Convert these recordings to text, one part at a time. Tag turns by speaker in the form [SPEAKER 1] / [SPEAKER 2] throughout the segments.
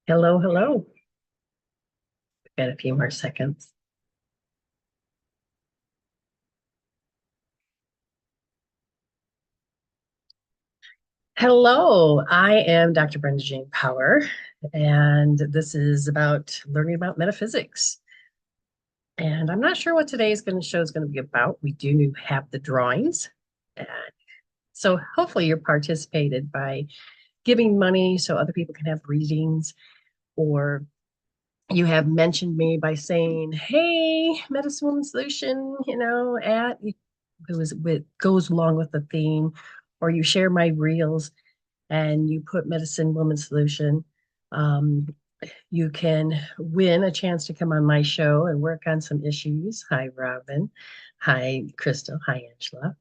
[SPEAKER 1] Hello, hello. Got a few more seconds. Hello, I am Dr. Brenda Jane Power, and this is about learning about metaphysics. And I'm not sure what today's show is going to be about. We do have the drawings. And so hopefully you participated by giving money so other people can have readings, or you have mentioned me by saying, "Hey, Medicine Woman Solution," at goes along with the theme, or you share my reels and you put Medicine Woman Solution. Um, you can win a chance to come on my show and work on some issues. Hi, Robin. Hi, Crystal. Hi, Angela.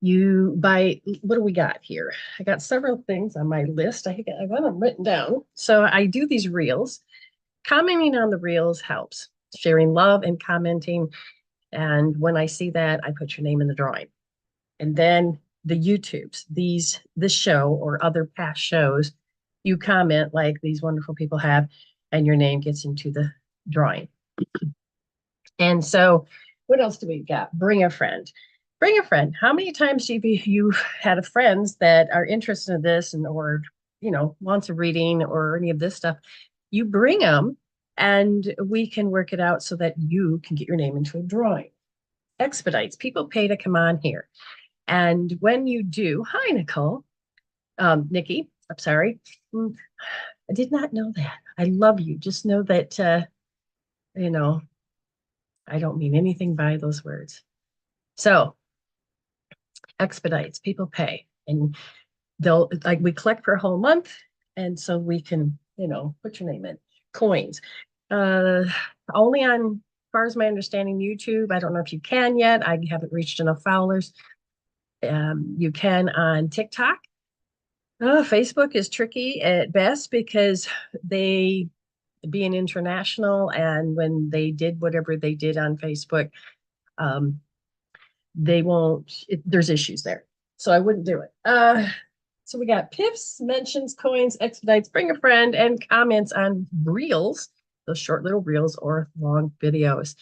[SPEAKER 1] What do we got here? I got several things on my list. I got them written down. So I do these reels. Commenting on the reels helps. Sharing love and commenting. And when I see that, I put your name in the drawing. And then the YouTubes, this show or other past shows, you comment like these wonderful people have, and your name gets into the drawing. And so, what else do we got? Bring a friend. Bring a friend. How many times have you had friends that are interested in this and or wants a reading or any of this stuff? You bring them, and we can work it out so that you can get your name into a drawing. Expedites. People pay to come on here. And when you do, hi, Nicole, Nikki, I'm sorry. I did not know that. I love you. Just know that, you know, I don't mean anything by those words. So, expedites, people pay. And they'll, like, we collect for a whole month. And so we can, put your name in. Coins. Uh, Only on, as far as my understanding, YouTube. I don't know if you can yet. I haven't reached enough followers. You can on TikTok. Facebook is tricky at best because they being international, and when they did whatever they did on Facebook, um, they won't. There's issues there, so I wouldn't do it. So we got piffs, mentions, coins, expedites, bring a friend, and comments on reels, those short little reels or long videos.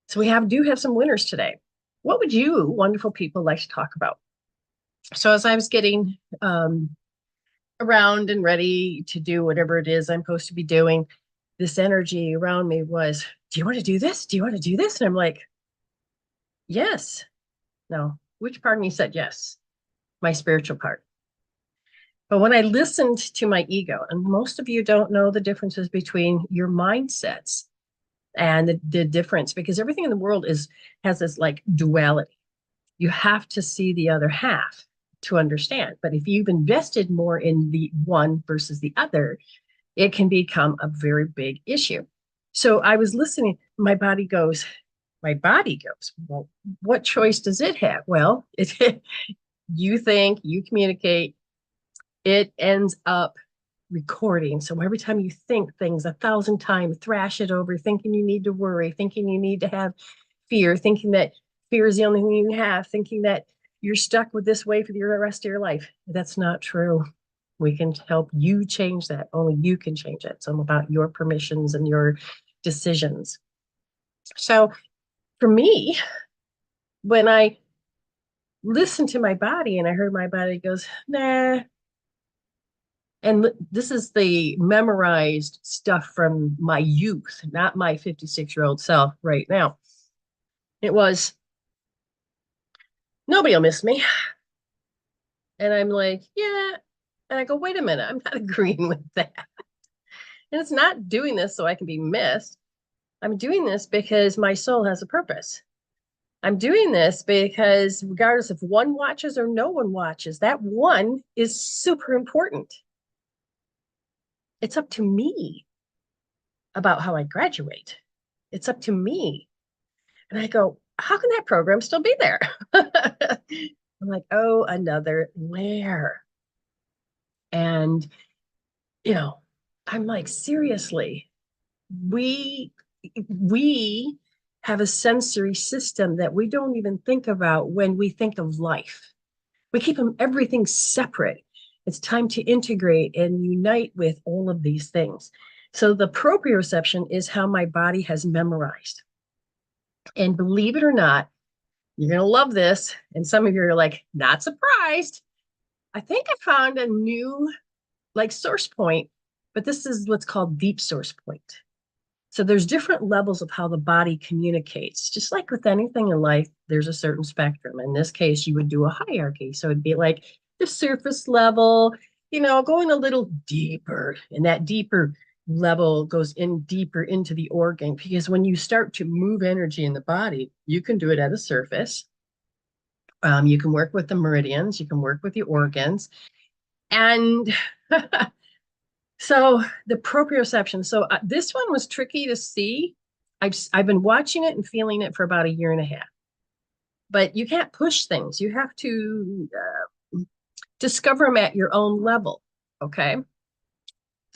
[SPEAKER 1] So we do have some winners today. What would you wonderful people like to talk about? So as I was getting around and ready to do whatever it is I'm supposed to be doing, this energy around me was, "Do you want to do this? Do you want to do this?" And I'm like, "Yes." No, which part of me said yes? My spiritual part. But when I listened to my ego, and most of you don't know the differences between your mindsets and the difference, because everything in the world has this like duality. You have to see the other half to understand. But if you've invested more in the one versus the other, it can become a very big issue. So I was listening. My body goes, well, what choice does it have? Well, you think, you communicate, it ends up recording. So every time you think things 1,000 times, thrash it over, thinking you need to worry, thinking you need to have fear, thinking that fear is the only thing you have, thinking that you're stuck with this way for the rest of your life. That's not true. We can help you change that. Only you can change it. So I'm about your permissions and your decisions. So for me, when I listened to my body and I heard my body goes, nah. And this is the memorized stuff from my youth, not my 56-year-old self right now. It was, nobody will miss me. And I'm like, yeah. And I go, wait a minute, I'm not agreeing with that. And it's not doing this so I can be missed. I'm doing this because my soul has a purpose. I'm doing this because regardless if one watches or no one watches, that one is super important. It's up to me about how I graduate. It's up to me. And I go, how can that program still be there? I'm like, oh, another layer. And, you know, I'm like, seriously, we we have a sensory system that we don't even think about when we think of life. We keep everything separate. It's time to integrate and unite with all of these things. So the proprioception is how my body has memorized. And believe it or not, you're going to love this. And some of you are like, not surprised. I think I found a new like source point, but this is what's called deep source point. So there's different levels of how the body communicates. Just like with anything in life, there's a certain spectrum. In this case, you would do a hierarchy. So it'd be like the surface level, going a little deeper. And that deeper level goes in deeper into the organ, because when you start to move energy in the body, you can do it at a surface. You can work with the meridians, you can work with the organs. And so the proprioception. So this one was tricky to see. I've been watching it and feeling it for about a year and a half. But you can't push things. You have to discover them at your own level. Okay.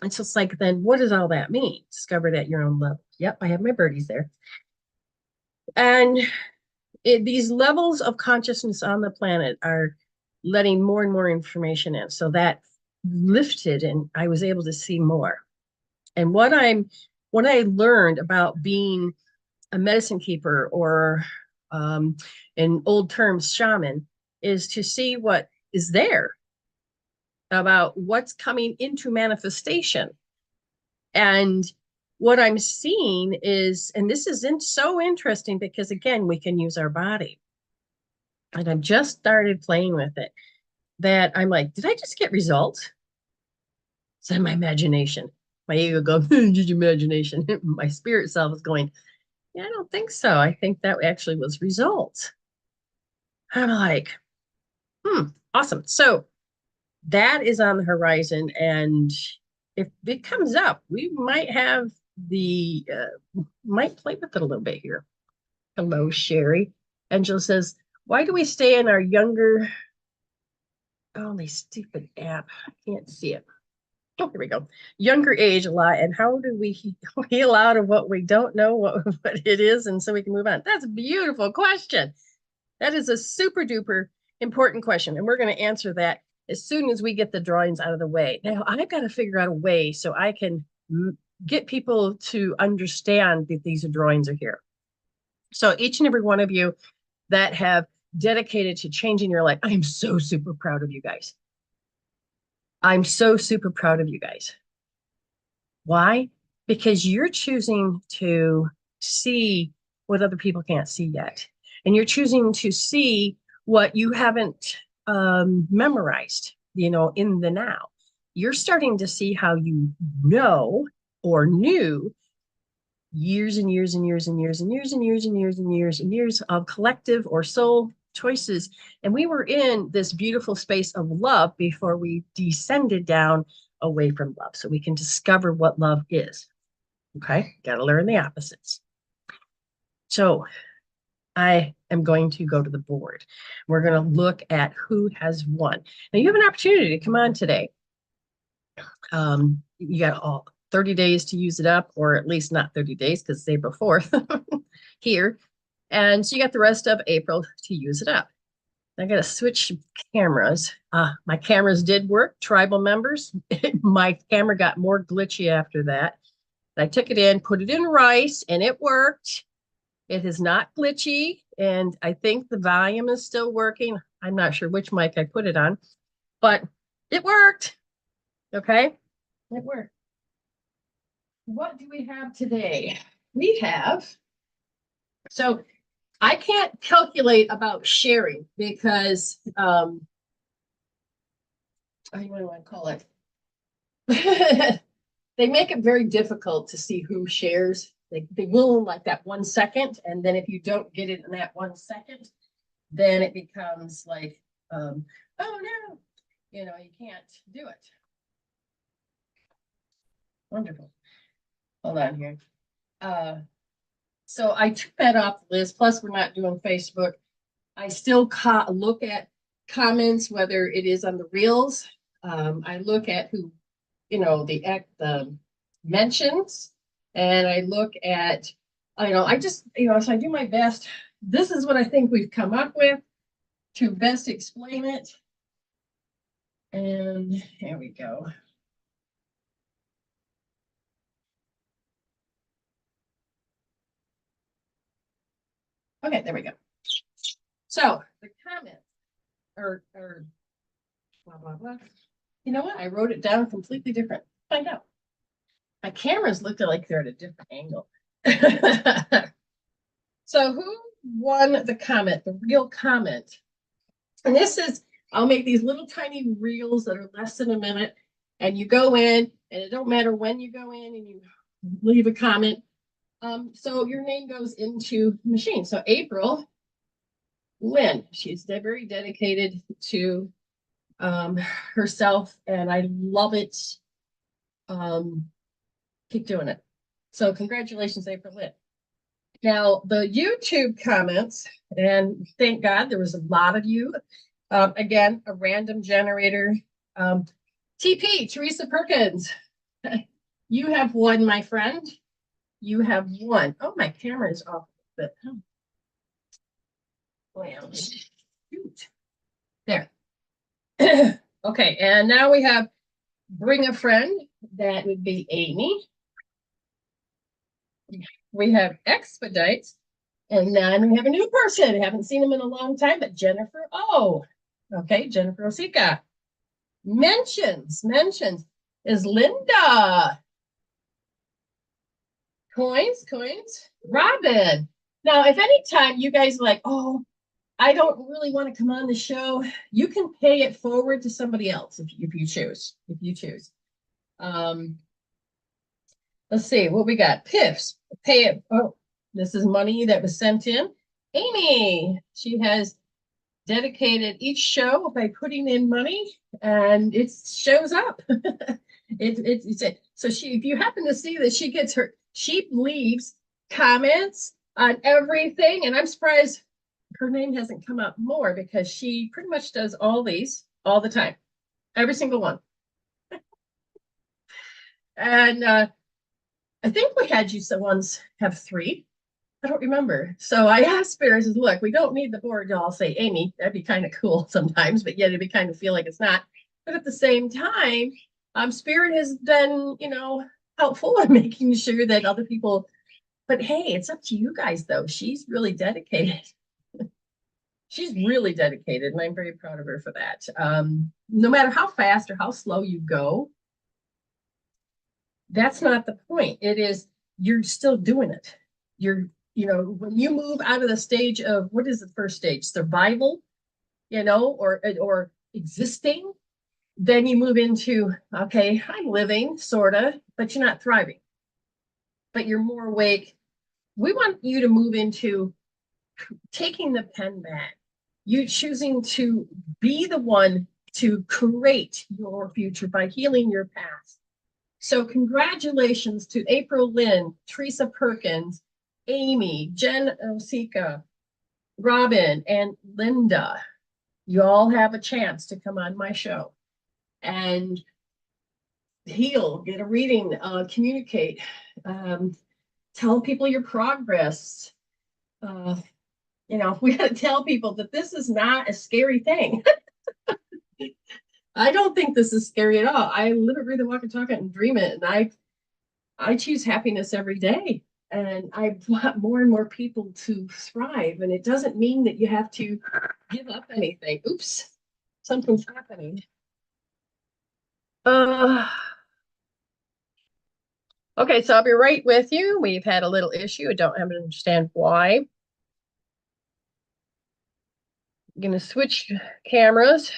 [SPEAKER 1] And so it's like, then what does all that mean? Discover it at your own level. Yep, I have my birdies there. And these levels of consciousness on the planet are letting more and more information in. So that lifted and I was able to see more. And what I learned about being a medicine keeper, or in old terms, shaman, is to see what is there, about what's coming into manifestation. And what I'm seeing is, and this is so interesting because again, we can use our body. And I've just started playing with it, that I'm like, did I just get results? It's in my imagination. My ego goes, just imagination. My spirit self is going, yeah, I don't think so. I think that actually was results. I'm like, awesome. So that is on the horizon. And if it comes up, we might have might play with it a little bit here. Hello, Sherry. Angela says, why do we stay in our younger, oh, my stupid app. I can't see it. Oh, here we go. Younger age a lot. And how do we heal out of what we don't know what it is, and so we can move on? That's a beautiful question. That is a super duper important question. And we're going to answer that as soon as we get the drawings out of the way. Now, I've got to figure out a way so I can get people to understand that these drawings are here. So each and every one of you that have dedicated to changing your life, I am so super proud of you guys. I'm so super proud of you guys. Why? Because you're choosing to see what other people can't see yet. And you're choosing to see what you haven't memorized, in the now. You're starting to see how you know or knew years and years and years and years and years and years and years and years and years of collective or soul choices. And we were in this beautiful space of love before we descended down away from love, so we can discover what love is. Okay, got to learn the opposites. So I am going to go to the board. We're going to look at who has won. Now you have an opportunity to come on today. You got all 30 days to use it up, or at least not 30 days because it's April 4th here. And so you got the rest of April to use it up. I got to switch cameras. My cameras did work, tribal members. My camera got more glitchy after that. I took it in, put it in rice, and it worked. It is not glitchy, and I think the volume is still working. I'm not sure which mic I put it on, but it worked. Okay, it worked. What do we have today? We have, so I can't calculate about sharing because, I don't know what I call it. They make it very difficult to see who shares. They will in like that 1 second. And then if you don't get it in that 1 second, then it becomes like, oh no, you can't do it. Wonderful. Hold on here. So I took that off the list. Plus, we're not doing Facebook. I still look at comments, whether it is on the reels. I look at who, the mentions, and I look at, I just, so I do my best. This is what I think we've come up with to best explain it. And here we go. Okay, there we go. So the comments are blah, blah, blah. You know what? I wrote it down completely different. Find out. My cameras looked like they're at a different angle. So who won the comment, the real comment? And this is, I'll make these little tiny reels that are less than a minute. And you go in, and it don't matter when you go in and you leave a comment. So your name goes into the machine. So April Lynn, she's very dedicated to herself, and I love it. Keep doing it. So congratulations, April Lynn. Now, the YouTube comments, and thank God there was a lot of you. Again, a random generator. TP, Teresa Perkins, you have won, my friend. You have won. Oh, my camera is off a bit. Oh. Well, shoot. There. Okay, and now we have bring a friend. That would be Ayme. We have expedite. And then we have a new person. I haven't seen them in a long time, but Jennifer O. Okay, Jennifer Osika. Mentions is Linda. Coins. Robin. Now, if any time you guys are like, oh, I don't really want to come on the show, you can pay it forward to somebody else if you choose. Let's see what we got. Piffs, pay it. Oh, this is money that was sent in. Ayme, she has dedicated each show by putting in money, and it shows up. So if you happen to see that she leaves comments on everything, and I'm surprised her name hasn't come up more because she pretty much does all these all the time, every single one. And I think we had you once have 3. I don't remember. So I asked Spirit, I said, look, we don't need the board to all say Ayme. That'd be kind of cool sometimes, but yet it'd be kind of feel like it's not. But at the same time, Spirit has been, helpful in making sure that other people, but hey, it's up to you guys though. She's really dedicated. She's really dedicated, and I'm very proud of her for that. No matter how fast or how slow you go, that's not the point. It is, you're still doing it. When you move out of the stage of, what is the first stage? Survival, or existing, then you move into, okay, I'm living, sort of, but you're not thriving. But you're more awake. We want you to move into taking the pen back. You choosing to be the one to create your future by healing your past. So congratulations to April Lynn, Teresa Perkins, Ayme, Jen Osika, Robin, and Linda. You all have a chance to come on my show and heal, get a reading, communicate, tell people your progress. We got to tell people that this is not a scary thing. I don't think this is scary at all. I live it, breathe it, walk and talk it and dream it. And I choose happiness every day. And I want more and more people to thrive. And it doesn't mean that you have to give up anything. Oops, something's happening. Okay, so I'll be right with you. We've had a little issue. I don't understand why. I'm going to switch cameras.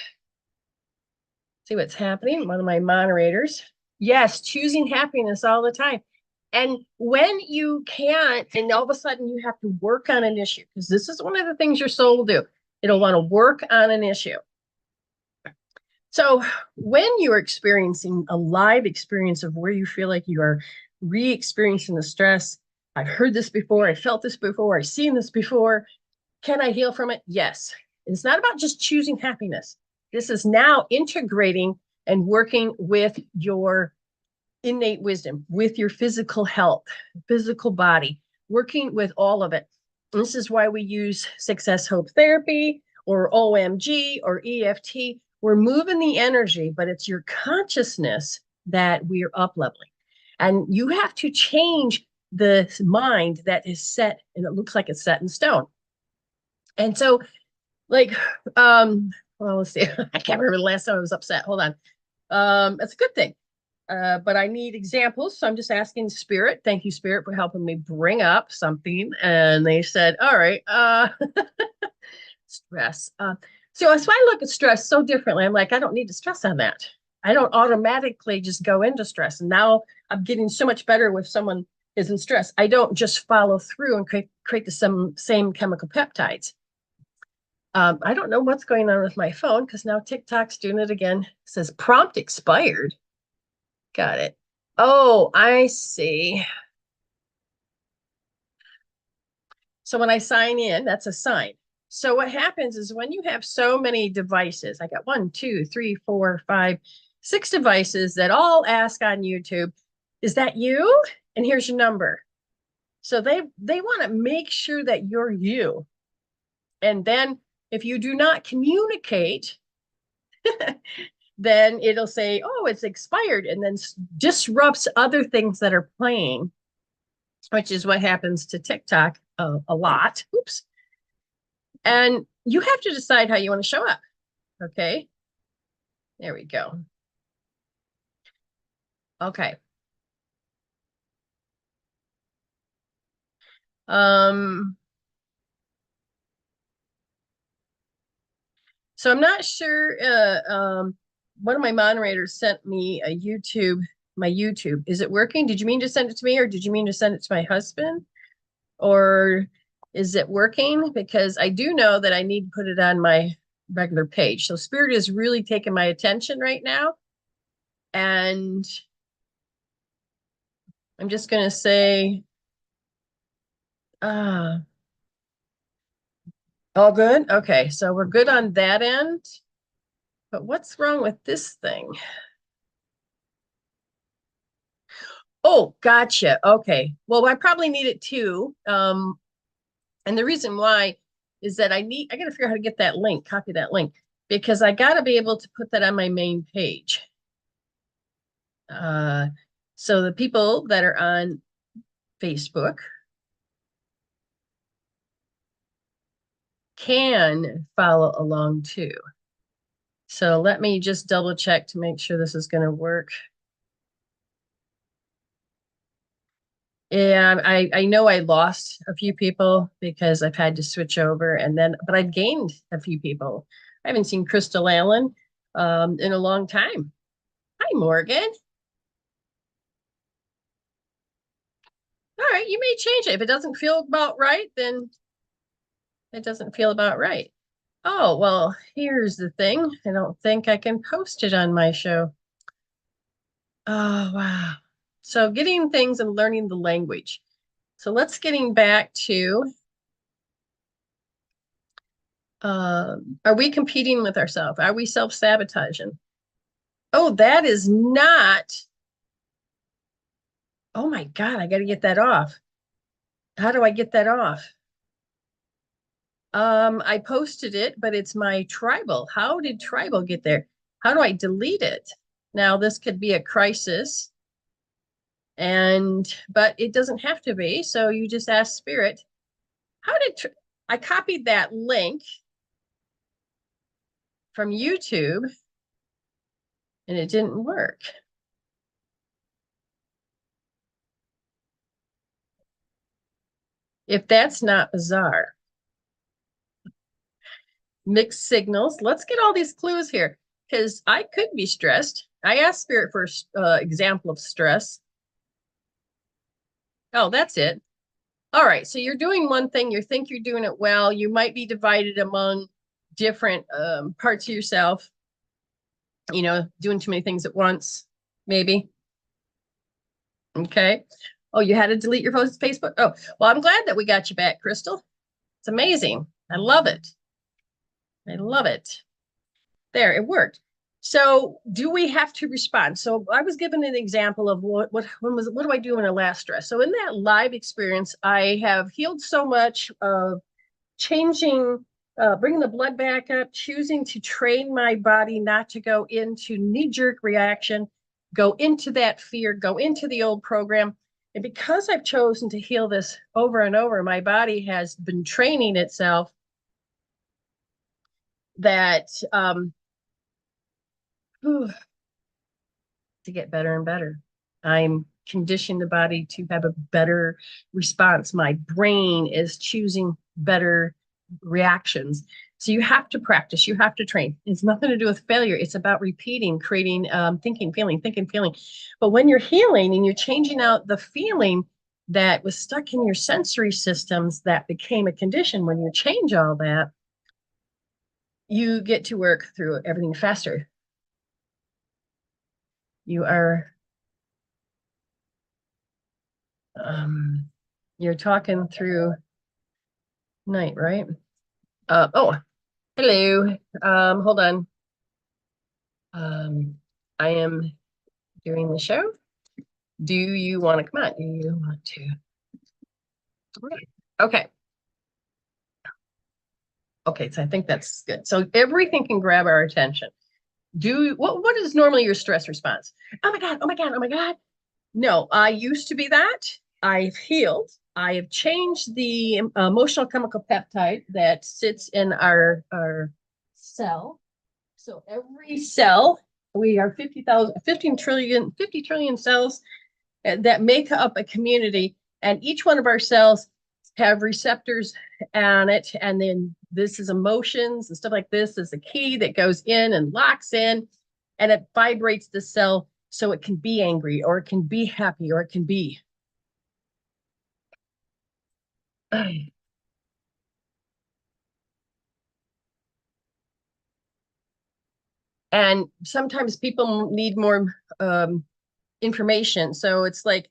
[SPEAKER 1] See what's happening. One of my moderators. Yes, choosing happiness all the time. And when you can't, and all of a sudden you have to work on an issue, because this is one of the things your soul will do. It'll want to work on an issue. So when you're experiencing a live experience of where you feel like you are re-experiencing the stress, I've heard this before, I felt this before, I've seen this before. Can I heal from it? Yes. It's not about just choosing happiness. This is now integrating and working with your innate wisdom, with your physical health, physical body, working with all of it. And this is why we use Success Hope Therapy or OMG or EFT. we're moving the energy, but it's your consciousness that we're up leveling. And you have to change the mind that is set, and it looks like it's set in stone. And so, like, well, let's see. I can't remember the last time I was upset. Hold on. That's a good thing. But I need examples. So I'm just asking Spirit. Thank you, Spirit, for helping me bring up something. And they said, all right, stress. So I look at stress so differently. I'm like, I don't need to stress on that. I don't automatically just go into stress. And now I'm getting so much better with someone is in stress. I don't just follow through and create the same chemical peptides. I don't know what's going on with my phone because now TikTok's doing it again. It says prompt expired. Got it. Oh, I see. So when I sign in, that's a sign. So what happens is when you have so many devices, I got 1, 2, 3, 4, 5, 6 devices that all ask on YouTube, is that you? And here's your number. So they want to make sure that you're you. And then if you do not communicate, then it'll say, oh, it's expired, and then disrupts other things that are playing, which is what happens to TikTok a lot. Oops. And you have to decide how you want to show up. Okay. There we go. Okay. So I'm not sure. One of my moderators sent me a my YouTube. Is it working? Did you mean to send it to me, or did you mean to send it to my husband? Or is it working? Because I do know that I need to put it on my regular page. So Spirit is really taking my attention right now. And I'm just going to say, all good? Okay, so we're good on that end. But what's wrong with this thing? Oh, gotcha. Okay. Well, I probably need it too. And the reason why is that I got to figure out how to get that link, copy that link, because I got to be able to put that on my main page. So the people that are on Facebook can follow along too. So let me just double check to make sure this is going to work. Yeah, I know I lost a few people because I've had to switch over, but I've gained a few people. I haven't seen Crystal Allen in a long time. Hi, Morgan. All right, you may change it. If it doesn't feel about right, then it doesn't feel about right. Oh, well, here's the thing. I don't think I can post it on my show. Oh, wow. So getting things and learning the language. So let's getting back to, are we competing with ourselves? Are we self-sabotaging? Oh, that is not. Oh my God, I got to get that off. How do I get that off? I posted it, but it's my tribal. How did tribal get there? How do I delete it? Now, this could be a crisis, but it doesn't have to be. So you just ask Spirit, I copied that link from YouTube and it didn't work. If that's not bizarre. Mixed signals. Let's get all these clues here because I could be stressed. I asked Spirit for example of stress. Oh, that's it. All right. So you're doing one thing. You think you're doing it well. You might be divided among different parts of yourself, doing too many things at once, maybe. Okay. Oh, you had to delete your Facebook? Oh, well, I'm glad that we got you back, Crystal. It's amazing. I love it. I love it. There, it worked. So do we have to respond? So I was given an example of what do I do in a last stress? So in that live experience, I have healed so much of changing bringing the blood back up, choosing to train my body not to go into knee-jerk reaction, go into that fear, go into the old program. And because I've chosen to heal this over and over, my body has been training itself that to get better and better. I'm conditioning the body to have a better response. My brain is choosing better reactions. So you have to practice, you have to train. It's nothing to do with failure. It's about repeating, creating, thinking, feeling, thinking, feeling. But when you're healing and you're changing out the feeling that was stuck in your sensory systems that became a condition, when you change all that, you get to work through everything faster. You are you're talking through night, right? Oh, hello. Hold on. Um, I am doing the show. Do you want to come on? Do you want to? Right. Okay. Okay, so I think that's good. So everything can grab our attention. What is normally your stress response? Oh my God, oh my God, oh my God. No, I used to be that. I've healed. I have changed the emotional chemical peptide that sits in our cell. So every cell, we are 50,000, 15 trillion, 50 trillion cells that make up a community. And each one of our cells have receptors on it. And then this is emotions and stuff like this is a key that goes in and locks in and it vibrates the cell so it can be angry or it can be happy or it can be. And sometimes people need more information. So it's like,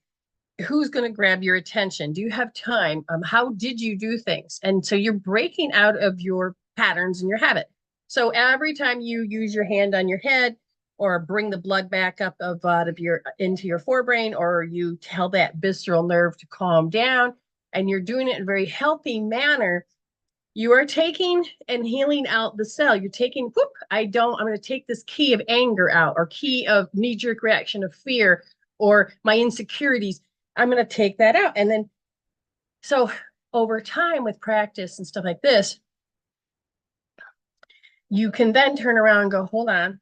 [SPEAKER 1] who's going to grab your attention? Do you have time? How did you do things? And so you're breaking out of your patterns and your habit. So every time you use your hand on your head or bring the blood back up out of your into your forebrain, or you tell that visceral nerve to calm down, and you're doing it in a very healthy manner, you are taking and healing out the cell. You're taking, whoop, I'm going to take this key of anger out, or key of knee-jerk reaction of fear, or my insecurities. I'm going to take that out. And then, so over time with practice and stuff like this, you can then turn around and go, hold on,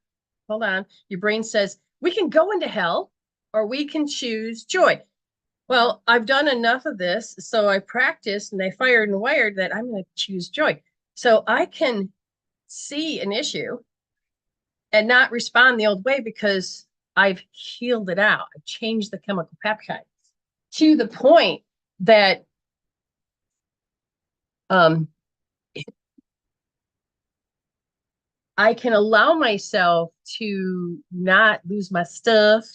[SPEAKER 1] hold on. Your brain says, we can go into hell or we can choose joy. Well, I've done enough of this, so I practiced and I fired and wired that I'm going to choose joy. So I can see an issue and not respond the old way because I've healed it out. I've changed the chemical peptides to the point that um, I can allow myself to not lose my stuff,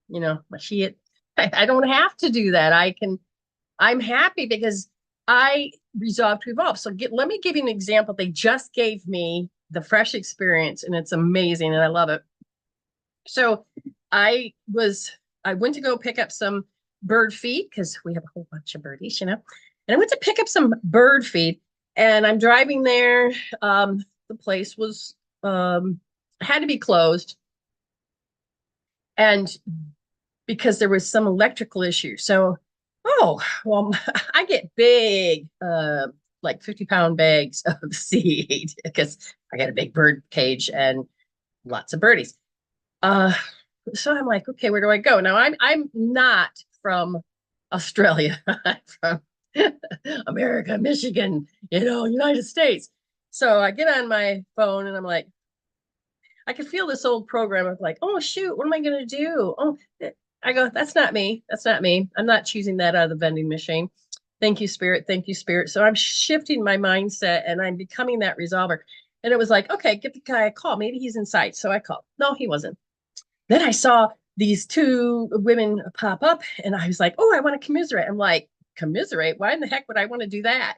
[SPEAKER 1] my shit. I don't have to do that. I'm happy because I resolved to evolve. So let me give you an example. They just gave me the fresh experience and it's amazing and I love it. So I went to go pick up some bird feed because we have a whole bunch of birdies, And I went to pick up some bird feed and I'm driving there. The place was had to be closed. And because there was some electrical issue. So, oh, well, I get big, like 50-pound bags of seed because I got a big bird cage and lots of birdies. So I'm like, okay, where do I go? Now I'm not from Australia. I'm from America, Michigan, United States. So I get on my phone and I'm like, I could feel this old program of like, oh shoot, what am I gonna do? Oh, I go, that's not me. That's not me. I'm not choosing that out of the vending machine. Thank you, Spirit. Thank you, Spirit. So I'm shifting my mindset and I'm becoming that resolver. And it was like, okay, give the guy a call. Maybe he's in sight. So I called. No, he wasn't. Then I saw these two women pop up and I was like, oh, I want to commiserate. I'm like, commiserate? Why in the heck would I want to do that?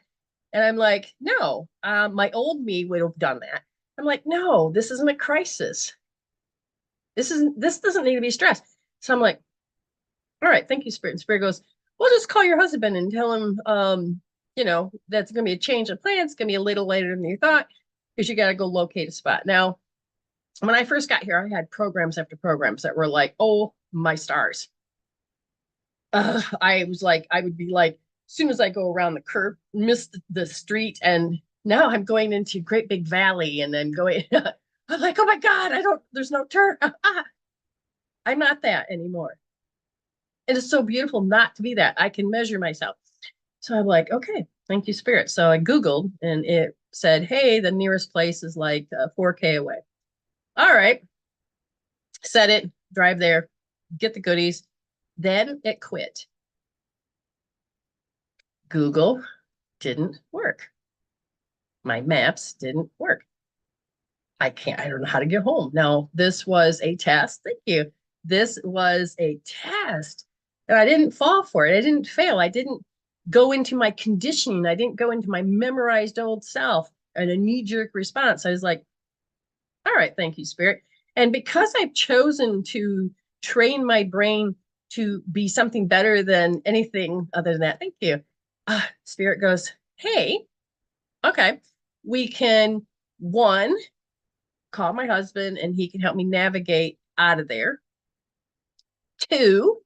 [SPEAKER 1] And I'm like, no, my old me would have done that. I'm like, no, this isn't a crisis. This doesn't need to be stressed. So I'm like, all right, thank you, Spirit. And Spirit goes, well, just call your husband and tell him that's going to be a change of plans. It's going to be a little later than you thought because you got to go locate a spot. Now, when I first got here, I had programs after programs that were like, oh, my stars. I was like, I would be like, as soon as I go around the curve, miss the street. And now I'm going into Great Big Valley and then going, I'm like, oh my God, there's no turn. I'm not that anymore. It is so beautiful not to be that. I can measure myself. So I'm like, okay, thank you, Spirit. So I Googled and it said, hey, the nearest place is like 4K away. All right, set it, drive there, get the goodies. Then it quit. Google didn't work. My maps didn't work. I don't know how to get home. Now, this was a test. Thank you. This was a test. And I didn't fall for it. I didn't fail. I didn't go into my conditioning. I didn't go into my memorized old self and a knee-jerk response. I was like, all right, thank you, Spirit. And because I've chosen to train my brain to be something better than anything other than that, thank you. Spirit goes, hey, okay, we can, one, call my husband and he can help me navigate out of there. Two,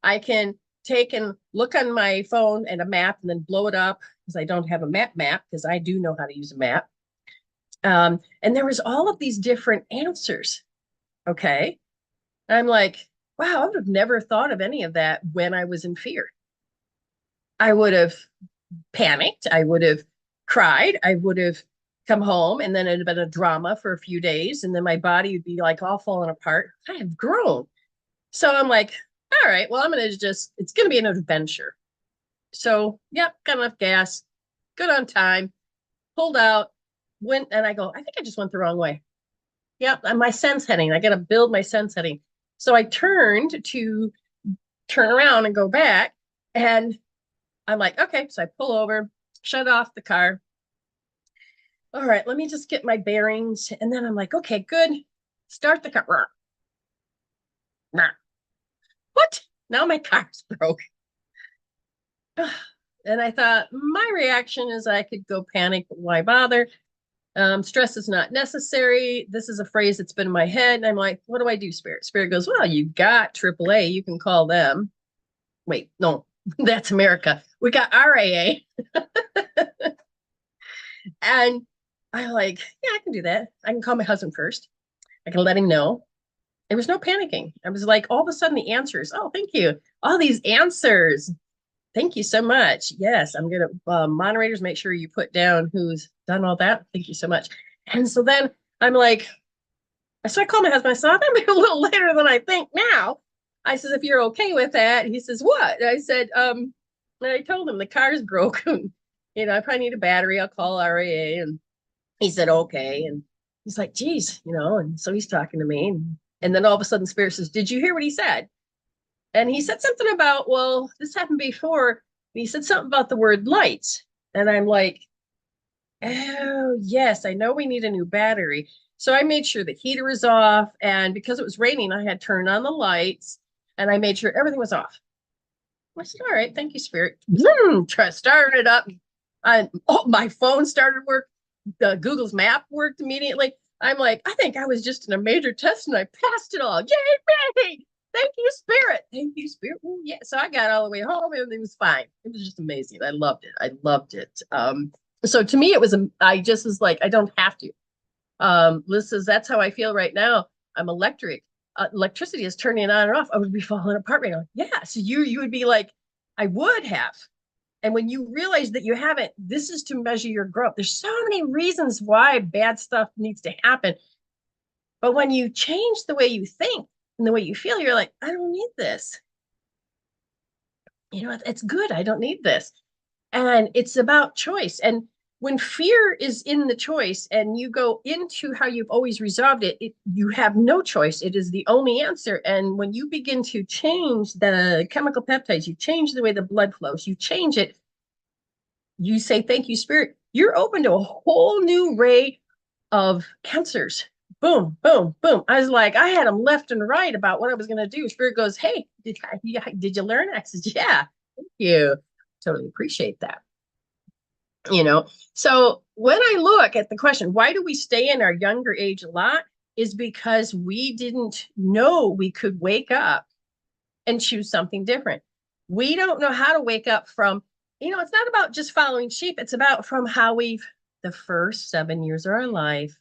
[SPEAKER 1] I can take and look on my phone and a map and then blow it up because I don't have a map because I do know how to use a map. And there was all of these different answers. Okay. And I'm like, wow, I would have never thought of any of that when I was in fear. I would have panicked. I would have cried. I would have come home and then it'd have been a drama for a few days. And then my body would be like all falling apart. I have grown. So I'm like, all right, well, it's going to be an adventure. So, yep, got enough gas, good on time, pulled out, went, and I go, I think I just went the wrong way. Yep, and my sense heading. I got to build my sense heading. So I turned to turn around and go back. And I'm like, okay. So I pull over, shut off the car. All right, let me just get my bearings. And then I'm like, okay, good. Start the car. What? Now my car's broke. And I thought my reaction is I could go panic, but why bother? Stress is not necessary. This is a phrase that's been in my head. And I'm like, what do I do, Spirit? Spirit goes, well, you got AAA. You can call them. Wait, no, that's America. We got RAA. And I'm like, yeah, I can do that. I can call my husband first. I can let him know. There was no panicking. I was like, all of a sudden, the answers. Oh, thank you. All these answers. Thank you so much. Yes, I'm going to, moderators, make sure you put down who's done all that. Thank you so much. And so then I'm like, so I called my husband. I said, I'm going to be a little later than I think now. I says, if you're okay with that. He says, what? And I said, and I told him the car's broken. I probably need a battery. I'll call RAA. And he said, okay. And he's like, geez, and so he's talking to me. And then all of a sudden, Spirit says, did you hear what he said? And he said something about, well, this happened before. And he said something about the word lights. And I'm like, oh, yes, I know we need a new battery. So I made sure the heater was off. And because it was raining, I had turned on the lights and I made sure everything was off. I said, all right, thank you, Spirit. Started it up. My phone started work. Google's map worked immediately. I'm like, I think I was just in a major test and I passed it all. Yay, thank you, Spirit. Thank you, Spirit. Ooh, yeah. So I got all the way home and it was fine. It was just amazing. I loved it. I loved it. So to me, I just was like, I don't have to. Liz says, that's how I feel right now. I'm electric. Electricity is turning on and off. I would be falling apart right now. Yeah. So you would be like, I would have. And when you realize that you haven't, this is to measure your growth. There's so many reasons why bad stuff needs to happen. But when you change the way you think and the way you feel, you're like, I don't need this. It's good. I don't need this. And it's about choice. And when fear is in the choice and you go into how you've always resolved it, you have no choice. It is the only answer. And when you begin to change the chemical peptides, you change the way the blood flows, you change it, you say, thank you, Spirit. You're open to a whole new array of answers. Boom, boom, boom. I was like, I had them left and right about what I was going to do. Spirit goes, hey, did you learn? I said, yeah, thank you. Totally appreciate that. you know. So when I look at the question, why do we stay in our younger age a lot, is because we didn't know we could wake up and choose something different. We don't know how to wake up from, it's not about just following sheep. It's about from how the first 7 years of our life,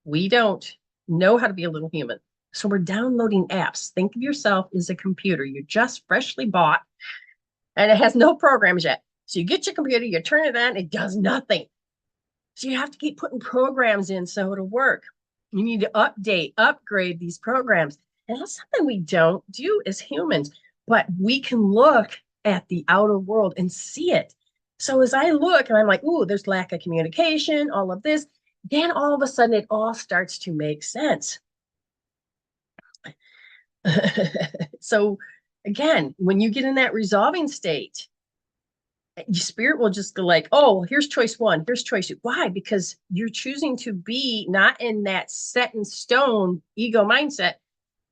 [SPEAKER 1] we don't know how to be a little human. So we're downloading apps. Think of yourself as a computer you just freshly bought and it has no programs yet. So you get your computer, you turn it on, it does nothing. So you have to keep putting programs in so it'll work. You need to update, upgrade these programs. And that's something we don't do as humans, but we can look at the outer world and see it. So as I look and I'm like, ooh, there's lack of communication, all of this, then all of a sudden it all starts to make sense. So again, when you get in that resolving state, your spirit will just go like, oh, here's choice one, here's choice two. Why? Because you're choosing to be not in that set in stone ego mindset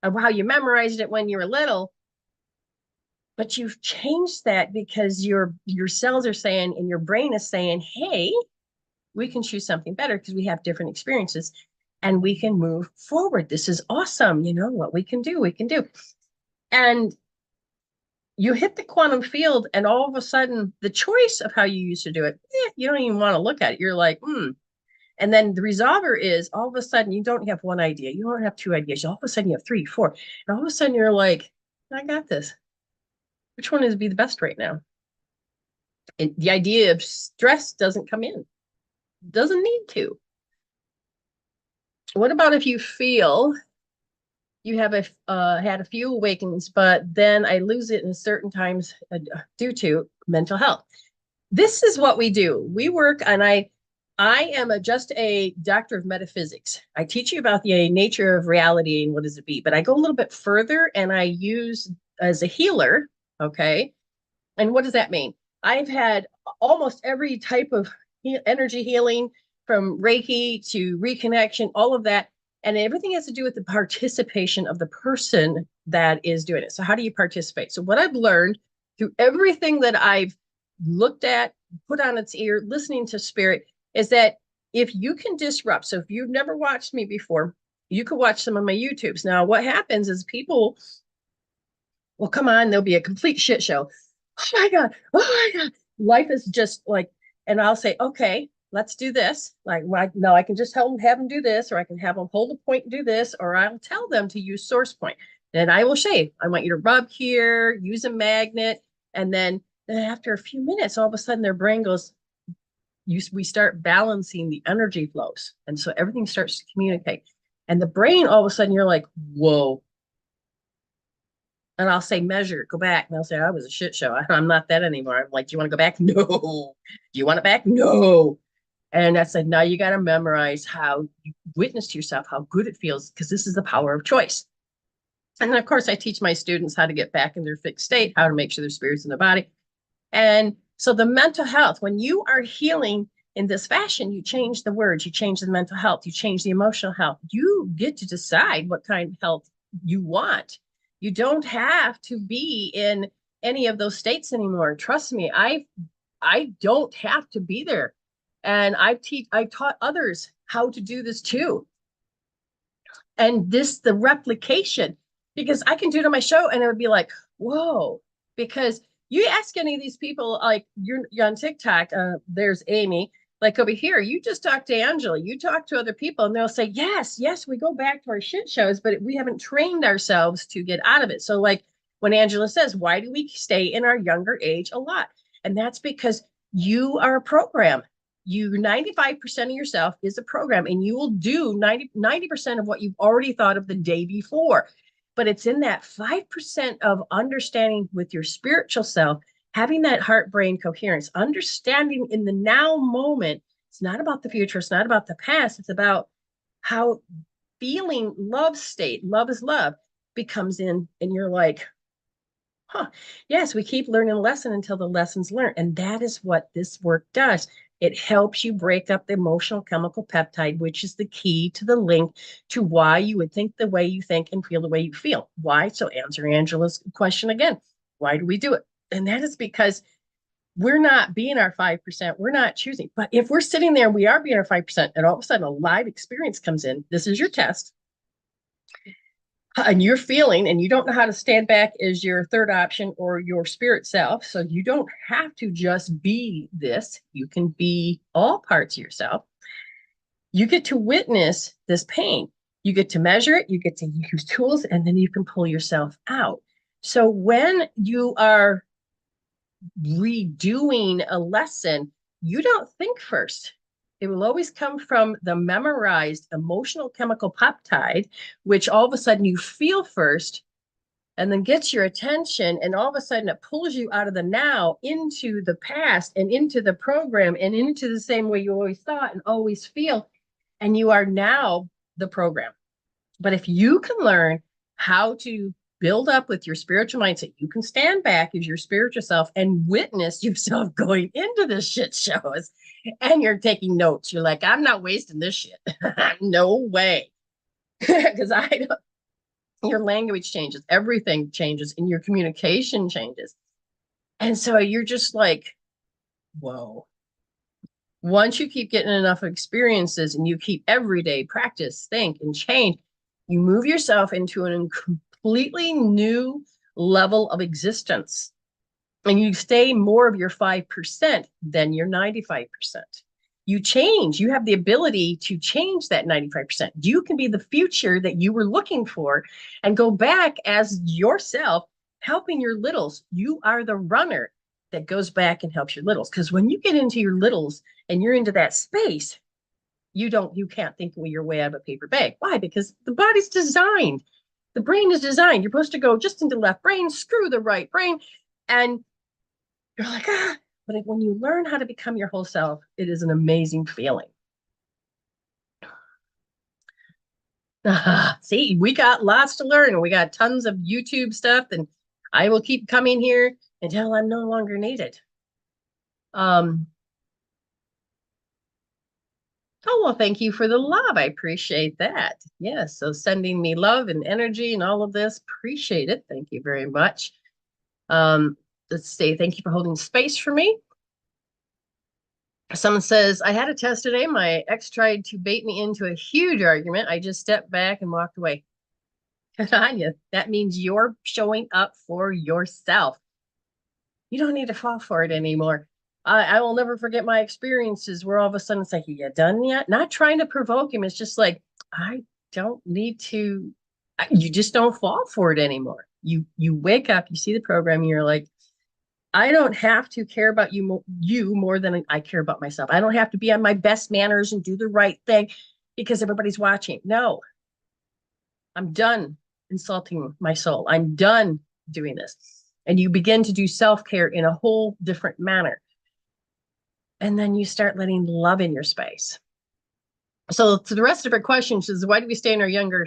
[SPEAKER 1] of how you memorized it when you were little, but you've changed that because your cells are saying and your brain is saying, hey, we can choose something better because we have different experiences and we can move forward. This is awesome. You know what we can do, we can do. And you hit the quantum field and all of a sudden the choice of how you used to do it, you don't even want to look at it. You're like, And then the resolver is all of a sudden you don't have one idea. You don't have two ideas. All of a sudden you have three, four. And all of a sudden you're like, I got this. Which one is be the best right now? And the idea of stress doesn't come in. Doesn't need to. What about if you feel you have had a few awakenings, but then I lose it in certain times due to mental health? This is what we do. We work, and I am just a doctor of metaphysics. I teach you about the nature of reality and what does it be, but I go a little bit further and I use as a healer. Okay. And what does that mean? I've had almost every type of energy healing, from Reiki to reconnection, all of that. And everything has to do with the participation of the person that is doing it. So how do you participate? So what I've learned through everything that I've looked at, put on its ear, listening to spirit, is that if you can disrupt, so if you've never watched me before, you could watch some of my YouTubes. Now, what happens is people will come on, there'll be a complete shit show. Oh my God. Oh my God. Life is just like, and I'll say, okay, let's do this. Like, no, I can just have them do this, or I can have them hold a point and do this, or I'll tell them to use source point. And I will say, I want you to rub here, use a magnet. And then after a few minutes, all of a sudden their brain goes, we start balancing the energy flows. And so everything starts to communicate. And the brain, all of a sudden, you're like, whoa. And I'll say, measure, go back. And they'll say, I was a shit show. I'm not that anymore. I'm like, do you want to go back? No. Do you want it back? No. And I said, now you got to memorize how you witness to yourself, how good it feels, because this is the power of choice. And then, of course, I teach my students how to get back in their fixed state, how to make sure their spirit's in the body. And so the mental health, when you are healing in this fashion, you change the words, you change the mental health, you change the emotional health. You get to decide what kind of health you want. You don't have to be in any of those states anymore. Trust me, I don't have to be there. And I taught others how to do this too. And the replication, because I can do it on my show and it would be like, whoa, because you ask any of these people, like you're on TikTok, there's Ayme, like over here, you just talk to Angela, you talk to other people and they'll say, yes, we go back to our shit shows, but we haven't trained ourselves to get out of it. So like when Angela says, why do we stay in our younger age a lot? And that's because you are a program. 95% of yourself is a program, and you will do 90% of what you've already thought of the day before. But it's in that 5% of understanding with your spiritual self, having that heart brain coherence, understanding in the now moment. It's not about the future. It's not about the past. It's about how feeling love state, love is love, becomes in, and you're like, yes, we keep learning a lesson until the lesson's learned. And that is what this work does. It helps you break up the emotional chemical peptide, which is the key to the link to why you would think the way you think and feel the way you feel. Why? So answer Angela's question again. Why do we do it? And that is because we're not being our 5%. We're not choosing. But if we're sitting there, we are being our 5%, and all of a sudden a live experience comes in. This is your test. And you're feeling, and you don't know how to stand back as your third option or your spirit self. So you don't have to just be this. You can be all parts of yourself. You get to witness this pain. You get to measure it. You get to use tools, and then you can pull yourself out. So when you are redoing a lesson, you don't think first. It will always come from the memorized emotional chemical peptide, which all of a sudden you feel first and then gets your attention. And all of a sudden it pulls you out of the now into the past and into the program and into the same way you always thought and always feel. And you are now the program. But if you can learn how to build up with your spiritual mindset, you can stand back as your spiritual self and witness yourself going into the shit shows, and you're taking notes. You're like, I'm not wasting this shit. No way. Because I don't, your language changes, everything changes, and your communication changes. And so you're just like, whoa. Once you keep getting enough experiences and you keep everyday practice, think, and change, you move yourself into an completely new level of existence. And you stay more of your 5% than your 95%. You change. You have the ability to change that 95%. You can be the future that you were looking for and go back as yourself, helping your littles. You are the runner that goes back and helps your littles. Because when you get into your littles and you're into that space, you can't think your way out of a paper bag. Why? Because the body's designed. The brain is designed. You're supposed to go just into left brain, screw the right brain. And you're like, but when you learn how to become your whole self, it is an amazing feeling. See, we got lots to learn, and we got tons of YouTube stuff, and I will keep coming here until I'm no longer needed. Oh, well, thank you for the love. I appreciate that. Yes, so sending me love and energy and all of this, appreciate it. Thank you very much. Let's say thank you for holding space for me. Someone says, I had a test today. My ex tried to bait me into a huge argument. I just stepped back and walked away. Good on you. That means you're showing up for yourself. You don't need to fall for it anymore. I will never forget my experiences where all of a sudden it's like, are you done yet? Not trying to provoke him. It's just like, I don't need to, you just don't fall for it anymore. You wake up, you see the program, and you're like, I don't have to care about you more than I care about myself. I don't have to be on my best manners and do the right thing because everybody's watching. No, I'm done insulting my soul. I'm done doing this. And you begin to do self-care in a whole different manner. And then you start letting love in your space. So to the rest of our questions is, why do we stay in our younger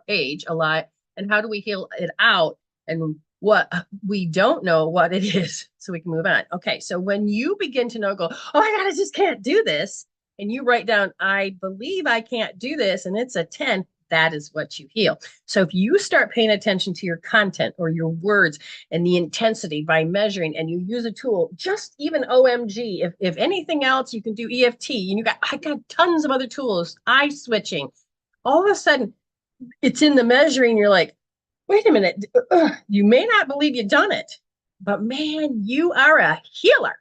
[SPEAKER 1] age a lot? And how do we heal it out? And what we don't know what it is, so we can move on. Okay, so when you begin to know, go, oh my God, I just can't do this. And you write down, I believe I can't do this, and it's a 10, that is what you heal. So if you start paying attention to your content or your words and the intensity by measuring, and you use a tool, just even OMG, if anything else, you can do EFT, and I got tons of other tools, eye switching. All of a sudden, it's in the measuring, you're like, wait a minute, you may not believe you've done it, but man, you are a healer.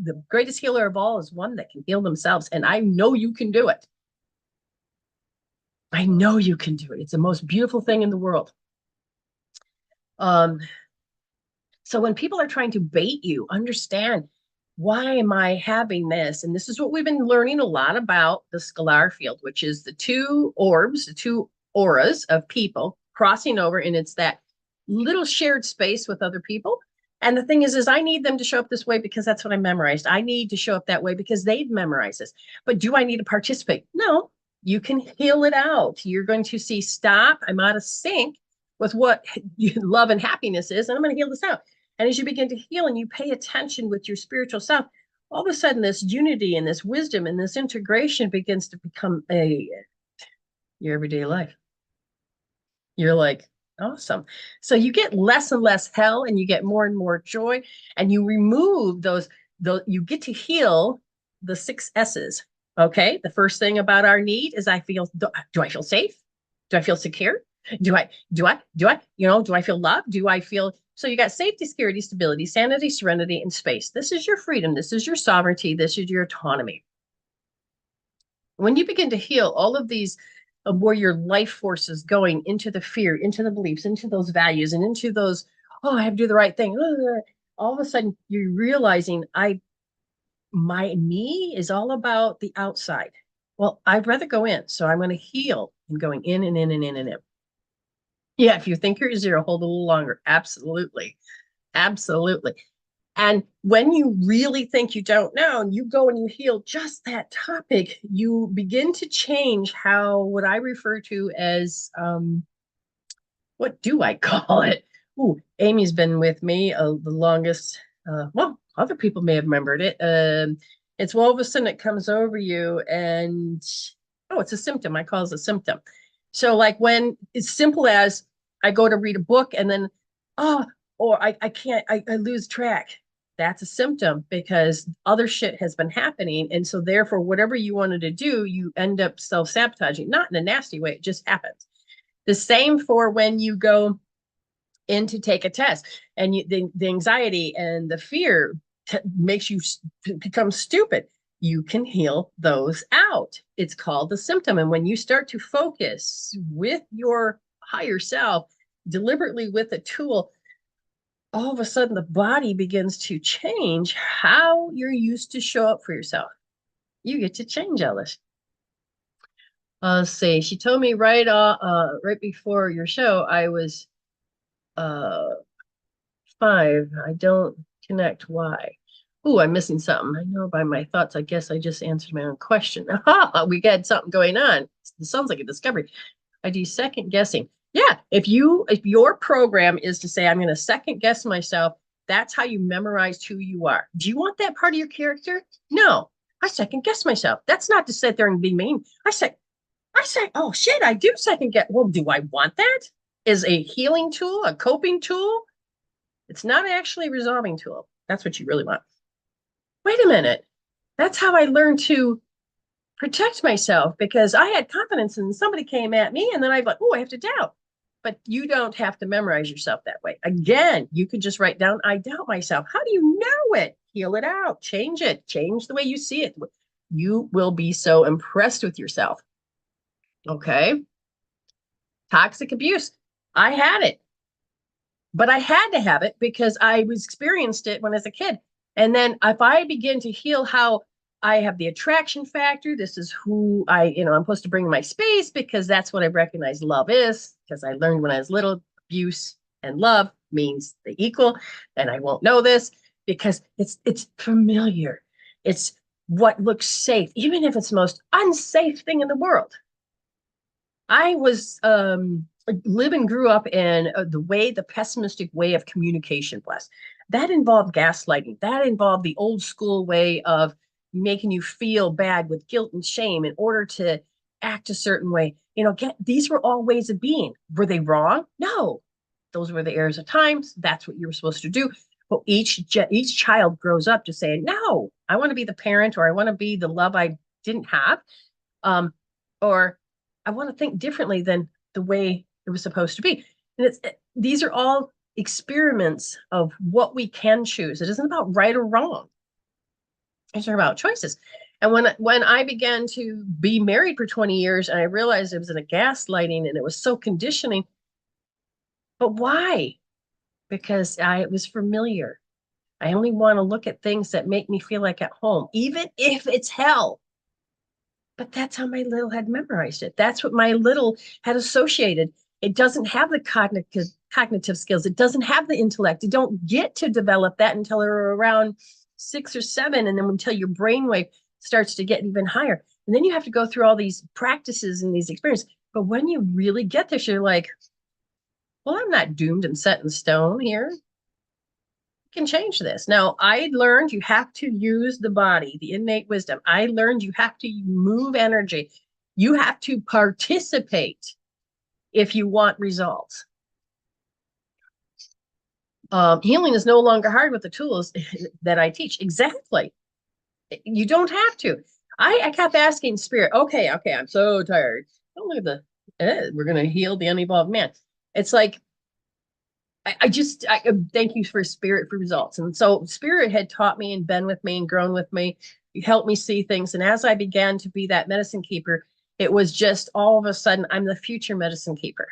[SPEAKER 1] The greatest healer of all is one that can heal themselves. And I know you can do it. I know you can do it. It's the most beautiful thing in the world. So when people are trying to bait you, understand, why am I having this? And this is what we've been learning a lot about the scalar field, which is the two orbs, the two auras of people crossing over, and it's that little shared space with other people. And the thing is I need them to show up this way because that's what I memorized. I need to show up that way because they've memorized this. But do I need to participate? No, you can heal it out. You're going to see, stop, I'm out of sync with what love and happiness is, and I'm going to heal this out. And as you begin to heal and you pay attention with your spiritual self, all of a sudden this unity and this wisdom and this integration begins to become your everyday life. You're like, Awesome. So you get less and less hell and you get more and more joy and you remove those you get to heal the six S's. Okay. The first thing about our need is do I feel safe? Do I feel secure? Do I feel loved? Do I feel so you got safety, security, stability, sanity, serenity, and space. This is your freedom. This is your sovereignty. This is your autonomy. When you begin to heal all of these where your life force is going into the fear, into the beliefs, into those values, and into those, oh, I have to do the right thing. All of a sudden, you're realizing my me is all about the outside. Well, I'd rather go in. So I'm going to heal and going in and in and in and in. Yeah, if you think you're zero, hold a little longer. Absolutely. Absolutely. And when you really think you don't know, and you go and you heal just that topic, you begin to change how what I refer to as what do I call it? Ooh, Amy's been with me the longest. Well, other people may have remembered it. It's all of a sudden it comes over you, and oh, it's a symptom. I call it a symptom. So, like when it's simple as I go to read a book and then, oh, or I can't, I lose track. That's a symptom because other shit has been happening. And so, therefore, whatever you wanted to do, you end up self sabotaging, not in a nasty way. It just happens. The same for when you go in to take a test and the anxiety and the fear makes you become stupid. You can heal those out. It's called the symptom. And when you start to focus with your higher self, deliberately with a tool, all of a sudden the body begins to change how you're used to show up for yourself. You get to change, Ellis. Let's see. She told me right before your show, I was uh 5. I don't connect why. Oh, I'm missing something. I know by my thoughts, I guess I just answered my own question. Aha, we got something going on. It sounds like a discovery. I do second guessing. Yeah, if your program is to say, I'm going to second guess myself, that's how you memorize who you are. Do you want that part of your character? No, I second guess myself. That's not to sit there and be mean. I say, oh shit, I do second guess. Well, do I want that? Is a healing tool, a coping tool? It's not actually a resolving tool. That's what you really want. Wait a minute. That's how I learned to protect myself because I had confidence and somebody came at me and then I'd like, oh, I have to doubt. But you don't have to memorize yourself that way. Again, you could just write down, I doubt myself. How do you know it? Heal it out, change it, change the way you see it. You will be so impressed with yourself. Okay. Toxic abuse. I had it, but I had to have it because I was experienced it when I was a kid. And then if I begin to heal how I have the attraction factor, this is who I'm supposed to bring in my space because that's what I recognize love is. Because I learned when I was little, abuse and love means they equal. And I won't know this because it's familiar. It's what looks safe, even if it's the most unsafe thing in the world. I was live and grew up in the pessimistic way of communication was. That involved gaslighting. That involved the old school way of making you feel bad with guilt and shame in order to act a certain way. These were all ways of being. Were they wrong? No. Those were the errors of times. That's what you were supposed to do. But each child grows up to say, no, I want to be the parent or I want to be the love I didn't have. Or I want to think differently than the way it was supposed to be. And these are all experiments of what we can choose. It isn't about right or wrong. It's about choices. And when I began to be married for 20 years and I realized it was in a gaslighting and it was so conditioning, but why? Because it was familiar. I only want to look at things that make me feel like at home, even if it's hell. But that's how my little had memorized it. That's what my little had associated. It doesn't have the cognitive skills. It doesn't have the intellect. You don't get to develop that until they're around 6 or 7, and then until your brainwave starts to get even higher. And then you have to go through all these practices and these experiences. But when you really get this, you're like, well, I'm not doomed and set in stone here. Can change this. Now, I learned you have to use the body, the innate wisdom. I learned you have to move energy. You have to participate if you want results. Healing is no longer hard with the tools that I teach. Exactly. You don't have to. I kept asking spirit, okay, I'm so tired. Don't look at the, we're going to heal the unevolved man. It's like, I thank you for spirit for results. And so spirit had taught me and been with me and grown with me, helped me see things. And as I began to be that medicine keeper, it was just all of a sudden, I'm the future medicine keeper.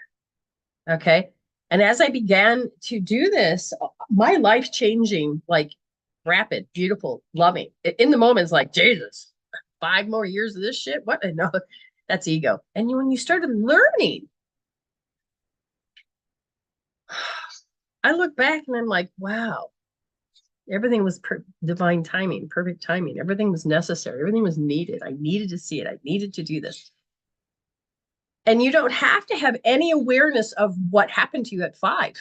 [SPEAKER 1] Okay. And as I began to do this, my life changing, like rapid, beautiful, loving. In the moment, it's like, Jesus, 5 more years of this shit? What? No, that's ego. And when you started learning, I look back and I'm like, wow, everything was divine timing, perfect timing. Everything was necessary. Everything was needed. I needed to see it. I needed to do this. And you don't have to have any awareness of what happened to you at 5.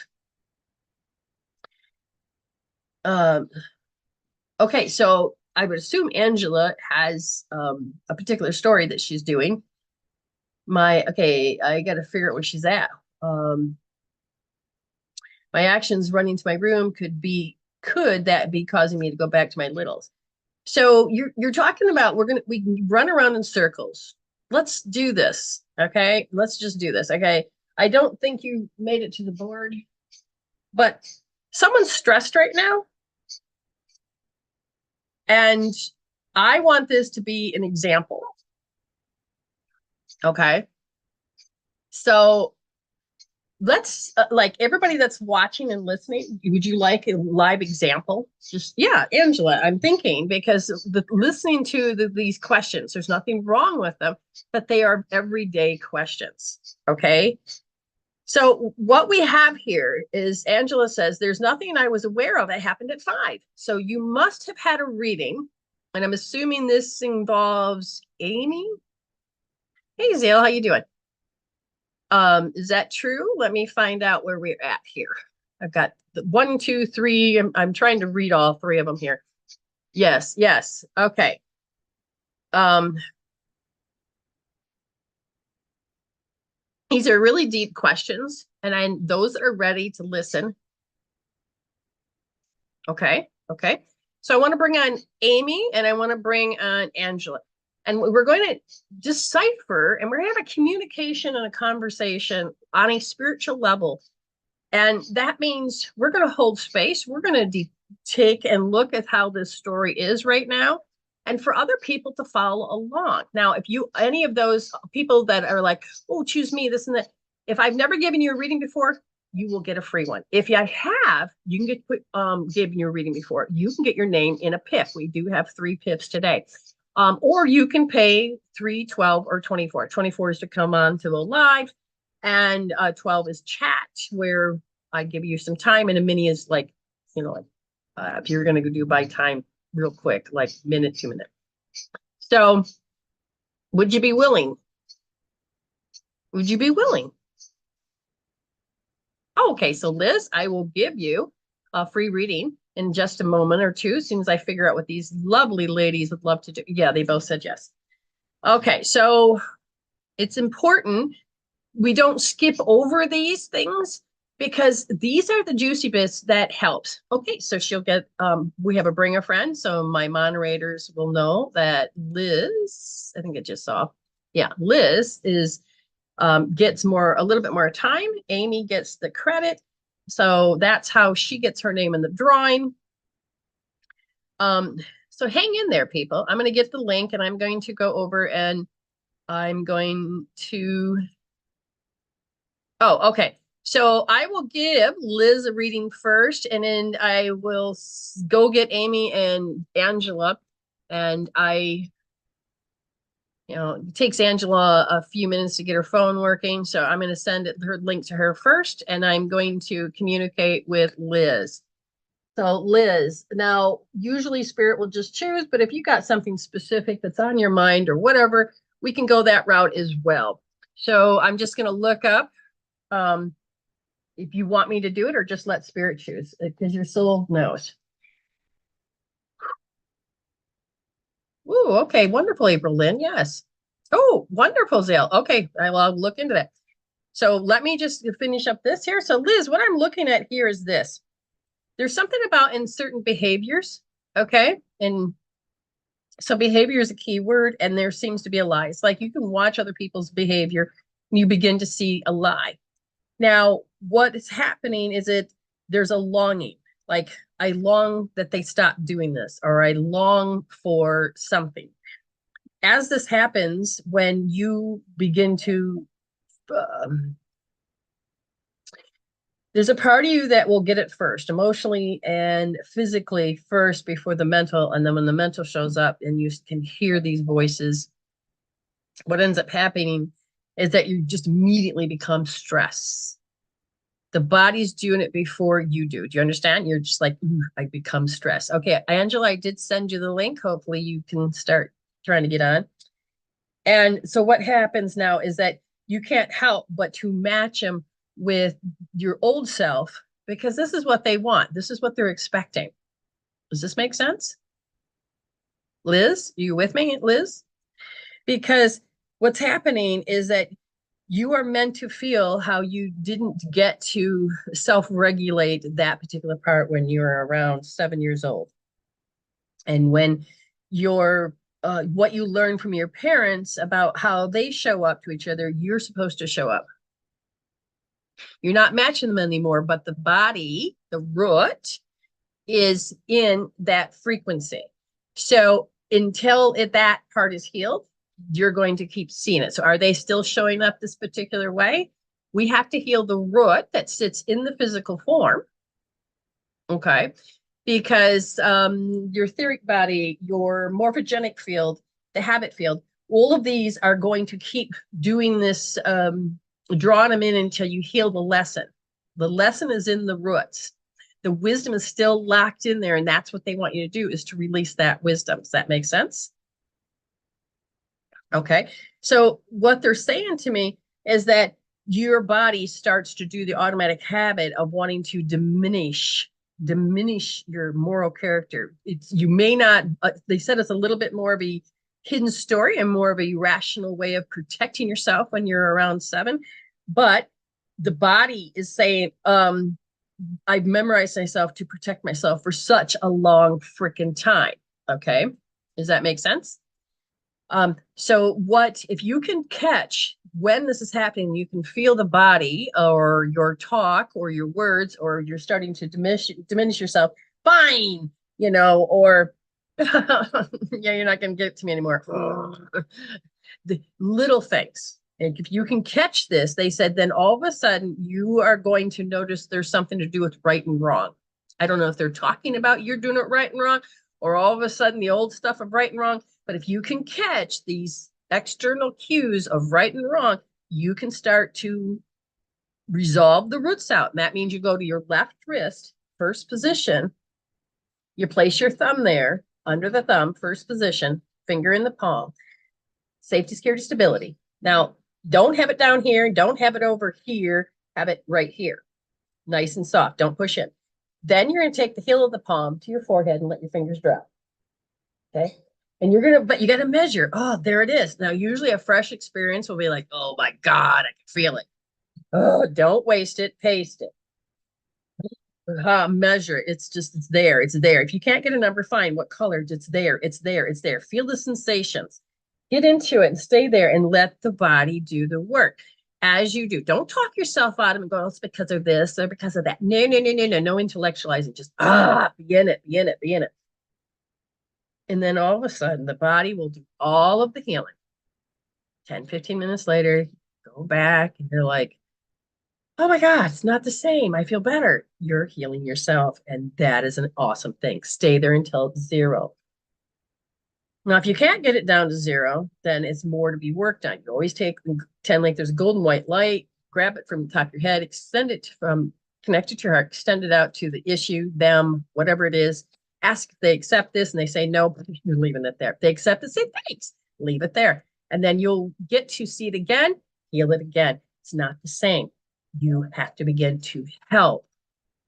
[SPEAKER 1] Okay, so I would assume Angela has a particular story that she's doing. I got to figure out where she's at. My actions running to my room could that be causing me to go back to my littles? So you're talking about we can run around in circles. Let's do this. Okay, let's just do this. Okay, I don't think you made it to the board, but someone's stressed right now, and I want this to be an example. Okay, so let's like everybody that's watching and listening, would you like a live example? Just yeah, Angela, I'm thinking because listening to these questions, there's nothing wrong with them, but they are everyday questions. Okay, so what we have here is Angela says there's nothing I was aware of that happened at 5. So you must have had a reading, and I'm assuming this involves Ayme. Hey Zale, how you doing? Is that true? Let me find out where we're at here. I've got the 1, 2, 3. I'm trying to read all 3 of them here. Yes. Okay. These are really deep questions, and those that are ready to listen. Okay. So I want to bring on Ayme and I want to bring on Angela. And we're going to decipher and we're going to have a communication and a conversation on a spiritual level. And that means we're going to hold space. We're going to take and look at how this story is right now and for other people to follow along. Now, if any of those people that are like, oh, choose me, this and that, if I've never given you a reading before, you will get a free one. If you have, you can get given your reading before. You can get your name in a PIP. We do have 3 PIPs today. Or you can pay 3, 12, or 24. 24 is to come on to the live, and 12 is chat, where I give you some time, and a mini is like, if you're going to do by time real quick, like minute, 2 minute. So would you be willing? Would you be willing? Oh, okay, so Liz, I will give you a free reading in just a moment or two, as soon as I figure out what these lovely ladies would love to do. Yeah, they both said yes. Okay, so it's important we don't skip over these things because these are the juicy bits that helps. Okay, so she'll get, we have a bring a friend. So my moderators will know that Liz, I think it just saw. Yeah, Liz gets a little bit more time. Ayme gets the credit. So that's how she gets her name in the drawing. So hang in there, people. I'm going to get the link and I'm going to go over and I'm going to, oh, okay. So I will give Liz a reading first, and then I will go get Ayme and Angela. And it takes Angela a few minutes to get her phone working. So I'm going to send her link to her first, and I'm going to communicate with Liz. So Liz, now usually Spirit will just choose, but if you got something specific that's on your mind or whatever, we can go that route as well. So I'm just going to look up if you want me to do it or just let Spirit choose, because your soul knows. Ooh, okay, wonderful, April Lynn. Yes. Oh, wonderful, Zale. Okay, I'll look into that. So let me just finish up this here. So Liz, what I'm looking at here is this. there's something about in certain behaviors, okay? And so behavior is a key word, and there seems to be a lie. It's like you can watch other people's behavior and you begin to see a lie. Now, what is happening is there's a longing, like I long that they stop doing this, or I long for something. As this happens, when you begin to, um, there's a part of you that will get it first, emotionally and physically first before the mental. And then when the mental shows up and you can hear these voices, what ends up happening is that you just immediately become stressed. The body's doing it before you do. Do you understand? You're just like, I become stressed. Okay, Angela, I did send you the link. Hopefully you can start trying to get on. And so what happens now is that you can't help but to match them with your old self because this is what they want. This is what they're expecting. Does this make sense? Liz, are you with me, Liz? Because what's happening is that you are meant to feel how you didn't get to self-regulate that particular part when you were around 7 years old. And when your what you learn from your parents about how they show up to each other, you're supposed to show up. You're not matching them anymore, but the body, the root, is in that frequency. So until that part is healed, you're going to keep seeing it. So are they still showing up this particular way? We have to heal the root that sits in the physical form. Okay. Because your etheric body, your morphogenic field, the habit field, all of these are going to keep doing this, drawing them in until you heal the lesson. The lesson is in the roots. The wisdom is still locked in there, and that's what they want you to do, is to release that wisdom. Does that make sense? Okay. So what they're saying to me is that your body starts to do the automatic habit of wanting to diminish your moral character. You may not, they said it's a little bit more of a hidden story and more of a rational way of protecting yourself when you're around 7. But the body is saying, I've memorized myself to protect myself for such a long freaking time. Okay. Does that make sense? So what, if you can catch when this is happening, you can feel the body or your talk or your words, or you're starting to diminish yourself, fine, or yeah, you're not going to get it to me anymore. The little things. And if you can catch this, they said, then all of a sudden you are going to notice there's something to do with right and wrong. I don't know if they're talking about you're doing it right and wrong, or all of a sudden the old stuff of right and wrong. But if you can catch these external cues of right and wrong, you can start to resolve the roots out. And that means you go to your left wrist, first position. You place your thumb there, under the thumb, first position, finger in the palm. Safety, security, stability. Now, don't have it down here. Don't have it over here. Have it right here. Nice and soft. Don't push in. Then you're going to take the heel of the palm to your forehead and let your fingers drop. Okay. And but you got to measure. Oh, there it is. Now, usually a fresh experience will be like, oh my God, I can feel it. Oh, don't waste it. Paste it. Measure. It's there. It's there. If you can't get a number, fine. What color? It's there. It's there. It's there. Feel the sensations. Get into it and stay there and let the body do the work. As you do, don't talk yourself out of it and go, oh, it's because of this or because of that. No, no, no, no, no, no intellectualizing. Just be in it, be in it, be in it. And then all of a sudden, the body will do all of the healing. 10, 15 minutes later, go back and you're like, oh my God, it's not the same. I feel better. You're healing yourself. And that is an awesome thing. Stay there until it's 0. Now, if you can't get it down to 0, then it's more to be worked on. You always pretend like there's a golden white light, grab it from the top of your head, extend it connect it to your heart, extend it out to the issue, them, whatever it is. Ask if they accept this, and they say no, you're leaving it there. If they accept it, say thanks, leave it there. And then you'll get to see it again, heal it again. It's not the same. You have to begin to help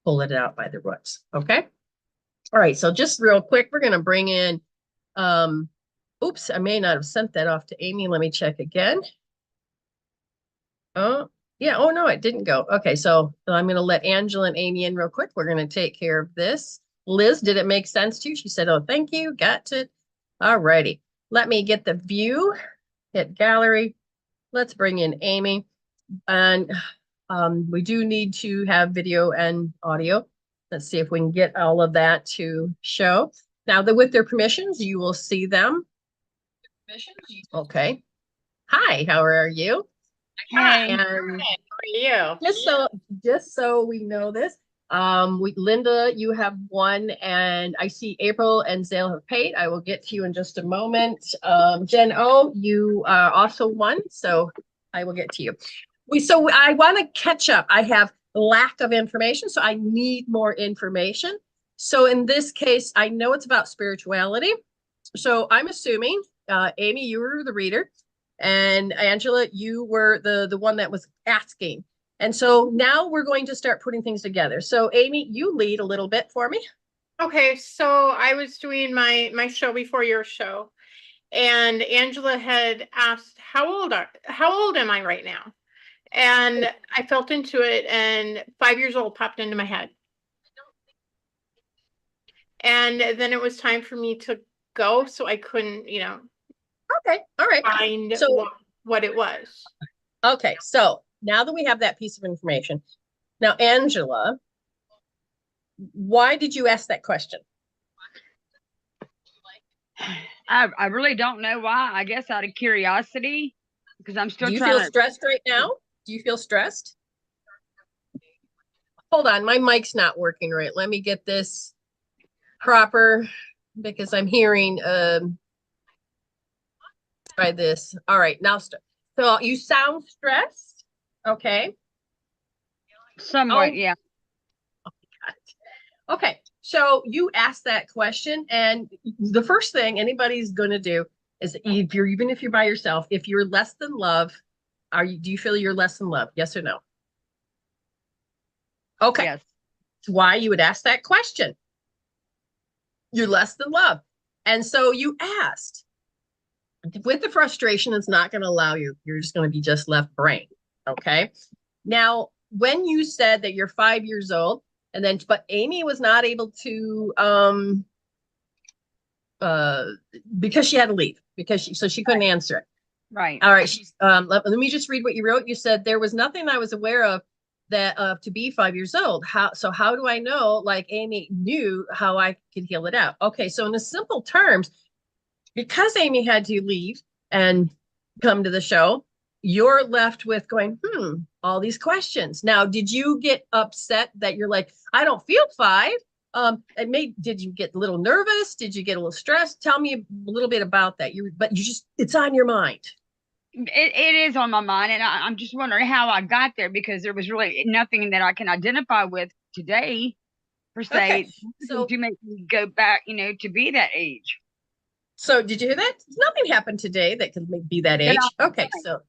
[SPEAKER 1] pull it out by the roots. Okay. All right. So just real quick, we're going to bring in, oops, I may not have sent that off to Ayme. Let me check again. Oh, Yeah. Oh, no, it didn't go. Okay. So I'm going to let Angela and Ayme in real quick. We're going to take care of this. Liz, did it make sense to you? She said, oh, thank you. Got it. All righty. Let me get the view, hit gallery. Let's bring in Ayme. And we do need to have video and audio. Let's see if we can get all of that to show. Now, with their permissions, you will see them. Okay. Hi, how are you?
[SPEAKER 2] Hey,
[SPEAKER 1] And
[SPEAKER 3] How are you?
[SPEAKER 1] just so we know this, Linda, you have one, and I see April and Zale have paid. I will get to you in just a moment. Jen O, you also won, so I will get to you. So I want to catch up. I have lack of information, so I need more information. So in this case, I know it's about spirituality. So I'm assuming, Ayme, you were the reader, and Angela, you were the one that was asking. And so now we're going to start putting things together. So Ayme, you lead a little bit for me.
[SPEAKER 3] Okay, so I was doing my show before your show, and Angela had asked, how old am I right now? And I felt into it, and 5 years old popped into my head. And then it was time for me to go, so I couldn't,
[SPEAKER 1] Okay, all right.
[SPEAKER 3] find
[SPEAKER 1] So
[SPEAKER 3] what it was.
[SPEAKER 1] okay, so now that we have that piece of information, now Angela, why did you ask that question?
[SPEAKER 2] I really don't know why. I guess out of curiosity, because I'm still
[SPEAKER 1] Do you feel
[SPEAKER 2] trying to.
[SPEAKER 1] stressed right now? Do you feel stressed? Hold on, my mic's not working right. Let me get this proper because I'm hearing try this. All right, now so you sound stressed. Okay.
[SPEAKER 2] Somewhat,
[SPEAKER 1] Oh,
[SPEAKER 2] yeah.
[SPEAKER 1] okay. So you asked that question, and the first thing anybody's going to do is even if you're by yourself, if you're less than love, do you feel you're less than love? Yes or no? Okay.
[SPEAKER 2] Yes.
[SPEAKER 1] That's why you would ask that question. You're less than love. And so you asked. With the frustration, it's not going to allow you. You're just going to be just left brain. Okay. Now, when you said that you're 5 years old, and then, but Ayme was not able to, uh, because she had to leave, so she couldn't answer it.
[SPEAKER 2] Right.
[SPEAKER 1] All right. Let me just read what you wrote. You said there was nothing I was aware of that to be 5 years old. How do I know? Like Ayme knew how I could heal it out. Okay. So in the simple terms, because Ayme had to leave and come to the show, you're left with going, all these questions. Now, did you get upset that you're like, I don't feel five? Did you get a little nervous? Did you get a little stressed? Tell me a little bit about that. It's on your mind.
[SPEAKER 2] It is on my mind, and I'm just wondering how I got there because there was really nothing that I can identify with today, per
[SPEAKER 1] Okay.
[SPEAKER 2] se,
[SPEAKER 1] So,
[SPEAKER 2] to make me go back, to be that age.
[SPEAKER 1] so did you hear that? Nothing happened today that could be that
[SPEAKER 2] That
[SPEAKER 1] age. Okay. So,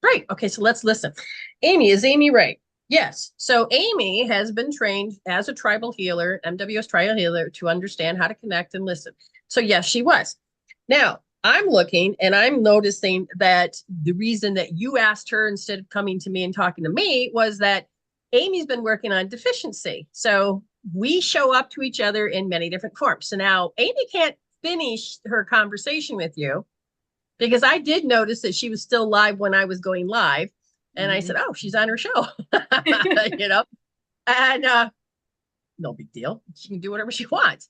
[SPEAKER 1] right. Okay. So let's listen. Is Ayme right? Yes. So Ayme has been trained as a tribal healer, MWS tribal healer, to understand how to connect and listen. So yes, she was. Now I'm looking and I'm noticing that the reason that you asked her instead of coming to me and talking to me was that Amy's been working on deficiency. So we show up to each other in many different forms. So now Ayme can't finish her conversation with you because I did notice that she was still live when I was going live. And I
[SPEAKER 2] Mhm.
[SPEAKER 1] said, oh, she's on her show, you know, and no big deal. She can do whatever she wants.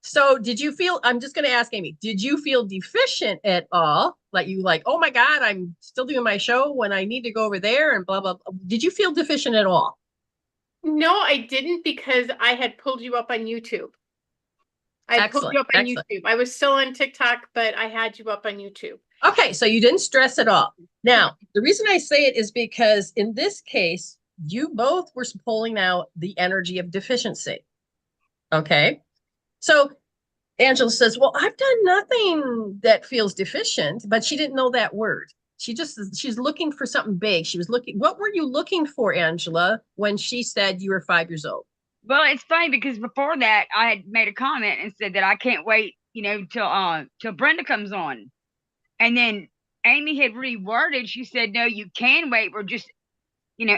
[SPEAKER 1] So I'm just going to ask Ayme, did you feel deficient at all? Like, oh my God, I'm still doing my show when I need to go over there and blah, blah, blah. Did you feel deficient at all?
[SPEAKER 3] No, I didn't because I had pulled you up on YouTube. I had pulled
[SPEAKER 1] Excellent.
[SPEAKER 3] you up on
[SPEAKER 1] Excellent.
[SPEAKER 3] YouTube. I was still on TikTok, but I had you up on YouTube.
[SPEAKER 1] Okay. So you didn't stress at all. Now, the reason I say it is because in this case, you both were pulling out the energy of deficiency. Okay. So Angela says, well, I've done nothing that feels deficient, but she didn't know that word. She's looking for something big. What were you looking for, Angela, when she said you were 5 years old?
[SPEAKER 2] Well, it's funny because before that, I had made a comment and said that I can't wait, till Brenda comes on, and then Ayme had reworded. She said, "No, you can wait. We're just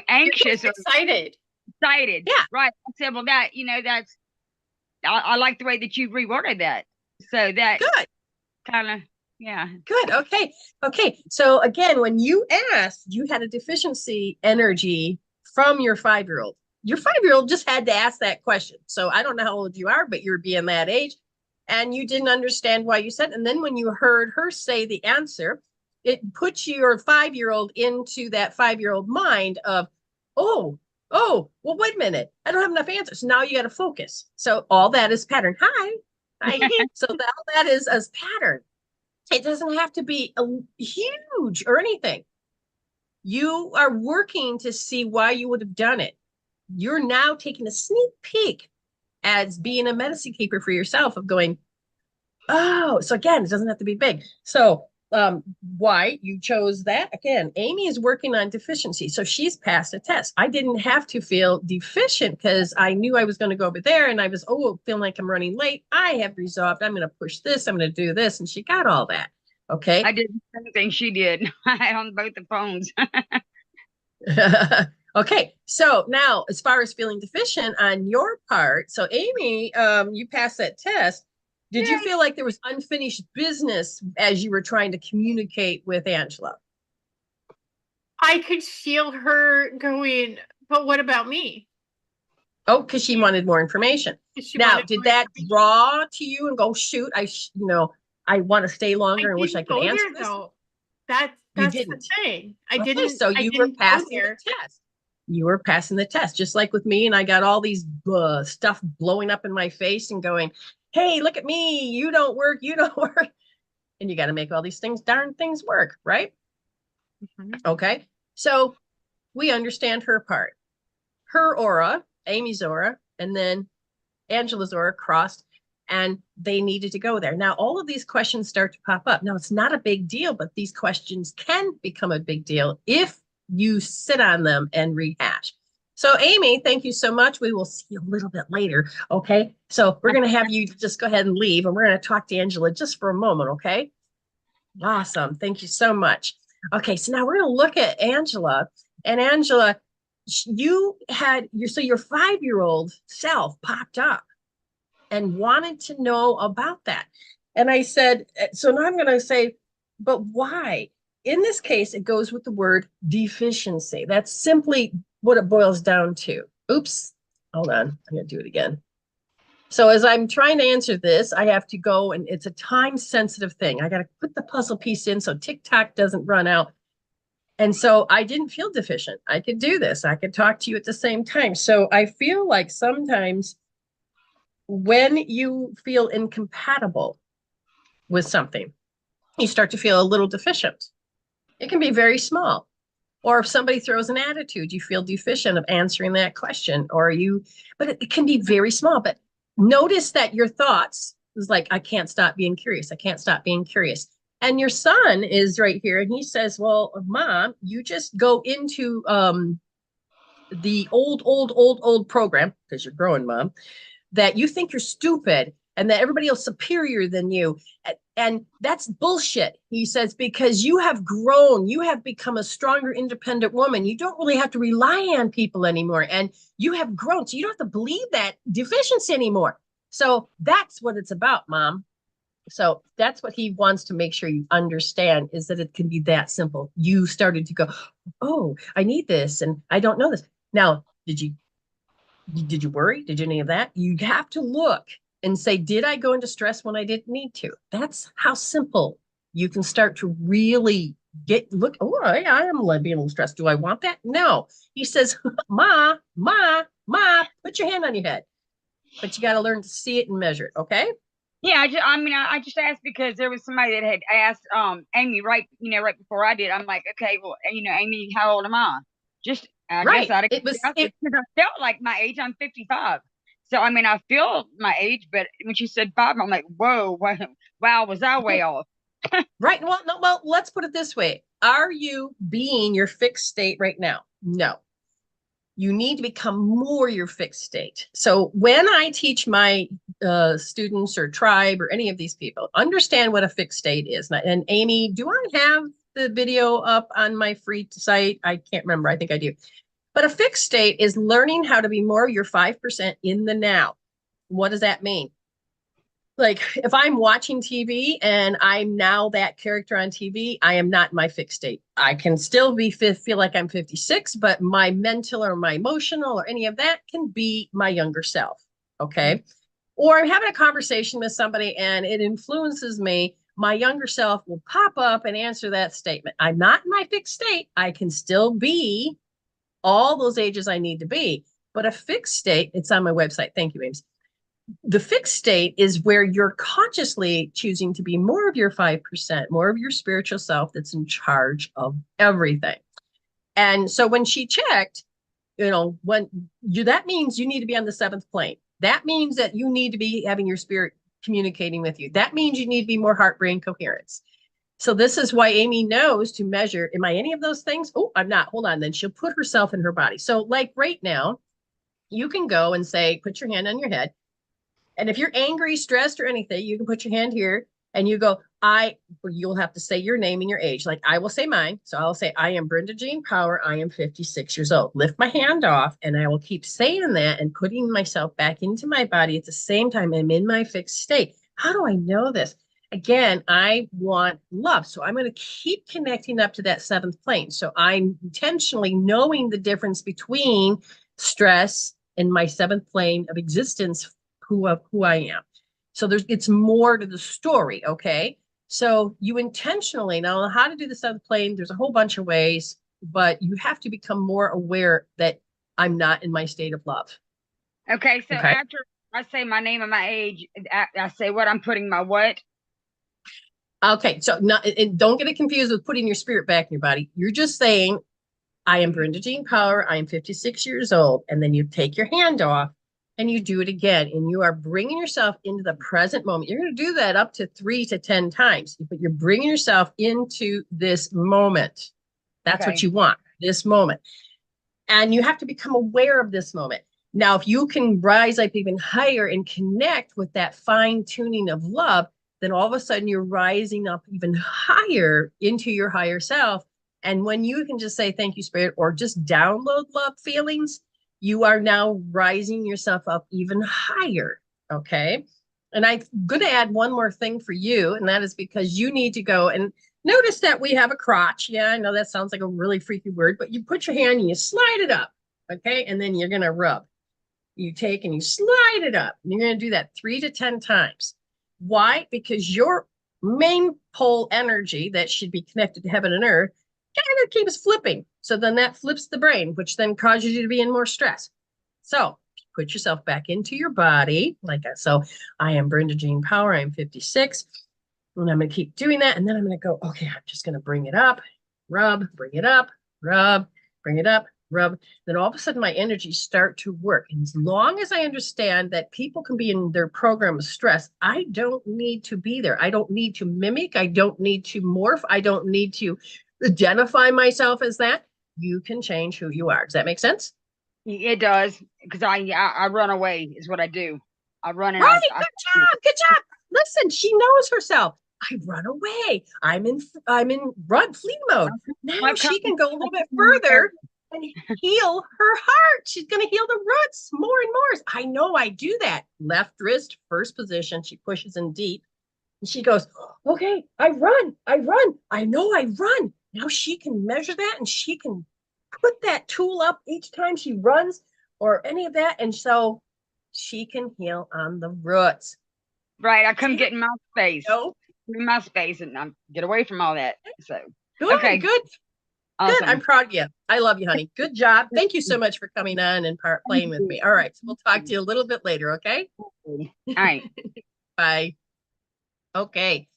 [SPEAKER 2] anxious or
[SPEAKER 3] Excited.
[SPEAKER 2] excited.
[SPEAKER 1] Yeah.
[SPEAKER 2] Right. I said, well, that's, I like the way that you reworded that. So that
[SPEAKER 1] Good.
[SPEAKER 2] kind of, yeah.
[SPEAKER 1] Good. Okay. Okay. So again, when you asked, you had a deficiency energy from your 5-year-old. Your 5-year-old just had to ask that question. So I don't know how old you are, but you're being that age and you didn't understand why you said. And then when you heard her say the answer, it puts your 5-year-old into that 5-year-old mind of, oh, well, wait a minute. I don't have enough answers. Now you got to focus. So all that is pattern. Hi. So all that is as pattern. It doesn't have to be huge or anything. You are working to see why you would have done it. You're now taking a sneak peek as being a medicine keeper for yourself of going, oh, so again, it doesn't have to be big. So why you chose that? Again, Ayme is working on deficiency. So she's passed a test. I didn't have to feel deficient because I knew I was going to go over there and I was, feeling like I'm running late. I have resolved, I'm going to push this, I'm going to do this. And she got all that. Okay.
[SPEAKER 2] I did the same thing she did on both the phones.
[SPEAKER 1] Okay. So now as far as feeling deficient on your part, so Ayme, you passed that test. Did you feel like there was unfinished business as you were trying to communicate with Angela?
[SPEAKER 3] I could feel her going, but what about me?
[SPEAKER 1] Oh, because she wanted more information. Now, did that draw to you and go, shoot, I want to stay longer and wish I could answer this?
[SPEAKER 3] That's
[SPEAKER 1] You
[SPEAKER 3] the
[SPEAKER 1] didn't.
[SPEAKER 3] thing. I
[SPEAKER 1] Okay,
[SPEAKER 3] didn't.
[SPEAKER 1] so
[SPEAKER 3] I
[SPEAKER 1] you were
[SPEAKER 3] didn't go
[SPEAKER 1] passing
[SPEAKER 3] there.
[SPEAKER 1] the test. You were passing the test, just like with me. And I got all these stuff blowing up in my face and going, hey, look at me. You don't work. You don't work. And you got to make all these darn things work, right?
[SPEAKER 3] Mhm.
[SPEAKER 1] Okay. So we understand her part. Her aura, Amy's aura, and then Angela's aura crossed, and they needed to go there. Now, all of these questions start to pop up. Now, it's not a big deal, but these questions can become a big deal if you sit on them and rehash. So, Ayme, thank you so much. We will see you a little bit later. Okay. So, we're going to have you just go ahead and leave, and we're going to talk to Angela just for a moment. Okay. Awesome. Thank you so much. Okay. So, now we're going to look at Angela. And Angela, you had your 5-year-old self popped up and wanted to know about that. And I said, so now I'm going to say, but why? In this case, it goes with the word deficiency. That's simply what it boils down to. Oops, hold on. I'm going to do it again. So as I'm trying to answer this, I have to go, and it's a time sensitive thing. I got to put the puzzle piece in so TikTok doesn't run out. And so I didn't feel deficient. I could do this. I could talk to you at the same time. So I feel like sometimes when you feel incompatible with something, you start to feel a little deficient. It can be very small. Or if somebody throws an attitude, you feel deficient of answering that question, but it can be very small. But notice that your thoughts is like, I can't stop being curious. I can't stop being curious. And your son is right here. And he says, well, Mom, you just go into the old program, because you're growing, Mom, that you think you're stupid and that everybody else superior than you. And that's bullshit, he says, because you have grown, you have become a stronger, independent woman. You don't really have to rely on people anymore. And you have grown, so you don't have to believe that deficiency anymore. So that's what it's about, Mom. So that's what he wants to make sure you understand, is that it can be that simple. You started to go, oh, I need this and I don't know this. Now, did you worry? Did you any of that? You have to look and say, did I go into stress when I didn't need to? That's how simple you can start to really look. Oh, I am being a little stressed. Do I want that? No. He says, Ma, put your hand on your head. But you got to learn to see it and measure it. Okay.
[SPEAKER 2] Yeah, I just asked because there was somebody that had asked Ayme right before I did. I'm like, okay, well, Ayme, how old am I? Just I
[SPEAKER 1] Right.
[SPEAKER 2] guess because I felt like my age. I'm 55. So I feel my age, but when she said 5, I'm like, whoa, wow, was I way off?
[SPEAKER 1] Right. Well, let's put it this way. Are you being your fixed state right now? No. You need to become more your fixed state. So when I teach my students or tribe or any of these people, understand what a fixed state is. And Ayme, do I have the video up on my free site? I can't remember. I think I do. But a fixed state is learning how to be more of your 5% in the now. What does that mean? Like if I'm watching TV and I'm now that character on TV, I am not in my fixed state. I can still feel like I'm 56, but my mental or my emotional or any of that can be my younger self. Okay. Or I'm having a conversation with somebody and it influences me. My younger self will pop up and answer that statement. I'm not in my fixed state. I can still be all those ages I need to be. But a fixed state, it's on my website. Thank you, Ames. The fixed state is where you're consciously choosing to be more of your 5%, more of your spiritual self that's in charge of everything. And so when she checked, that means you need to be on the 7th plane. That means that you need to be having your spirit communicating with you. That means you need to be more heart-brain coherence. So this is why Ayme knows to measure, am I any of those things? Oh, I'm not. Hold on. Then she'll put herself in her body. So like right now, you can go and say, put your hand on your head. And if you're angry, stressed, or anything, you can put your hand here and you go, you'll have to say your name and your age. Like I will say mine. So I'll say, I am Brenda Jean Power. I am 56 years old. Lift my hand off and I will keep saying that and putting myself back into my body at the same time I'm in my fixed state. How do I know this? Again, I want love. So I'm going to keep connecting up to that 7th plane. So I'm intentionally knowing the difference between stress and my 7th plane of existence, who I am. So it's more to the story. Okay. So you intentionally now how to do the 7th plane. There's a whole bunch of ways, but you have to become more aware that I'm not in my state of love.
[SPEAKER 2] Okay. So after I say my name and my age, I say what I'm putting my what?
[SPEAKER 1] Okay. So and don't get it confused with putting your spirit back in your body. You're just saying, I am Brenda Jean Power. I am 56 years old. And then you take your hand off and you do it again. And you are bringing yourself into the present moment. You're going to do that up to 3 to 10 times, but you're bringing yourself into this moment. That's what you want, this moment. And you have to become aware of this moment. Now, if you can rise up even higher and connect with that fine tuning of love, then all of a sudden you're rising up even higher into your higher self. And when you can just say, thank you, Spirit, or just download love feelings, you are now rising yourself up even higher. Okay. And I'm going to add one more thing for you. And that is because you need to go and notice that we have a crotch. Yeah, I know that sounds like a really freaky word, but you put your hand and you slide it up. Okay. And then you're going to rub. You take and you slide it up. And you're going to do that 3 to 10 times. Why? Because your main pole energy that should be connected to heaven and earth kind of keeps flipping. So then that flips the brain, which then causes you to be in more stress. So put yourself back into your body. So I am Brenda Jean Power. I'm 56. And I'm going to keep doing that. And then I'm going to go, okay, I'm just going to bring it up, rub, bring it up, rub, bring it up, rub. Then all of a sudden my energies start to work. And as long as I understand that people can be in their program of stress, I don't need to be there. I don't need to mimic. I don't need to morph. I don't need to identify myself as that. You can change who you are. Does that make sense?
[SPEAKER 2] It does, because I run away is what I do. I run and
[SPEAKER 1] right. Good job. Listen, she knows herself. I run away. I'm in flee mode. Now she can go a little bit further and heal her heart. She's going to heal the roots more and more. I know I do that. Left wrist, first position. She pushes in deep. And she goes, okay, I run. I know I run. Now she can measure that and she can put that tool up each time she runs or any of that. And so she can heal on the roots.
[SPEAKER 2] Right. I come get in my space. In my space and get away from all that. So
[SPEAKER 1] good,
[SPEAKER 2] okay.
[SPEAKER 1] Good. Awesome. Good. I'm proud of you. I love you, honey. Good job. Thank you so much for coming on and playing with me. All right. So we'll talk to you a little bit later. Okay.
[SPEAKER 2] All right.
[SPEAKER 1] Bye. Okay.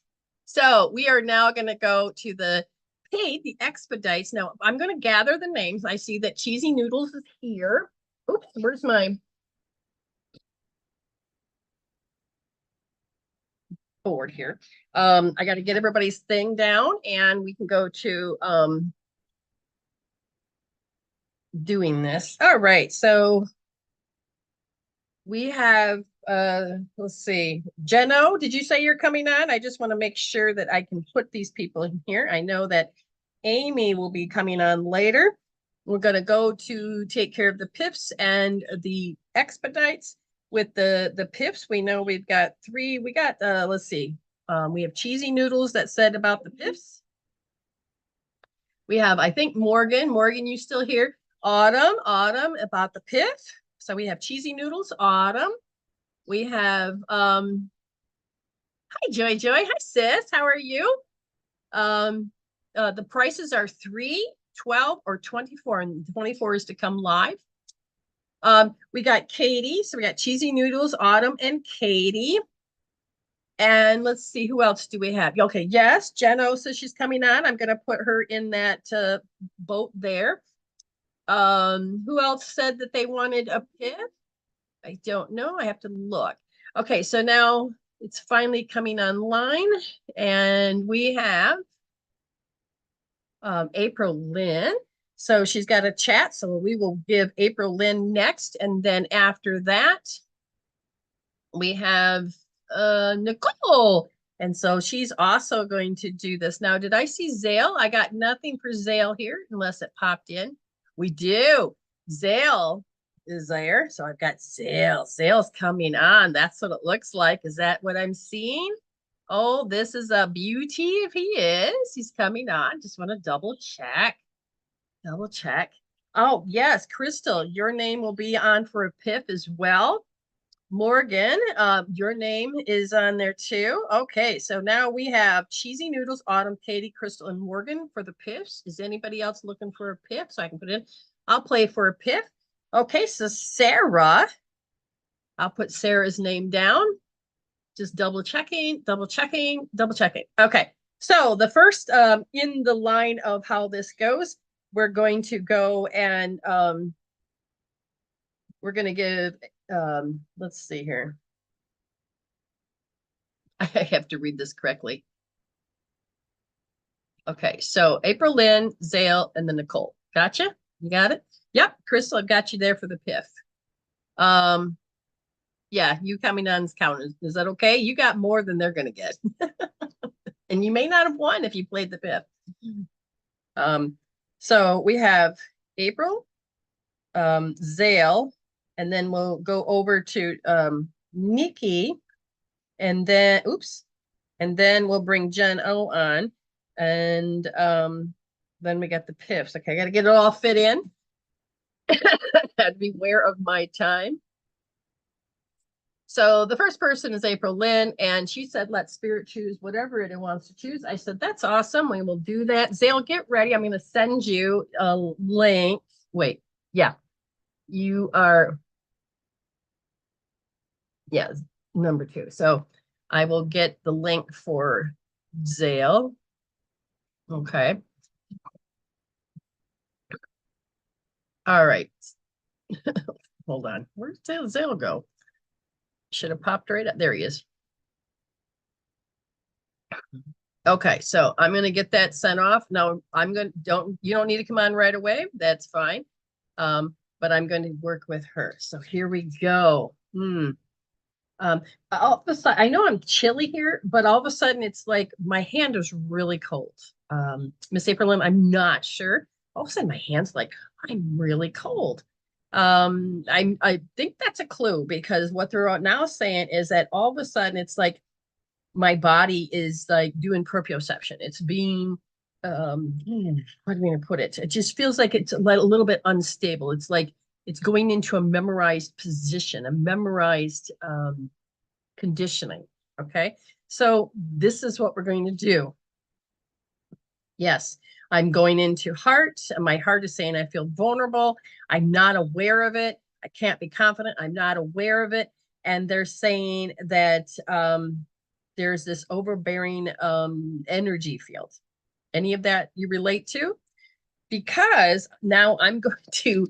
[SPEAKER 1] So we are now going to go to the expedites. Now I'm going to gather the names. I see that Cheesy Noodles is here. Oops, where's my board here? I got to get everybody's thing down and we can go to doing this. All right. So we have let's see. Jeno, did you say you're coming on? I just want to make sure that I can put these people in here. I know that Ayme will be coming on later. We're gonna go to take care of the pips and the expedites. With the pips, we know we've got three. We got let's see. We have cheesy noodles that said about the pips. We have, I think, Morgan. Morgan, you still here? Autumn about the pip. So we have cheesy noodles, Autumn. We have hi Joy. Hi sis. How are you? The prices are 3, 12, or 24, and 24 is to come live. We got Katie. So we got cheesy noodles, Autumn, and Katie. And let's see, who else do we have? Okay, yes, Jeno says she's coming on. I'm gonna put her in that boat there. Who else said that they wanted a pip? I don't know. I have to look. Okay, so now it's finally coming online, and we have April Lynn. So she's got a chat, so we will give April Lynn next, and then after that, we have Nicole. And so she's also going to do this. Now, did I see Zale? I got nothing for Zale here unless it popped in. We do. Zale is there. So I've got Zale. Zale's coming on. That's what it looks like. Is that what I'm seeing? Oh, this is a beauty if he is. He's coming on. Just want to double check. Double check. Oh, yes, Crystal, your name will be on for a PIF as well. Morgan, your name is on there too. Okay, so now we have cheesy noodles, Autumn, Katie, Crystal, and Morgan for the piffs. Is anybody else looking for a piff? So I can put in. I'll play for a piff. Okay, so Sarah, I'll put Sarah's name down. Just double checking. Okay, so the first in the line of how this goes, we're going to go and we're going to give let's see here. I have to read this correctly. Okay, so April Lynn, Zale, and then Nicole. Gotcha? You got it? Yep, Crystal, I've got you there for the piff. Yeah, you coming on is counted. Is that okay? You got more than they're gonna get. And you may not have won if you played the piff. So we have April, Zale, and then we'll go over to Nicki, and then and then we'll bring Jen O on, and then we got the piffs. Okay, I gotta get it all fit in. Had to beware of my time. So the first person is April Lynn, and she said, let spirit choose whatever it wants to choose. I said, that's awesome. We will do that. Zale, get ready. I'm going to send you a link. Wait, yeah, you are. Yeah, number 2. So I will get the link for Zale. Okay. All right. Hold on. Where'd Zale go? Should have popped right up. There he is. Okay, so I'm going to get that sent off. Now I'm going to, you don't need to come on right away. That's fine. But I'm going to work with her. So here we go. All of a sudden, I know I'm chilly here, but all of a sudden it's like my hand is really cold. Miss April, I'm not sure. All of a sudden my hand's like, I'm really cold. I think that's a clue, because what they're now saying is that all of a sudden it's like my body is like doing proprioception. It's being, how do we put it? It just feels like it's a little bit unstable. It's like it's going into a memorized position, a memorized conditioning. Okay, so this is what we're going to do. Yes, I'm going into heart, and my heart is saying I feel vulnerable. I'm not aware of it. I can't be confident. I'm not aware of it. And they're saying that there's this overbearing energy field. Any of that you relate to? Because now I'm going to,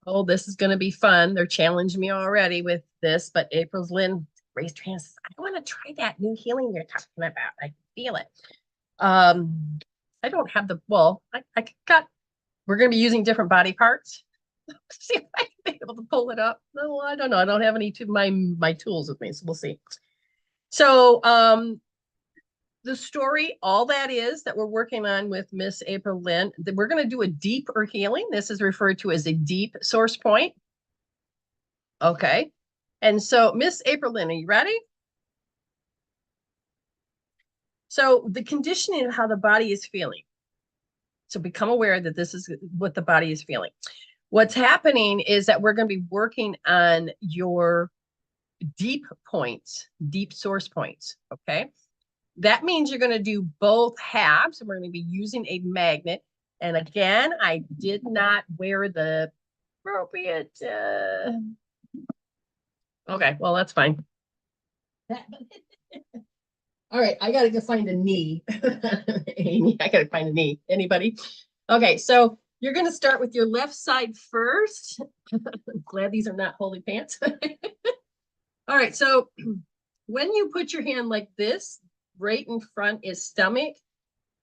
[SPEAKER 1] oh, this is going to be fun. They're challenging me already with this, but April's Lynn raised her hand. I want to try that new healing you're talking about. I feel it. I don't have the, well, I got, we're going to be using different body parts. See if I can be able to pull it up. No, I don't know. I don't have any to my tools with me, so we'll see. So the story, all that is that we're working on with Miss April Lynn, that we're going to do a deeper healing. This is referred to as a deep source point. Okay. And so Miss April Lynn, are you ready? So the conditioning of how the body is feeling. So become aware that this is what the body is feeling. What's happening is that we're going to be working on your deep points, deep source points. Okay. That means you're going to do both halves, and we're going to be using a magnet. And again, I did not wear the appropriate. Okay, well, that's fine. All right, I got to go find a knee. Ayme, I got to find a knee. Anybody? Okay, so you're going to start with your left side first. I'm glad these are not holy pants. All right, so when you put your hand like this, right in front is stomach.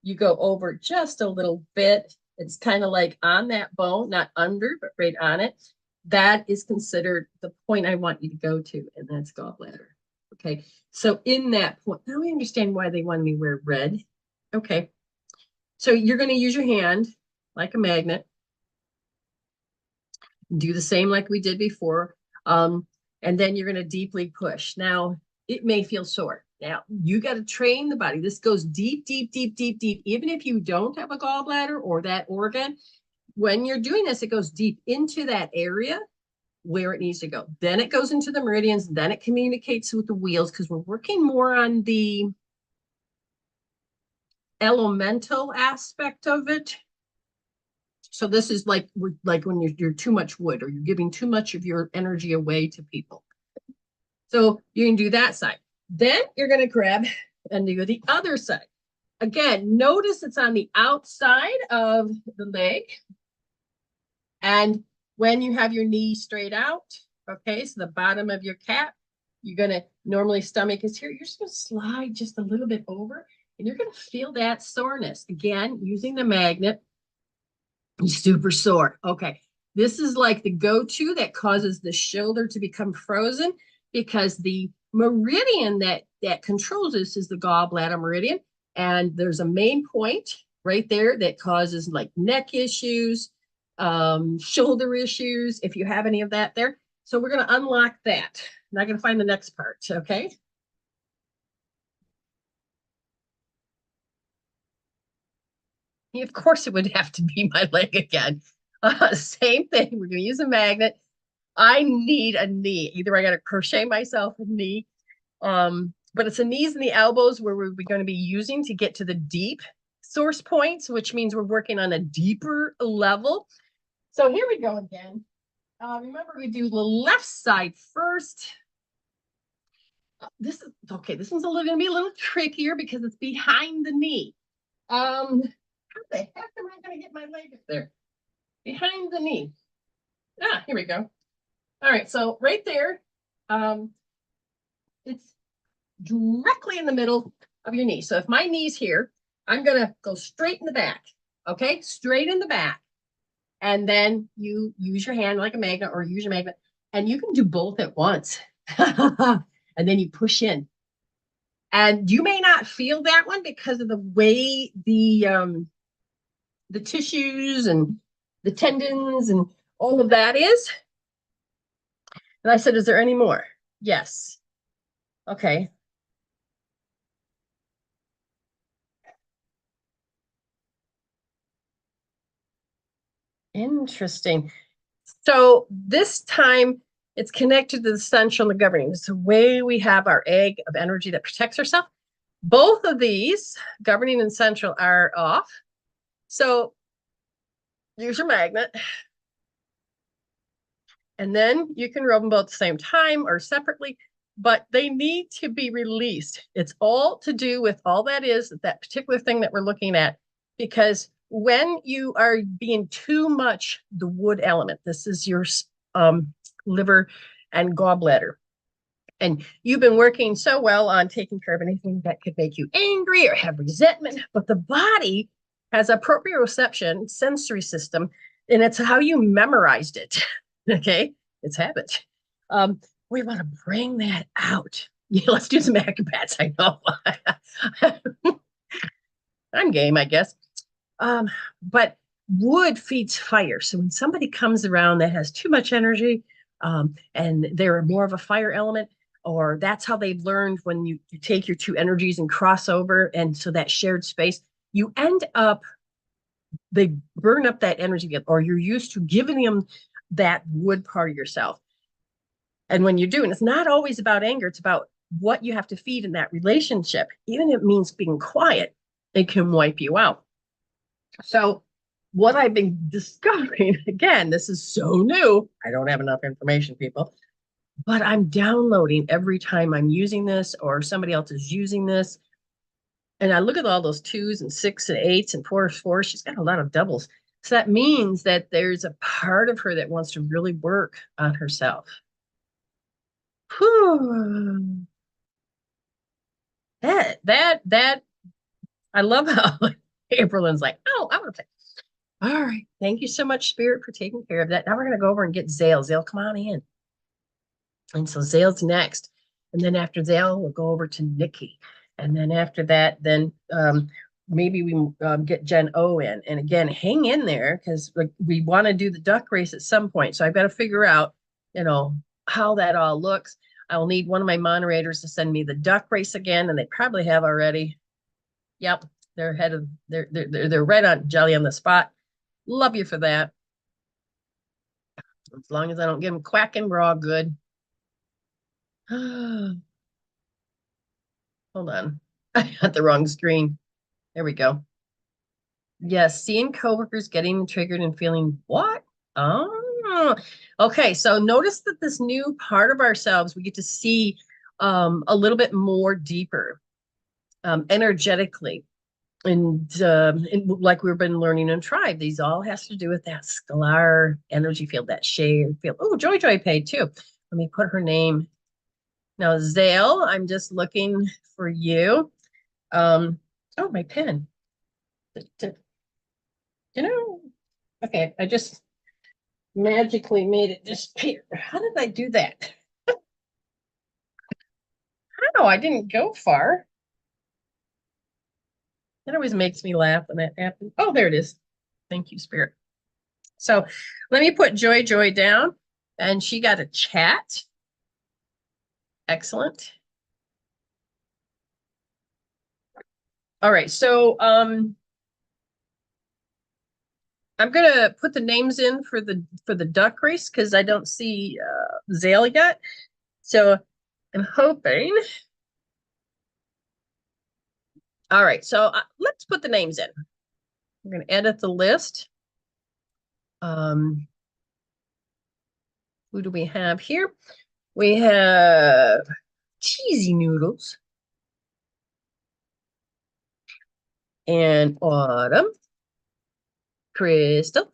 [SPEAKER 1] You go over just a little bit. It's kind of like on that bone, not under, but right on it. That is considered the point I want you to go to, and that's gallbladder. Okay, so in that point, now I understand why they wanted me to wear red. Okay, so you're going to use your hand like a magnet. Do the same like we did before. And then you're going to deeply push. Now, it may feel sore. Now, you got to train the body. This goes deep, deep, deep, deep, deep. Even if you don't have a gallbladder or that organ, when you're doing this, it goes deep into that area where it needs to go. Then it goes into the meridians. Then it communicates with the wheels, because we're working more on the elemental aspect of it. So this is like when you're too much wood, or you're giving too much of your energy away to people. So you can do that side. Then you're going to grab and do the other side. Again, notice it's on the outside of the leg. And when you have your knee straight out, okay, so the bottom of your cap, you're going to, normally stomach is here. You're just going to slide just a little bit over, and you're going to feel that soreness. Again, using the magnet, super sore. Okay, this is like the go-to that causes the shoulder to become frozen, because the meridian that controls this is the gallbladder meridian. And there's a main point right there that causes like neck issues, shoulder issues, if you have any of that there. So we're going to unlock that. Now I'm going to find the next part, okay? Of course, it would have to be my leg again. Same thing. We're going to use a magnet. I need a knee. Either I got to crochet myself a knee, but it's the knees and the elbows where we're going to be using to get to the deep source points, which means we're working on a deeper level. So here we go again. Remember, we do the left side first. This is okay. This one's going to be a little trickier because it's behind the knee. How the heck am I going to get my leg up there? Behind the knee. Ah, here we go. All right, so right there, it's directly in the middle of your knee. So if my knee's here, I'm going to go straight in the back, okay? Straight in the back. And then you use your hand like a magnet, or use your magnet, and you can do both at once. And then you push in. And you may not feel that one because of the way the tissues and the tendons and all of that is. And I said, is there any more? Yes. Okay. Interesting. So this time it's connected to the central and the governing. It's the way we have our egg of energy that protects ourselves. Both of these, governing and central, are off. So use your magnet. And then you can rub them both at the same time or separately, but they need to be released. It's all to do with all that is that particular thing that we're looking at, because when you are being too much the wood element, this is your liver and gallbladder, and you've been working so well on taking care of anything that could make you angry or have resentment, but the body has a proprioception sensory system, and it's how you memorized it. Okay, it's habit. We want to bring that out. Yeah, let's do some acrobats. I know. I'm game, I guess. Um, but wood feeds fire. So when somebody comes around that has too much energy, and they're more of a fire element, or that's how they've learned when you take your two energies and cross over, and so that shared space, you end up, they burn up that energy, or you're used to giving them that wood part of yourself. And when you're doing, it's not always about anger, it's about what you have to feed in that relationship. Even if it means being quiet, it can wipe you out. So what I've been discovering, again, this is so new. I don't have enough information, people, but I'm downloading every time I'm using this or somebody else is using this. And I look at all those 2s and 6s and 8s and 4s. She's got a lot of doubles. So that means that there's a part of her that wants to really work on herself. Whew. That I love how Aprilyn's like, oh, I want to play. All right. Thank you so much, Spirit, for taking care of that. Now we're going to go over and get Zale. Zale, come on in. And so Zale's next. And then after Zale, we'll go over to Nicki. And then after that, then maybe we get Jen O in. And again, hang in there because like, we want to do the duck race at some point. So I've got to figure out, how that all looks. I will need one of my moderators to send me the duck race again. And they probably have already. Yep. They're ahead of, they're right on Jelly on the spot. Love you for that. As long as I don't get them quacking, we're all good. Hold on. I got the wrong screen. There we go. Yes, seeing coworkers getting triggered and feeling what? Oh, okay. So notice that this new part of ourselves, we get to see a little bit more deeper, energetically. And like we've been learning in Tribe, these all has to do with that scalar energy field, that shared field. Oh, Joy paid too. Let me put her name. Now, Zale, I'm just looking for you. Oh, my pen. Okay, I just magically made it disappear. How did I do that? How? I didn't go far. It always makes me laugh when that happens. Oh, there it is. Thank you, Spirit. So let me put Joy down, and she got a chat. Excellent. All right, so I'm gonna put the names in for the duck race because I don't see Zale yet. So I'm hoping. All right, so let's put the names in. We're gonna edit the list. Who do we have here? We have Cheesy Noodles and Autumn, Crystal.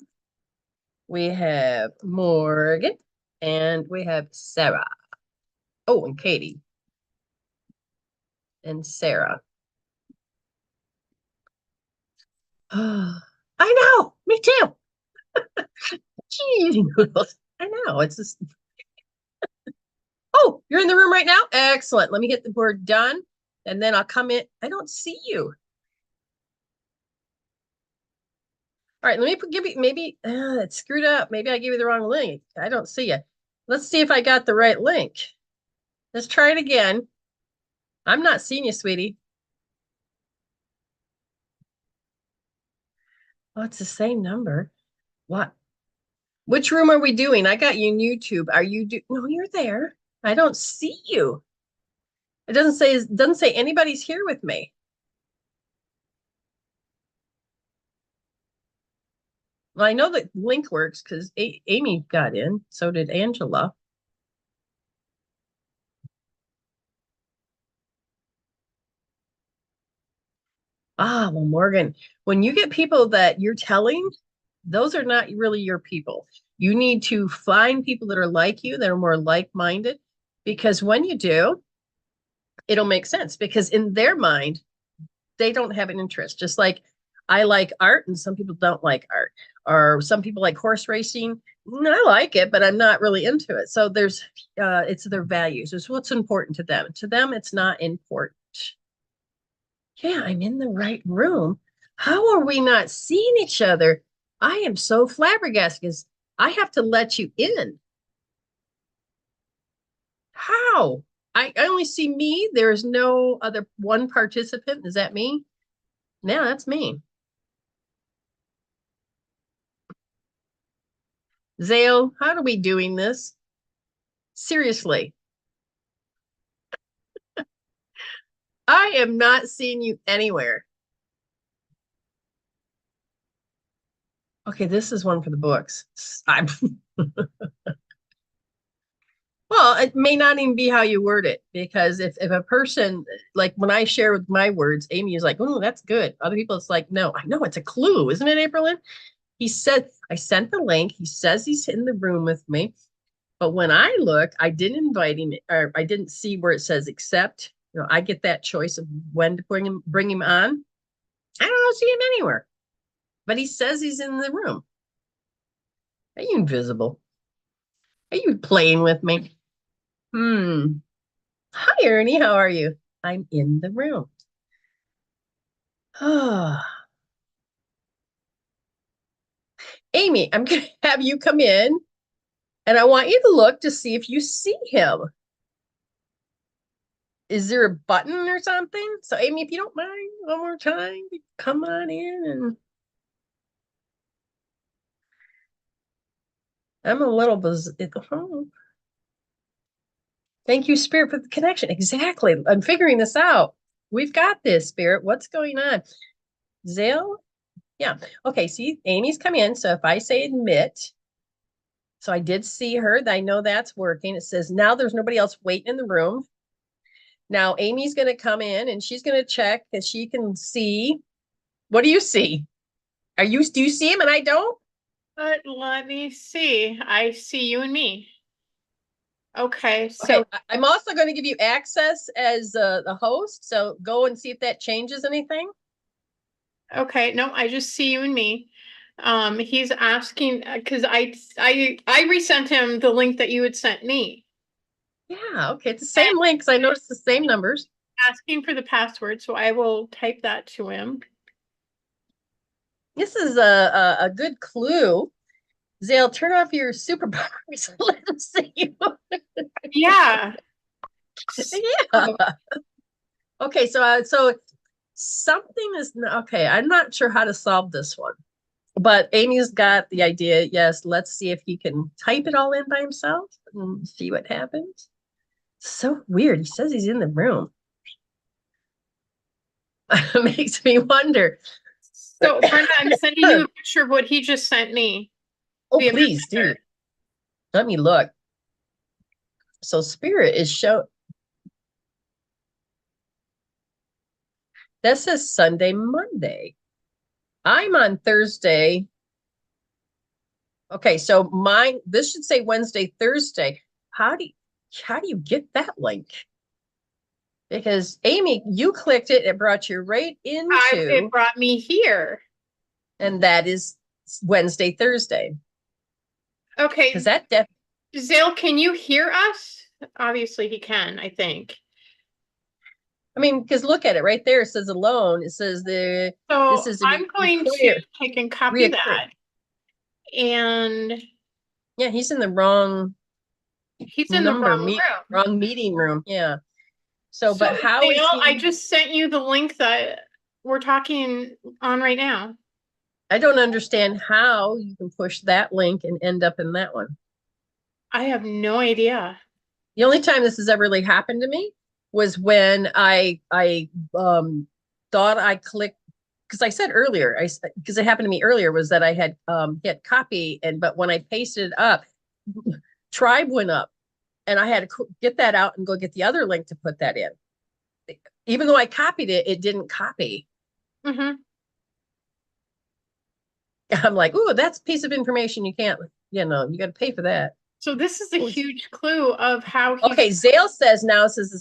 [SPEAKER 1] We have Morgan and we have Sarah. Oh, and Katie and Sarah. I know, me too. Cheesy Noodles. I know, it's just. Oh, you're in the room right now? Excellent. Let me hit the word done and then I'll come in. I don't see you. All right, let me give you, maybe it's screwed up. Maybe I gave you the wrong link. I don't see you. Let's see if I got the right link. Let's try it again. I'm not seeing you, sweetie. Oh, it's the same number. What? Which room are we doing? I got you in YouTube. Are you no, you're there. I don't see you. It doesn't say anybody's here with me. Well, I know that link works because Ayme got in. So did Angela. Ah, well, Morgan, when you get people that you're telling, those are not really your people. You need to find people that are like you, that are more like-minded, because when you do, it'll make sense because in their mind, they don't have an interest. Just like I like art and some people don't like art, or some people like horse racing. I like it, but I'm not really into it. So there's, it's their values. It's what's important to them. To them, it's not important. Yeah, I'm in the right room. How are we not seeing each other? I am so flabbergasted because I have to let you in. How? I only see me. There's no other one participant. Is that me? Yeah, that's me. Zale, how are we doing this? Seriously, I am not seeing you anywhere. Okay, this is one for the books. I'm well, it may not even be how you word it, because if a person, like when I share with my words, Ayme is like, oh, that's good. Other people, it's like, no, I know it's a clue, isn't it, April Lynn? He said, I sent the link. He says he's in the room with me. But when I look, I didn't invite him, or I didn't see where it says accept. You know, I get that choice of when to bring him on. I don't see him anywhere. But he says he's in the room. Are you invisible? Are you playing with me? Hi, Ernie. How are you? I'm in the room. Ayme, I'm going to have you come in, and I want you to look to see if you see him. Is there a button or something? So, Ayme, if you don't mind, one more time, come on in. And I'm a little Thank you, Spirit, for the connection. Exactly. I'm figuring this out. We've got this, Spirit. What's going on? Zale? Yeah. Okay, see, Amy's come in. So if I say admit, so I did see her. I know that's working. It says now there's nobody else waiting in the room. Now Amy's going to come in and she's going to check that she can see. What do you see? Do you see him and I don't?
[SPEAKER 3] But let me see. I see you and me. Okay, so
[SPEAKER 1] okay, I'm also going to give you access as the host. So go and see if that changes anything.
[SPEAKER 3] okay, no, I just see you and me. He's asking because I resent him the link that you had sent me.
[SPEAKER 1] Yeah, okay. It's the same link because I noticed the same numbers.
[SPEAKER 3] Asking for the password, so I will type that to him.
[SPEAKER 1] This is a good clue. Zale, turn off your superpowers. Let him see you.
[SPEAKER 3] Yeah.
[SPEAKER 1] Yeah. Okay, so something is okay. I'm not sure how to solve this one, but Amy's got the idea. Yes, let's see if he can type it all in by himself and see what happens. So weird. He says he's in the room. Makes me wonder.
[SPEAKER 3] So, Brenda, I'm sending you a picture of what he just sent me.
[SPEAKER 1] Oh, please do. Let me look. So Spirit is show. That says Sunday, Monday. I'm on Thursday. Okay, so this should say Wednesday, Thursday. How do you get that link? Because Ayme, you clicked it, it brought you right into
[SPEAKER 3] It brought me here.
[SPEAKER 1] And that is Wednesday, Thursday.
[SPEAKER 3] Okay.
[SPEAKER 1] Because that
[SPEAKER 3] Zale, can you hear us? Obviously he can, I think.
[SPEAKER 1] I mean, because look at it right there. It says alone. It says this is
[SPEAKER 3] I'm going to take and copy that. And
[SPEAKER 1] yeah, he's in the wrong
[SPEAKER 3] room.
[SPEAKER 1] Wrong meeting room. Yeah. So but how is he?
[SPEAKER 3] I just sent you the link that we're talking on right now.
[SPEAKER 1] I don't understand how you can push that link and end up in that one.
[SPEAKER 3] I have no idea.
[SPEAKER 1] The only time this has ever really happened to me was when I thought I clicked, because I said earlier, because it happened to me earlier, was that I had hit copy, but when I pasted it up, Tribe went up, and I had to get that out and go get the other link to put that in. Even though I copied it, it didn't copy.
[SPEAKER 3] Mm-hmm.
[SPEAKER 1] I'm like, ooh, that's a piece of information you can't, you got to pay for that.
[SPEAKER 3] So this is a huge clue of how
[SPEAKER 1] okay, Zale says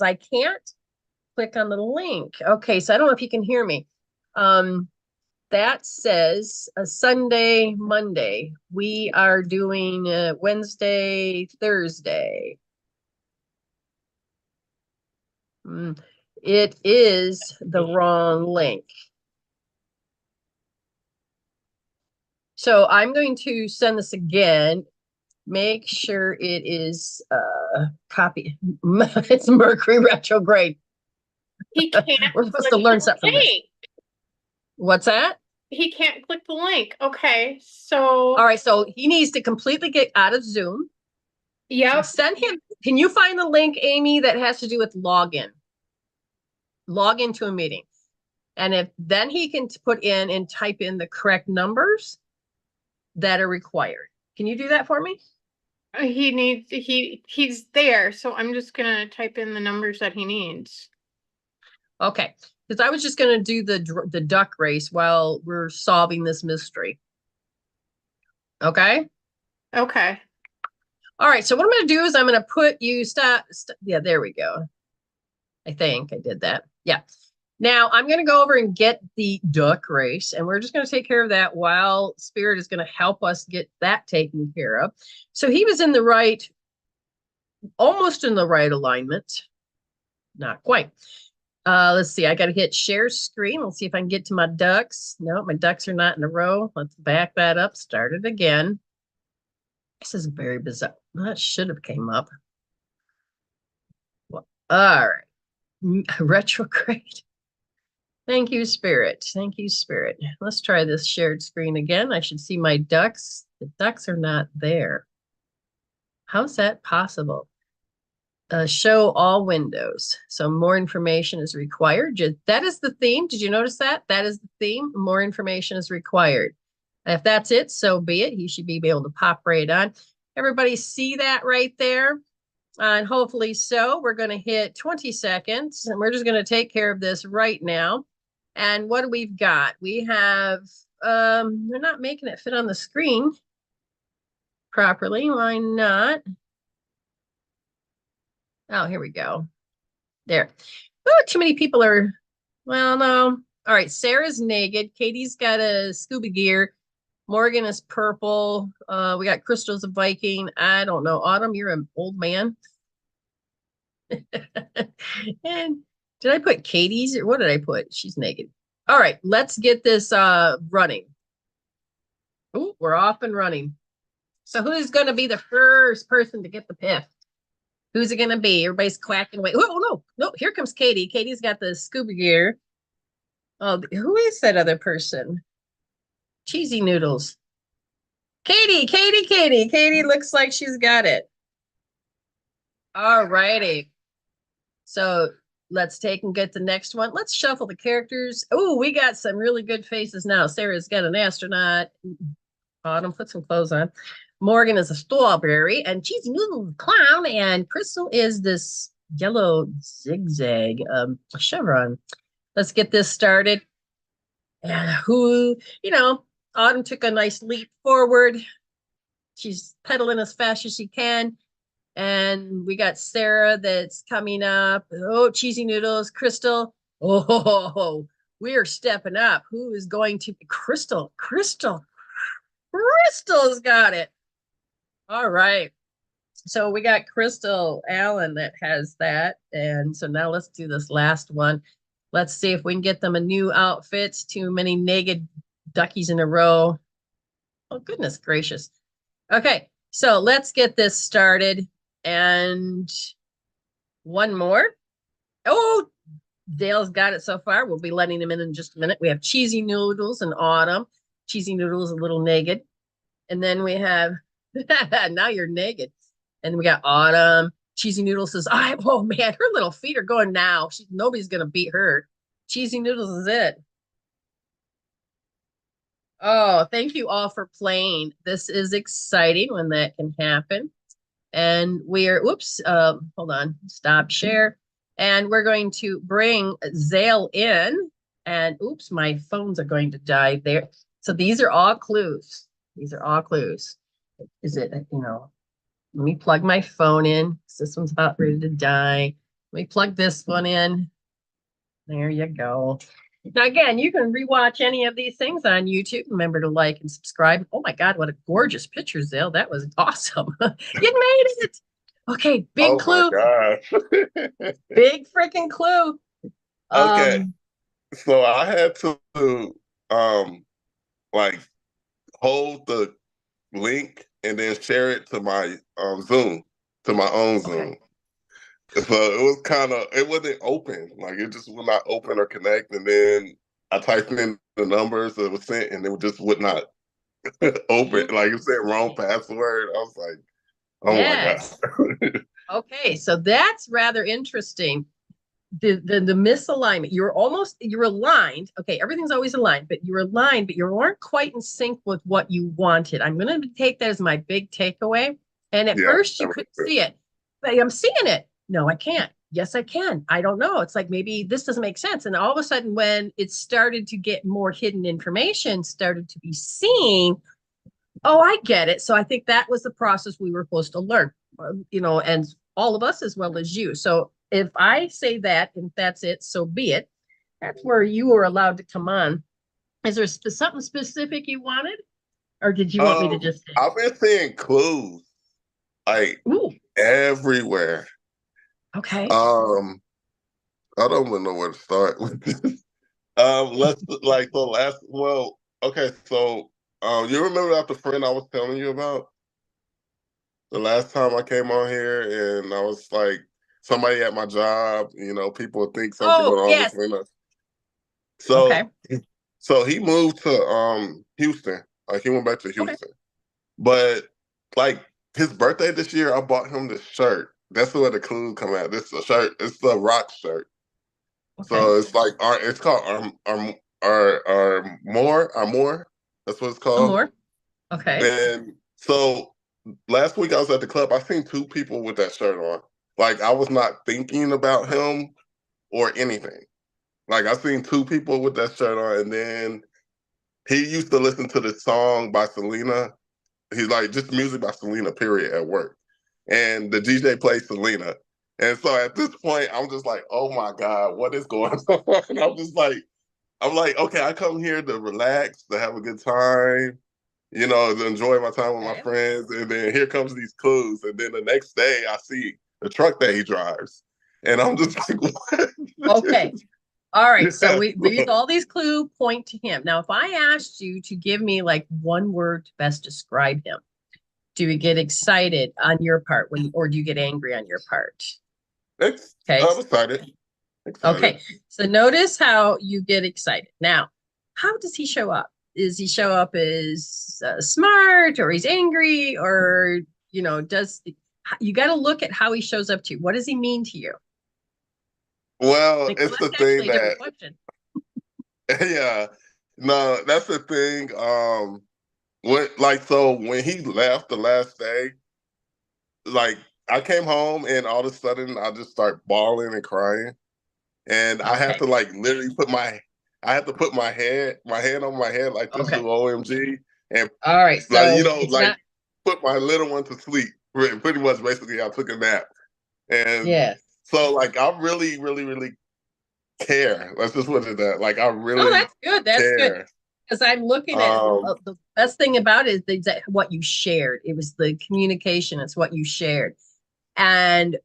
[SPEAKER 1] I can't click on the link. Okay, so I don't know if you can hear me. that says a Sunday, Monday. We are doing Wednesday, Thursday. It is the wrong link. So I'm going to send this again. Make sure it is copy. It's Mercury retrograde.
[SPEAKER 3] He can't
[SPEAKER 1] We're supposed
[SPEAKER 3] click
[SPEAKER 1] to learn
[SPEAKER 3] the
[SPEAKER 1] something from this.
[SPEAKER 3] link.
[SPEAKER 1] What's that?
[SPEAKER 3] He can't click the link. Okay,
[SPEAKER 1] All
[SPEAKER 3] so
[SPEAKER 1] right, so he needs to completely get out of Zoom.
[SPEAKER 3] yep.
[SPEAKER 1] Send him. Can you find the link, Ayme, that has to do with login? Log into a meeting. And if then he can put in and type in the correct numbers that are required. Can you do that for me?
[SPEAKER 3] He's there, so I'm just gonna type in the numbers that he needs.
[SPEAKER 1] Okay, because I was just going to do the duck race while we're solving this mystery. Okay.
[SPEAKER 3] Okay.
[SPEAKER 1] All right. So what I'm going to do is I'm going to put you yeah, there we go. I think I did that. Yeah. Now I'm going to go over and get the duck race, and we're just going to take care of that while Spirit is going to help us get that taken care of. So he was in the right, almost in the right alignment. Not quite. Let's see. I got to hit share screen. Let's see if I can get to my ducks. No, my ducks are not in a row. Let's back that up. Start it again. This is very bizarre. That should have came up. Well, all right. Retrograde. Thank you, Spirit. Thank you, Spirit. Let's try this shared screen again. I should see my ducks. The ducks are not there. How's that possible? Show all windows. So more information is required. That is the theme. Did you notice that? That is the theme. More information is required. If that's it, so be it. He should be able to pop right on. Everybody see that right there? And hopefully so. We're going to hit 20 seconds, and we're just going to take care of this right now. And what do we've got? We have, they're not making it fit on the screen properly. Why not? Oh, here we go. There. Oh, too many people are, well, no. All right, Sarah's naked. Katie's got a scuba gear. Morgan is purple. We got Crystal's a Viking. I don't know. Autumn, you're an old man. And did I put Katie's or what did I put? She's naked. All right, let's get this running. Oh, we're off and running. So who's going to be the first person to get the piff? Who's it going to be? Everybody's quacking away. Oh, no, here comes Katie. Katie's got the scuba gear. Oh, who is that other person? Cheesy Noodles. Katie. Katie looks like she's got it. All righty. So let's take and get the next one. Let's shuffle the characters. Oh, we got some really good faces now. Sarah's got an astronaut. Autumn, put some clothes on. Morgan is a strawberry, and Cheesy Noodle clown, and Crystal is this yellow zigzag chevron. Let's get this started. And Autumn took a nice leap forward. She's pedaling as fast as she can. And we got Sarah that's coming up. Oh, Cheesy Noodles, Crystal. Oh, we are stepping up. Who is going to be Crystal? Crystal's got it. All right. So we got Crystal Allen that has that. And so now let's do this last one. Let's see if we can get them a new outfits. Too many naked duckies in a row. Oh, goodness gracious. Okay, so let's get this started. And one more. Oh, Dale's got it so far. We'll be letting him in just a minute. We have Cheesy Noodles and Autumn. Cheesy Noodles a little naked. And then we have, now you're naked. And we got Autumn. Cheesy Noodles says, oh man, her little feet are going now. Nobody's going to beat her. Cheesy Noodles is it. Oh, thank you all for playing. This is exciting when that can happen. And hold on, stop share. And we're going to bring Zale in. And oops, my phones are going to die there. So these are all clues. These are all clues. Is it, let me plug my phone in. This one's about ready to die. Let me plug this one in. There you go. Now, again, you can rewatch any of these things on YouTube. Remember to like and subscribe. Oh my God, what a gorgeous picture, Zale. That was awesome. You made it. Okay, big
[SPEAKER 4] Oh my
[SPEAKER 1] clue.
[SPEAKER 4] gosh.
[SPEAKER 1] Big freaking clue.
[SPEAKER 4] Okay,
[SPEAKER 1] Um,
[SPEAKER 4] so I had to um like hold the link and then share it to my Zoom, to my own
[SPEAKER 1] okay.
[SPEAKER 4] Zoom. So it was it wasn't open. Like it just would not open or connect. And then I typed in the numbers that was sent and it just would not open. Like it said wrong password. I was like, oh my
[SPEAKER 1] Yes.
[SPEAKER 4] God.
[SPEAKER 1] Okay, so that's rather interesting. The misalignment. You're aligned. Okay, everything's always aligned, but you're aligned, but you weren't quite in sync with what you wanted. I'm going to take that as my big takeaway. And at
[SPEAKER 4] Yeah,
[SPEAKER 1] first you
[SPEAKER 4] that makes
[SPEAKER 1] couldn't
[SPEAKER 4] sense.
[SPEAKER 1] see it, but I'm seeing it. No, I can't. Yes, I can. I don't know. It's like maybe this doesn't make sense. And all of a sudden, when it started to get more hidden information, started to be seen, oh, I get it. So I think that was the process we were supposed to learn, and all of us as well as you. So if I say that, and that's it, so be it. That's where you were allowed to come on. Is there something specific you wanted, or did you want me to just say,
[SPEAKER 4] I've been seeing clues like
[SPEAKER 1] ooh,
[SPEAKER 4] everywhere.
[SPEAKER 1] okay.
[SPEAKER 4] Um, I don't even know where to start with this. Let's like the last. Well, okay, so you remember that the friend I was telling you about the last time I came on here, and I was like, somebody at my job, people think something
[SPEAKER 1] Oh,
[SPEAKER 4] going on
[SPEAKER 1] yes.
[SPEAKER 4] between us.
[SPEAKER 1] Okay.
[SPEAKER 4] So, so he moved to Houston. Like he went back to
[SPEAKER 1] Okay.
[SPEAKER 4] Houston, but like his birthday this year, I bought him this shirt. That's where the clues come out. This is a shirt. It's the rock shirt.
[SPEAKER 1] Okay.
[SPEAKER 4] So it's like it's called Armor. That's what it's
[SPEAKER 1] Some
[SPEAKER 4] called.
[SPEAKER 1] more. Okay.
[SPEAKER 4] And so last week I was at the club. I seen two people with that shirt on. Like I was not thinking about him or anything. Like I seen two people with that shirt on, and then he used to listen to this song by Selena. He's like just music by Selena, period, at work. And the DJ plays Selena. And so at this point, I'm just like, oh my God, what is going on? And I'm like, okay, I come here to relax, to have a good time, to enjoy my time with my
[SPEAKER 1] Okay.
[SPEAKER 4] friends. And then here comes these clues. And then the next day I see the truck that he drives. And I'm just like, what?
[SPEAKER 1] Okay. All right. So
[SPEAKER 4] Yeah.
[SPEAKER 1] all these clues point to him. Now, if I asked you to give me like one word to best describe him, do you get excited on your part or do you get angry on your part? Okay.
[SPEAKER 4] I'm excited. Excited.
[SPEAKER 1] Okay. So notice how you get excited. Now, how does he show up? Does he show up as smart or he's angry or, does you got to look at how he shows up to you. What does he mean to you?
[SPEAKER 4] Well,
[SPEAKER 1] Like,
[SPEAKER 4] it's the
[SPEAKER 1] that's
[SPEAKER 4] thing
[SPEAKER 1] actually a
[SPEAKER 4] that,
[SPEAKER 1] different question.
[SPEAKER 4] yeah, no, that's the thing. When he left the last day, like I came home and all of a sudden I just start bawling and crying, and I have
[SPEAKER 1] Okay.
[SPEAKER 4] to like literally I have to put my hand on my head like this is
[SPEAKER 1] Okay.
[SPEAKER 4] OMG, and
[SPEAKER 1] All right.
[SPEAKER 4] like
[SPEAKER 1] So it's
[SPEAKER 4] like
[SPEAKER 1] not,
[SPEAKER 4] put my little one to sleep. Pretty much, basically, I took a nap, and
[SPEAKER 1] yes.
[SPEAKER 4] so like I really, really, really care. Let's just put it that. Like I
[SPEAKER 1] Oh,
[SPEAKER 4] really
[SPEAKER 1] that's good. That's good.
[SPEAKER 4] care.
[SPEAKER 1] Because I'm looking at
[SPEAKER 4] Um,
[SPEAKER 1] the best thing about it is what you shared. It was the communication. It's what you shared. And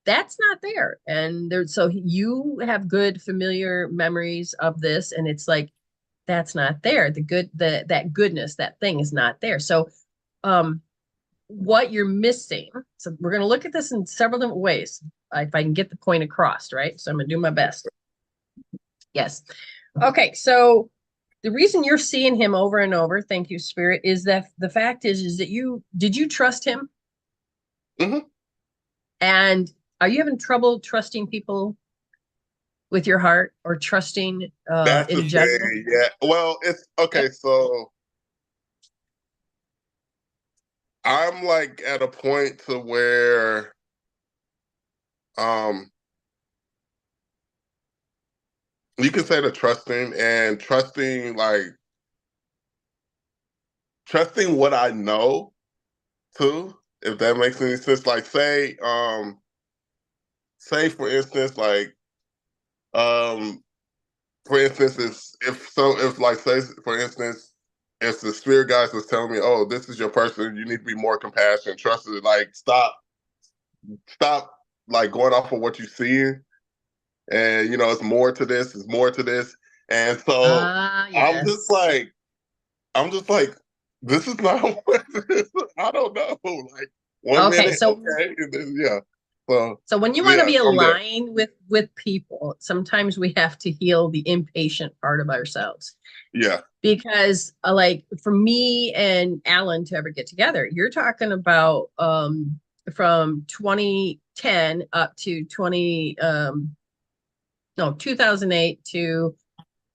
[SPEAKER 1] that's not there. And so you have good familiar memories of this. And it's like, that's not there. That goodness, that thing is not there. So, um, what you're missing. So we're going to look at this in several different ways. If I can get the point across, right? So I'm going to do my best. Yes. Okay. So the reason you're seeing him over and over, thank you, Spirit, is that the fact is that did you trust him?
[SPEAKER 4] mhm.
[SPEAKER 1] And are you having trouble trusting people with your heart or trusting
[SPEAKER 4] That's the
[SPEAKER 1] in general?
[SPEAKER 4] thing. Yeah. Well, it's
[SPEAKER 1] Yep.
[SPEAKER 4] okay. So I'm like at a point to where um you can say the trusting and trusting what I know too, if that makes any sense. Like say for instance, like um for instance, if like say for instance, if the spirit guides was telling me, oh, this is your person, you need to be more compassionate, trusted, like stop like going off of what you see, and it's more to this, it's more to this. And so I'm
[SPEAKER 1] Yes.
[SPEAKER 4] just like, this is not what this is. I don't know. Like one
[SPEAKER 1] Okay,
[SPEAKER 4] minute,
[SPEAKER 1] so
[SPEAKER 4] okay, and then,
[SPEAKER 1] so when you want to be aligned with people, sometimes we have to heal the impatient part of ourselves.
[SPEAKER 4] Yeah.
[SPEAKER 1] Because like for me and Alan to ever get together, you're talking about from 2010 up to 2008 to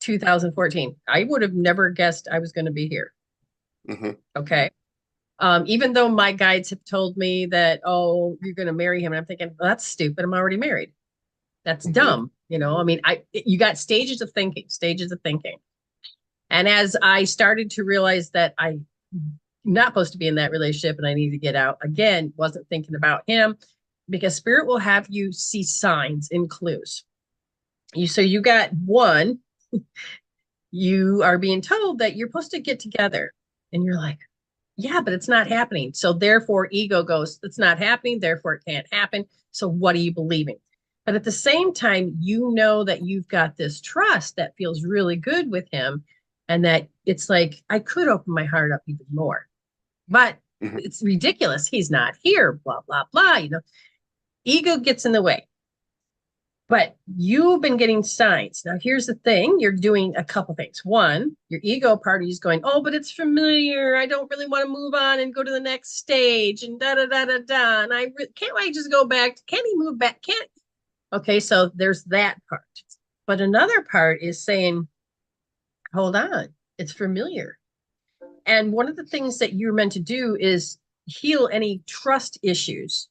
[SPEAKER 1] 2014. I would have never guessed I was going to be here.
[SPEAKER 4] Mm-hmm.
[SPEAKER 1] Okay. Even though my guides have told me that, oh, you're going to marry him. And I'm thinking, well, that's stupid. I'm already married. That's dumb. I mean, you got stages of thinking. And as I started to realize that I'm not supposed to be in that relationship and I need to get out, again, wasn't thinking about him, because spirit will have you see signs and clues. So you got one, you are being told that you're supposed to get together. And you're like, yeah, but it's not happening. So therefore ego goes, it's not happening. Therefore it can't happen. So what are you believing? But at the same time, you know that you've got this trust that feels really good with him. And that it's like, I could open my heart up even more, but it's ridiculous. He's not here, blah, blah, blah. Ego gets in the way. But you've been getting signs. Now, here's the thing. You're doing a couple things. One, your ego party is going, oh, but it's familiar. I don't really want to move on and go to the next stage and da-da-da-da-da. And can't I just go back? Can he move back? Can't. Okay, so there's that part. But another part is saying, hold on, it's familiar. And one of the things that you're meant to do is heal any trust issues.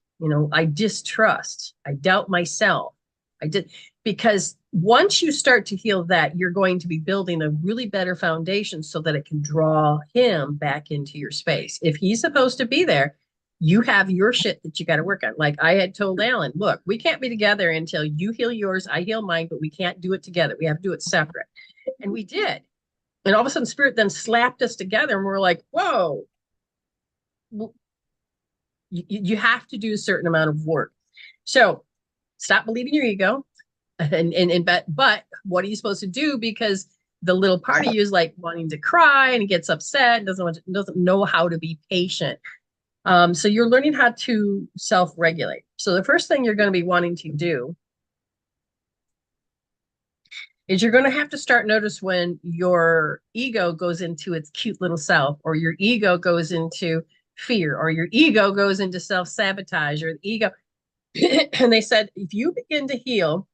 [SPEAKER 1] I distrust. I doubt myself. Because once you start to heal that, you're going to be building a really better foundation so that it can draw him back into your space. If he's supposed to be there, you have your shit that you got to work on. Like I had told Alan, look, we can't be together until you heal yours, I heal mine, but we can't do it together. We have to do it separate. And we did. And all of a sudden spirit then slapped us together and we're like, whoa, you have to do a certain amount of work. So stop believing your ego. But what are you supposed to do? Because the little part of you is like wanting to cry and gets upset and doesn't know how to be patient. So you're learning how to self-regulate. So the first thing you're going to be wanting to do is you're going to have to start notice when your ego goes into its cute little self, or your ego goes into fear, or your ego goes into self-sabotage, or the ego. And they said, if you begin to heal,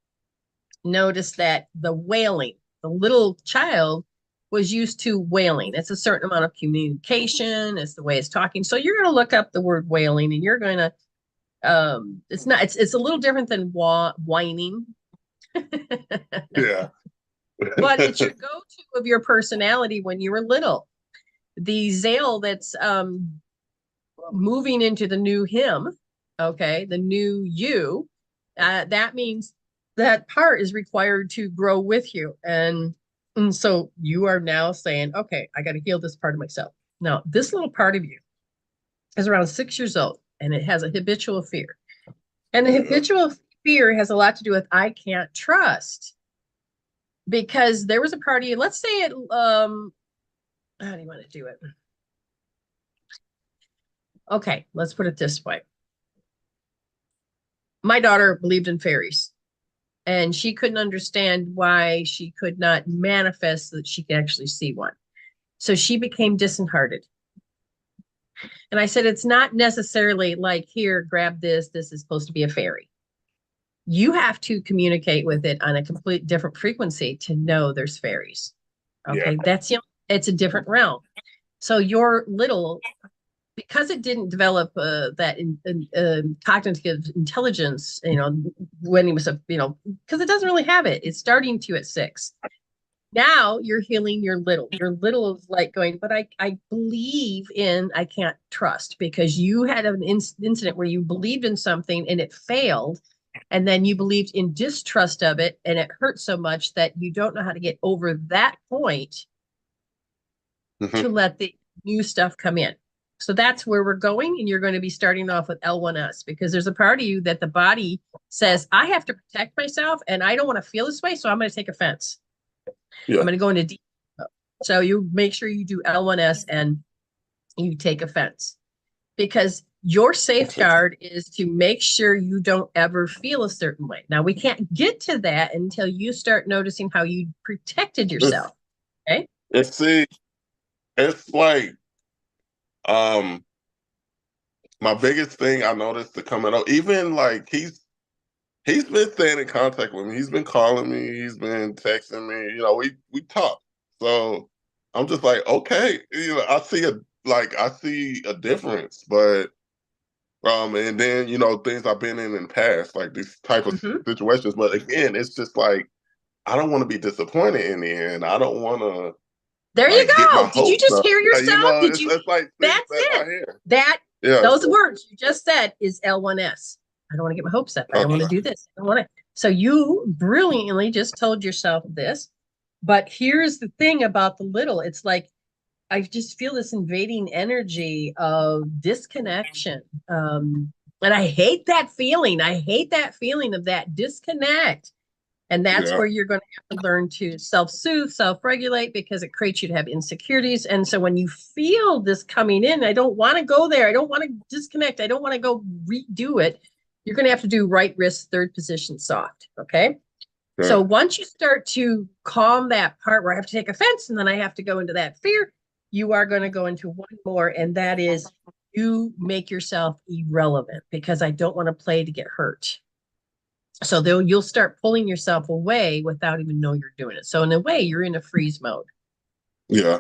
[SPEAKER 1] notice that the wailing, the little child was used to wailing. It's a certain amount of communication. It's the way it's talking. So you're going to look up the word wailing and you're going to, it's a little different than whining.
[SPEAKER 4] Yeah.
[SPEAKER 1] But it's your go-to of your personality when you were little. The Zale that's moving into the new him, okay, the new you, that means that part is required to grow with you. And so you are now saying, okay, I got to heal this part of myself. Now, this little part of you is around 6 years old and it has a habitual fear. And the habitual fear has a lot to do with I can't trust. Because there was a party, let's say it, how do you want to do it? Okay, let's put it this way. My daughter believed in fairies. And she couldn't understand why she could not manifest that she could actually see one. So she became disheartened. And I said, it's not necessarily like, here, grab this. This is supposed to be a fairy. You have to communicate with it on a complete different frequency to know there's fairies. Okay, yeah. It's a different realm. So your little, because it didn't develop that cognitive intelligence, when he was because it doesn't really have it. It's starting to at 6. Now you're healing your little. Your little is like going, but I believe in, I can't trust, because you had an incident where you believed in something and it failed. And then you believed in distrust of it, and it hurt so much that you don't know how to get over that point to let the new stuff come in. So that's where we're going. And you're going to be starting off with L1S, because there's a part of you that the body says, I have to protect myself and I don't want to feel this way. So I'm going to take offense.
[SPEAKER 4] Yeah.
[SPEAKER 1] I'm going to go into deep. So you make sure you do L1S and you take offense, because your safeguard is to make sure you don't ever feel a certain way. Now, we can't get to that until you start noticing how you protected yourself. Okay.
[SPEAKER 4] And see, it's like, my biggest thing I noticed to coming up, even like he's been staying in contact with me. He's been calling me. He's been texting me. You know, we talk. So I'm just like, okay, you know, I see a difference, but and then you know things I've been in the past, like these type of situations. But again, it's just like I don't want to be disappointed in the end. I don't want to.
[SPEAKER 1] There you
[SPEAKER 4] Get my
[SPEAKER 1] go. Did you
[SPEAKER 4] hopes
[SPEAKER 1] just
[SPEAKER 4] up.
[SPEAKER 1] hear yourself?
[SPEAKER 4] You know,
[SPEAKER 1] Did you?
[SPEAKER 4] it's like
[SPEAKER 1] That's it. That
[SPEAKER 4] yeah,
[SPEAKER 1] those words you just said is L1S. I don't want to get my hopes up. I don't want to do this. I don't want to. So you brilliantly just told yourself this. But here's the thing about the little. It's like I just feel this invading energy of disconnection. And I hate that feeling. I hate that feeling of that disconnect. And that's where you're going to have to learn to self-soothe, self-regulate, because it creates you to have insecurities. And so when you feel this coming in, I don't want to go there. I don't want to disconnect. I don't want to go redo it. You're going to have to do right wrist, third position, soft. Okay. So once you start to calm that part where I have to take offense and then I have to go into that fear, you are going to go into one more. And that is you make yourself irrelevant, because I don't want to play to get hurt. So you'll start pulling yourself away without even know you're doing it. So in a way, you're in a freeze mode.
[SPEAKER 4] Yeah.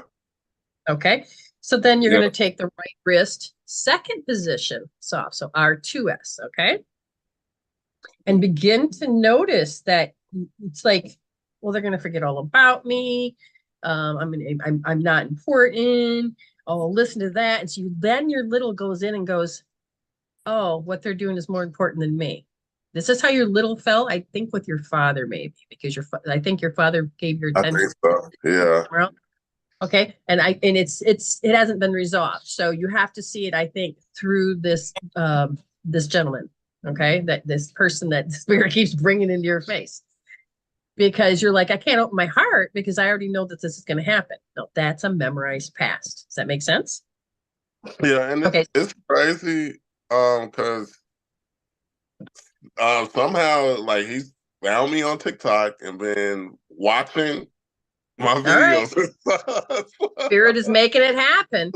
[SPEAKER 1] Okay. So then you're going to take the right wrist, second position, soft. So R2S. Okay. And begin to notice that it's like, well, they're going to forget all about me. I'm not important. Oh, listen to that. And so then your little goes in and goes, oh, what they're doing is more important than me. This is how your little felt, I think, with your father, maybe, because I think your father gave your attention.
[SPEAKER 4] I think so. Yeah.
[SPEAKER 1] Well, okay, and it hasn't been resolved, so you have to see it, I think, through this this gentleman, okay, that this person that the spirit keeps bringing into your face, because you're like, I can't open my heart because I already know that this is going to happen. No, that's a memorized past. Does that make sense?
[SPEAKER 4] Yeah, and it's crazy, because somehow like he's found me on TikTok and been watching my videos.
[SPEAKER 1] Right. Spirit is making it happen.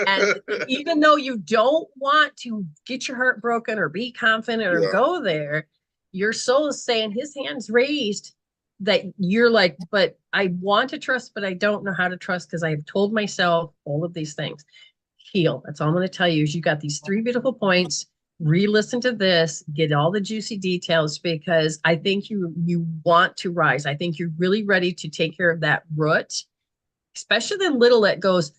[SPEAKER 1] And even though you don't want to get your heart broken or be confident or go there, your soul is saying his hand's raised, that you're like, but I want to trust, but I don't know how to trust because I've told myself all of these things. Heal. That's all I'm going to tell you is you got these 3 beautiful points. Re-listen to this, get all the juicy details, because I think you want to rise. I think you're really ready to take care of that root, especially the little that goes,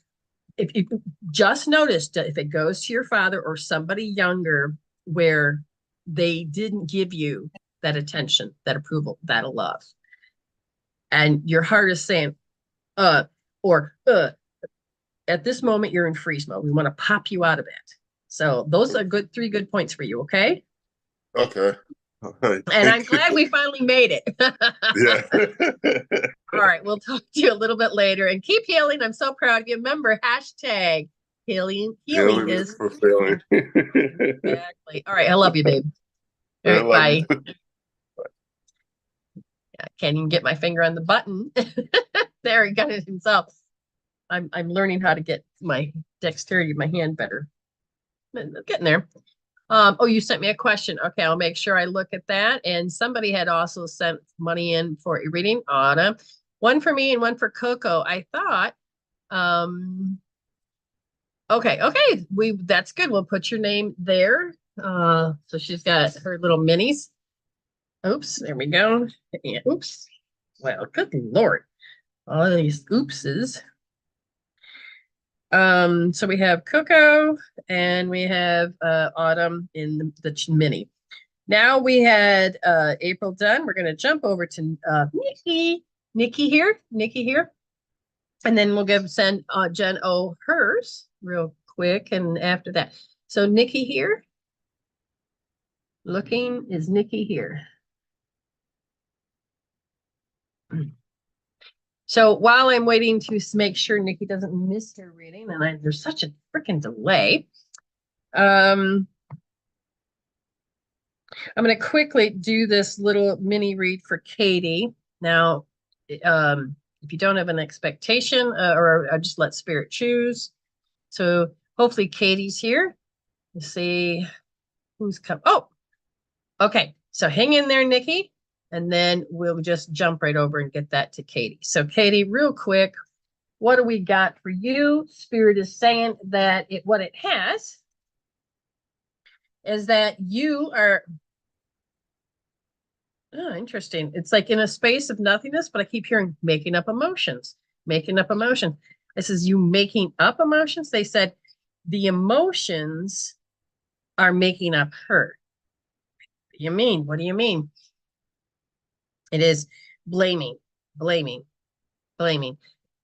[SPEAKER 1] if you just noticed, if it goes to your father or somebody younger where they didn't give you that attention, that approval, that love. And your heart is saying, at this moment, you're in freeze mode. We want to pop you out of it. So those are 3 good points for you. Okay.
[SPEAKER 4] Okay.
[SPEAKER 1] And I'm glad we finally made it.
[SPEAKER 4] Yeah.
[SPEAKER 1] All right. We'll talk to you a little bit later, and keep healing. I'm so proud of you. Remember, hashtag healing is
[SPEAKER 4] fulfilling.
[SPEAKER 1] Exactly. All right. I love you, babe. All right. Bye. I can't even get my finger on the button. There, he got it himself. I'm learning how to get my dexterity of my hand better. I'm getting there. Oh, you sent me a question. Okay, I'll make sure I look at that. And somebody had also sent money in for a reading. Autumn. One for me and one for Coco. I thought, okay. That's good. We'll put your name there. So she's got her little minis. Oops, there we go. Yeah, oops. Well, good Lord. All these oopses. So we have Coco and we have Autumn in the mini. Now we had April done. We're going to jump over to Nicki. Nicki here. And then we'll send Jen O hers real quick. And after that. So Nicki here. Looking, is Nicki here? So while I'm waiting to make sure Nicki doesn't miss her reading, and there's such a freaking delay. I'm going to quickly do this little mini read for Katie. Now, if you don't have an expectation, or just let spirit choose. So hopefully Katie's here. Let's see who's come. Oh, okay. So hang in there, Nicki, and then we'll just jump right over and get that to Katie. So Katie, real quick, what do we got for you? Spirit is saying that what it has is that you are, oh, interesting. It's like in a space of nothingness, but I keep hearing making up emotions, making up emotion. This is you making up emotions. They said the emotions are making up her. What do you mean? What do you mean? It is blaming.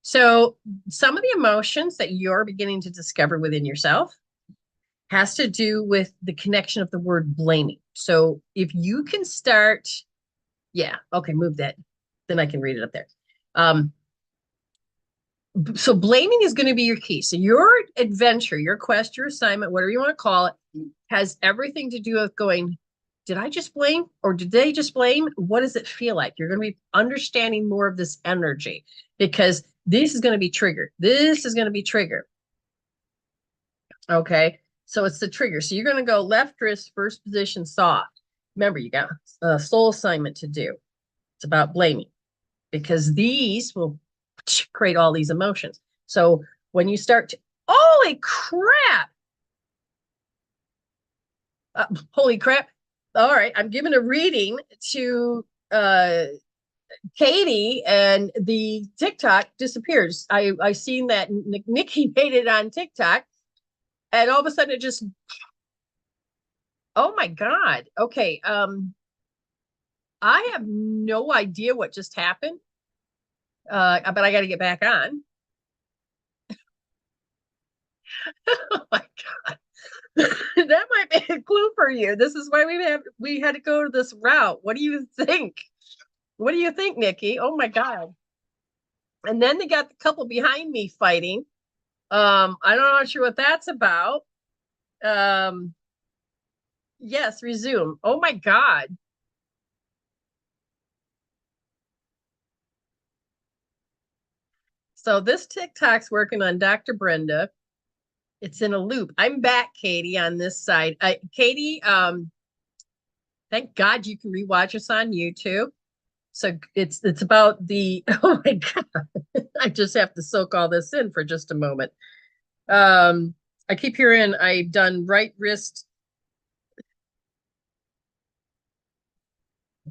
[SPEAKER 1] So some of the emotions that you're beginning to discover within yourself has to do with the connection of the word blaming. So if you can start, yeah, okay, move that. Then I can read it up there. So blaming is going to be your key. So your adventure, your quest, your assignment, whatever you want to call it, has everything to do with going, did I just blame or did they just blame? What does it feel like? You're going to be understanding more of this energy because this is going to be triggered. This is going to be triggered. Okay. So it's the trigger. So you're going to go left wrist, first position, soft. Remember, you got a soul assignment to do. It's about blaming because these will create all these emotions. So when you start to, holy crap. Holy crap. All right. I'm giving a reading to Katie and the TikTok disappears. I seen that Nicki made it on TikTok and all of a sudden it just, oh my God. Okay. I have no idea what just happened. But I got to get back on. Oh my God. That might be a clue for you. This is why we had to go this route. What do you think? What do you think, Nicki? Oh my God. And then they got the couple behind me fighting. I'm not sure what that's about. Yes, resume. Oh my God. So this TikTok's working on Dr. Brenda. It's in a loop. I'm back, Katie, on this side. Katie, thank God you can rewatch us on YouTube. So it's about the, oh my God. I just have to soak all this in for just a moment. I keep hearing I've done right wrist.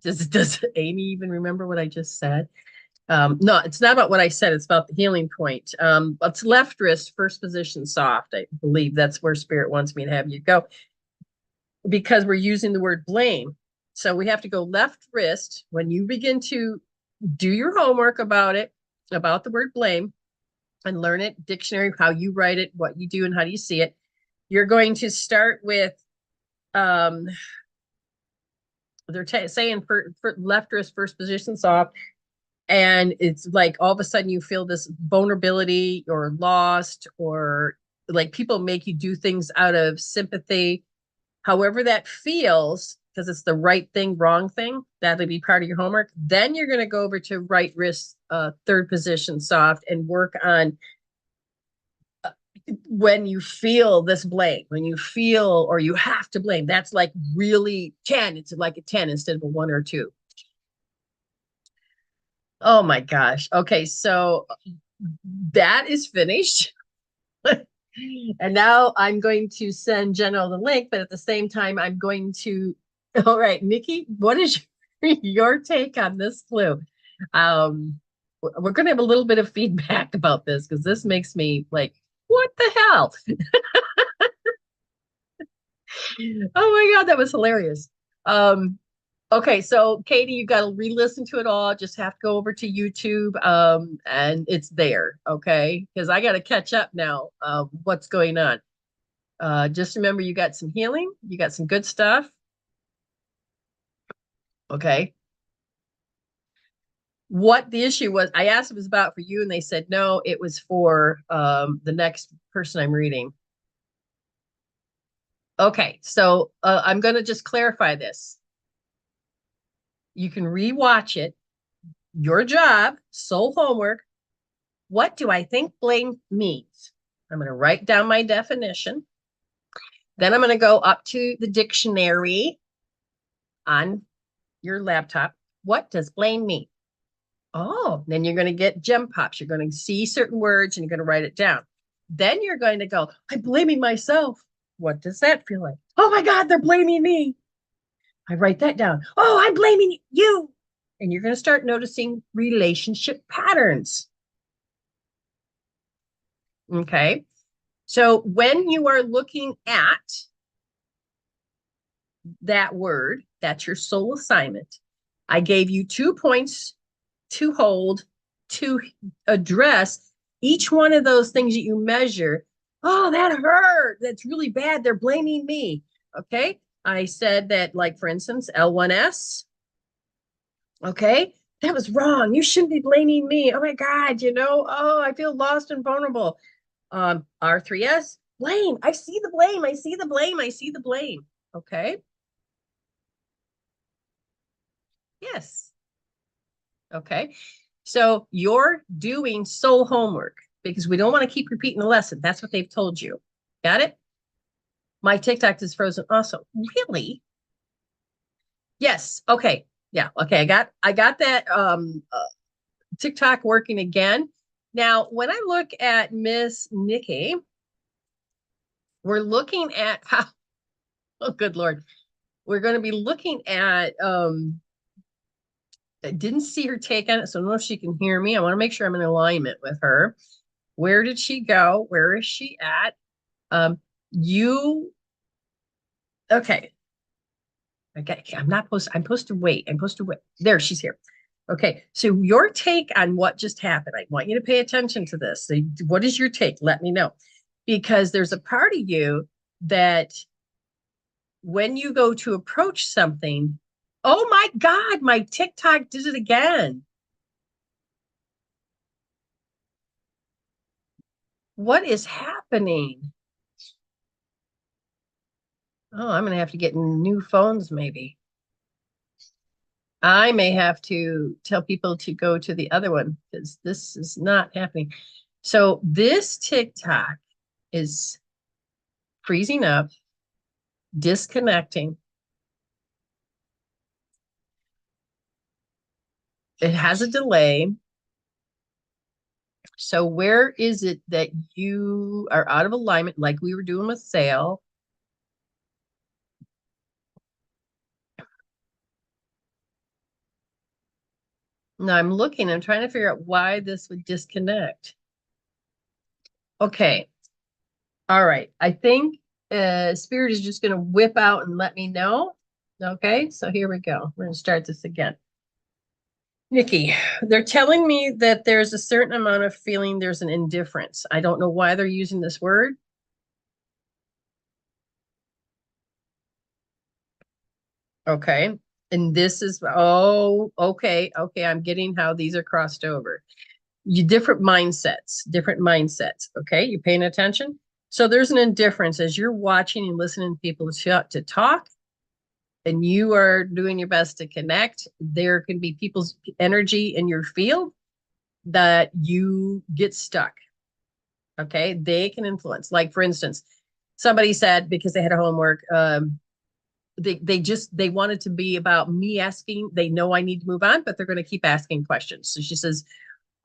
[SPEAKER 1] Does Ayme even remember what I just said? No, it's not about what I said. It's about the healing point. It's left wrist, first position soft. I believe that's where spirit wants me to have you go because we're using the word blame. So we have to go left wrist when you begin to do your homework about it, about the word blame and learn it, dictionary, how you write it, what you do and how do you see it. You're going to start with, they're saying for left wrist, first position soft. And it's like all of a sudden you feel this vulnerability or lost or like people make you do things out of sympathy. However that feels, because it's the right thing, wrong thing, that'll be part of your homework. Then you're going to go over to right wrist, third position soft and work on when you feel this blame, when you feel or you have to blame. That's like really 10. It's like a 10 instead of a 1 or a 2. Oh my gosh. Okay, so that is finished. And now I'm going to send Jenna the link, but at the same time, I'm going to, all right, Nicki, what is your take on this clue? We're going to have a little bit of feedback about this because this makes me like, what the hell? Oh my God, that was hilarious. Okay, so Katie, you got to re-listen to it all. Just have to go over to YouTube, and it's there, okay? Because I got to catch up now. What's going on? Just remember, you got some healing, you got some good stuff, okay? What the issue was, I asked if it was about for you, and they said no, it was for the next person I'm reading. Okay, so I'm going to just clarify this. You can rewatch it. Your job, soul homework. What do I think blame means? I'm going to write down my definition. Then I'm going to go up to the dictionary on your laptop. What does blame mean? Oh, then you're going to get gem pops. You're going to see certain words and you're going to write it down. Then you're going to go, I'm blaming myself. What does that feel like? Oh my God, they're blaming me. I write that down. Oh, I'm blaming you. And you're going to start noticing relationship patterns. Okay. So when you are looking at that word, that's your soul assignment. I gave you 2 points to hold, to address each one of those things that you measure. Oh, that hurt. That's really bad. They're blaming me. Okay. I said that, like, for instance, L1S. Okay. That was wrong. You shouldn't be blaming me. Oh my God, oh, I feel lost and vulnerable. R3S, blame. I see the blame. I see the blame. I see the blame. Okay. Yes. Okay. So you're doing soul homework because we don't want to keep repeating the lesson. That's what they've told you. Got it? My TikTok is frozen also. Really? Yes. Okay. Yeah. Okay. I got that TikTok working again. Now, when I look at Miss Nicki, we're looking at how, oh, good Lord. We're going to be looking at, I didn't see her take on it, so I don't know if she can hear me. I want to make sure I'm in alignment with her. Where did she go? Where is she at? Okay. Okay, I'm supposed to wait. There, she's here. Okay, so your take on what just happened. I want you to pay attention to this. So what is your take? Let me know. Because there's a part of you that when you go to approach something, oh my God, my TikTok did it again. What is happening? Oh, I'm going to have to get new phones maybe. I may have to tell people to go to the other one because this is not happening. So this TikTok is freezing up, disconnecting. It has a delay. So where is it that you are out of alignment like we were doing with Zale? Now I'm trying to figure out why this would disconnect. Okay. All right. I think Spirit is just going to whip out and let me know. Okay. So here we go. We're going to start this again. Nicki, they're telling me that there's a certain amount of feeling there's an indifference. I don't know why they're using this word. Okay. And this is, oh, okay. Okay. I'm getting how these are crossed over. Different mindsets. Okay. You paying attention? So there's an indifference as you're watching and listening to people to talk, and you are doing your best to connect. There can be people's energy in your field that you get stuck. Okay. They can influence. Like, for instance, somebody said, because they had a homework, they wanted to be about me asking. They know I need to move on, but they're going to keep asking questions. So she says,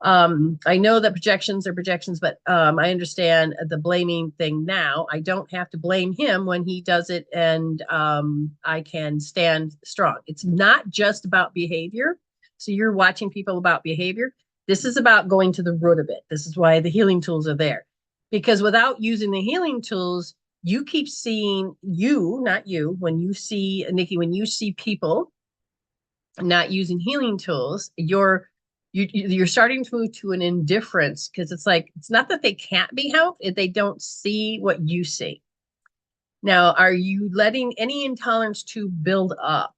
[SPEAKER 1] I know that projections are projections, but I understand the blaming thing now. I don't have to blame him when he does it, and I can stand strong. It's not just about behavior. So you're watching people about behavior. This is about going to the root of it. This is why the healing tools are there. Because without using the healing tools, you keep seeing you, not you, when you see, Nicki, when you see people not using healing tools, you're starting to move to an indifference, because it's like, it's not that they can't be helped, they don't see what you see. Now, are you letting any intolerance to build up?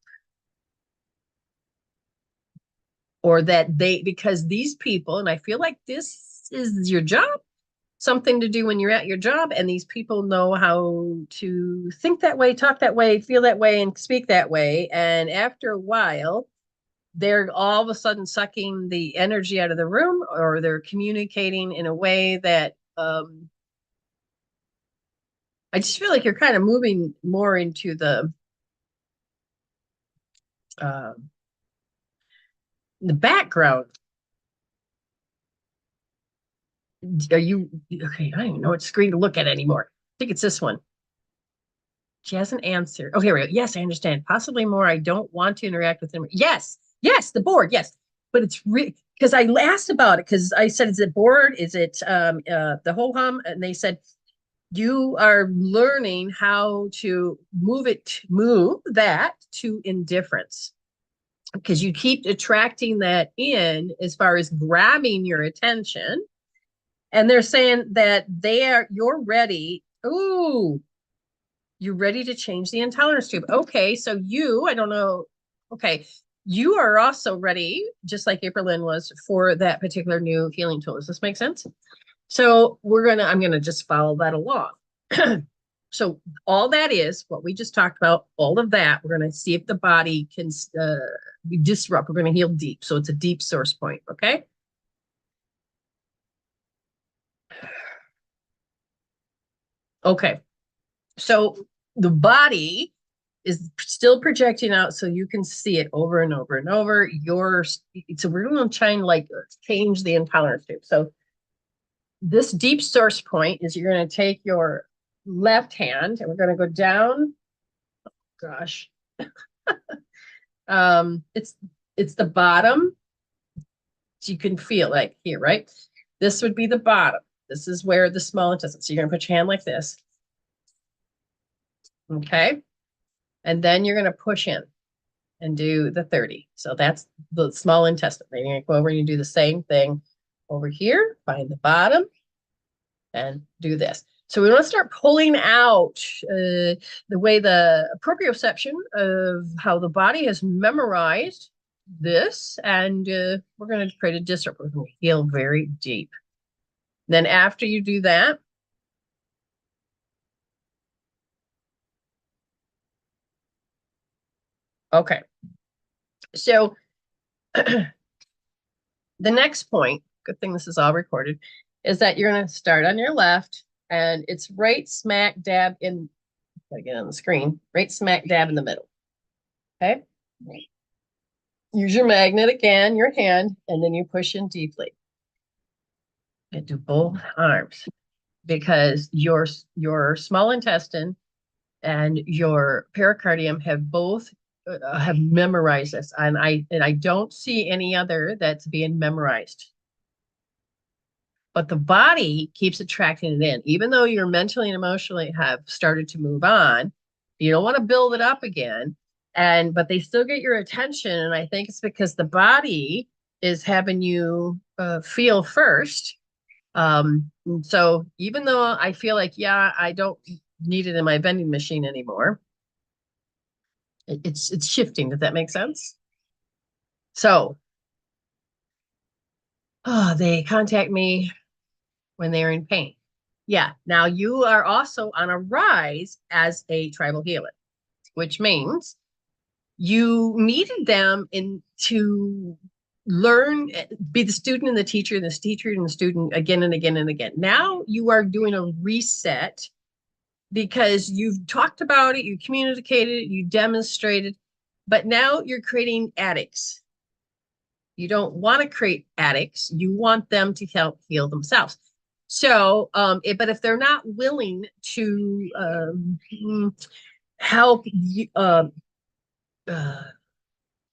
[SPEAKER 1] Or that because these people, and I feel like this is your job, something to do when you're at your job, and these people know how to think that way, talk that way, feel that way, and speak that way. And after a while, they're all of a sudden sucking the energy out of the room, or they're communicating in a way that I just feel like you're kind of moving more into the background. Are you okay? I don't even know what screen to look at anymore. I think it's this one. She hasn't answered. Okay, right. Yes, I understand. Possibly more. I don't want to interact with them. Yes, the board. Yes, but it's because I asked about it, because I said, is it board? Is it the whole hum? And they said, you are learning how to move that to indifference, because you keep attracting that in as far as grabbing your attention. And they're saying that you're ready. Ooh, you're ready to change the intolerance tube. Okay, so I don't know. Okay, you are also ready, just like Lynn was, for that particular new healing tool. Does this make sense? So I'm gonna just follow that along. So all that is what we just talked about, all of that, we're gonna see if the body can be disrupt. We're gonna heal deep. So it's a deep source point, okay? Okay, so the body is still projecting out, so you can see it over and over and over. So we're going to try and like change the intolerance tube. So this deep source point is, you're going to take your left hand and we're going to go down. Oh, gosh, it's the bottom. So you can feel like here, right? This would be the bottom. This is where the small intestine. So you're going to put your hand like this. Okay. And then you're going to push in and do the 30. So that's the small intestine. Then you're going to go over and you do the same thing over here, find the bottom, and do this. So we want to start pulling out the way the proprioception of how the body has memorized this, and we're going to create a disrupt. We're going to heal very deep. Then after you do that, okay. So the next point, good thing this is all recorded, is that you're going to start on your left, and it's right smack dab in, gotta get on the screen, right smack dab in the middle. Okay. Use your magnet again, your hand, and then you push in deeply. And do both arms, because your small intestine and your pericardium have both have memorized this, and I don't see any other that's being memorized. But the body keeps attracting it in, even though you're mentally and emotionally have started to move on. You don't want to build it up again, but they still get your attention, and I think it's because the body is having you feel first. So even though I feel like, yeah, I don't need it in my vending machine anymore, it's shifting. Does that make sense? So, they contact me when they're in pain. Yeah. Now you are also on a rise as a tribal healer, which means you needed them to learn, be the student and the teacher and the teacher and the student again and again and again. Now you are doing a reset, because you've talked about it, you communicated it, you demonstrated, but now you're creating addicts. You don't want to create addicts. You want them to help heal themselves. So, but if they're not willing to help you,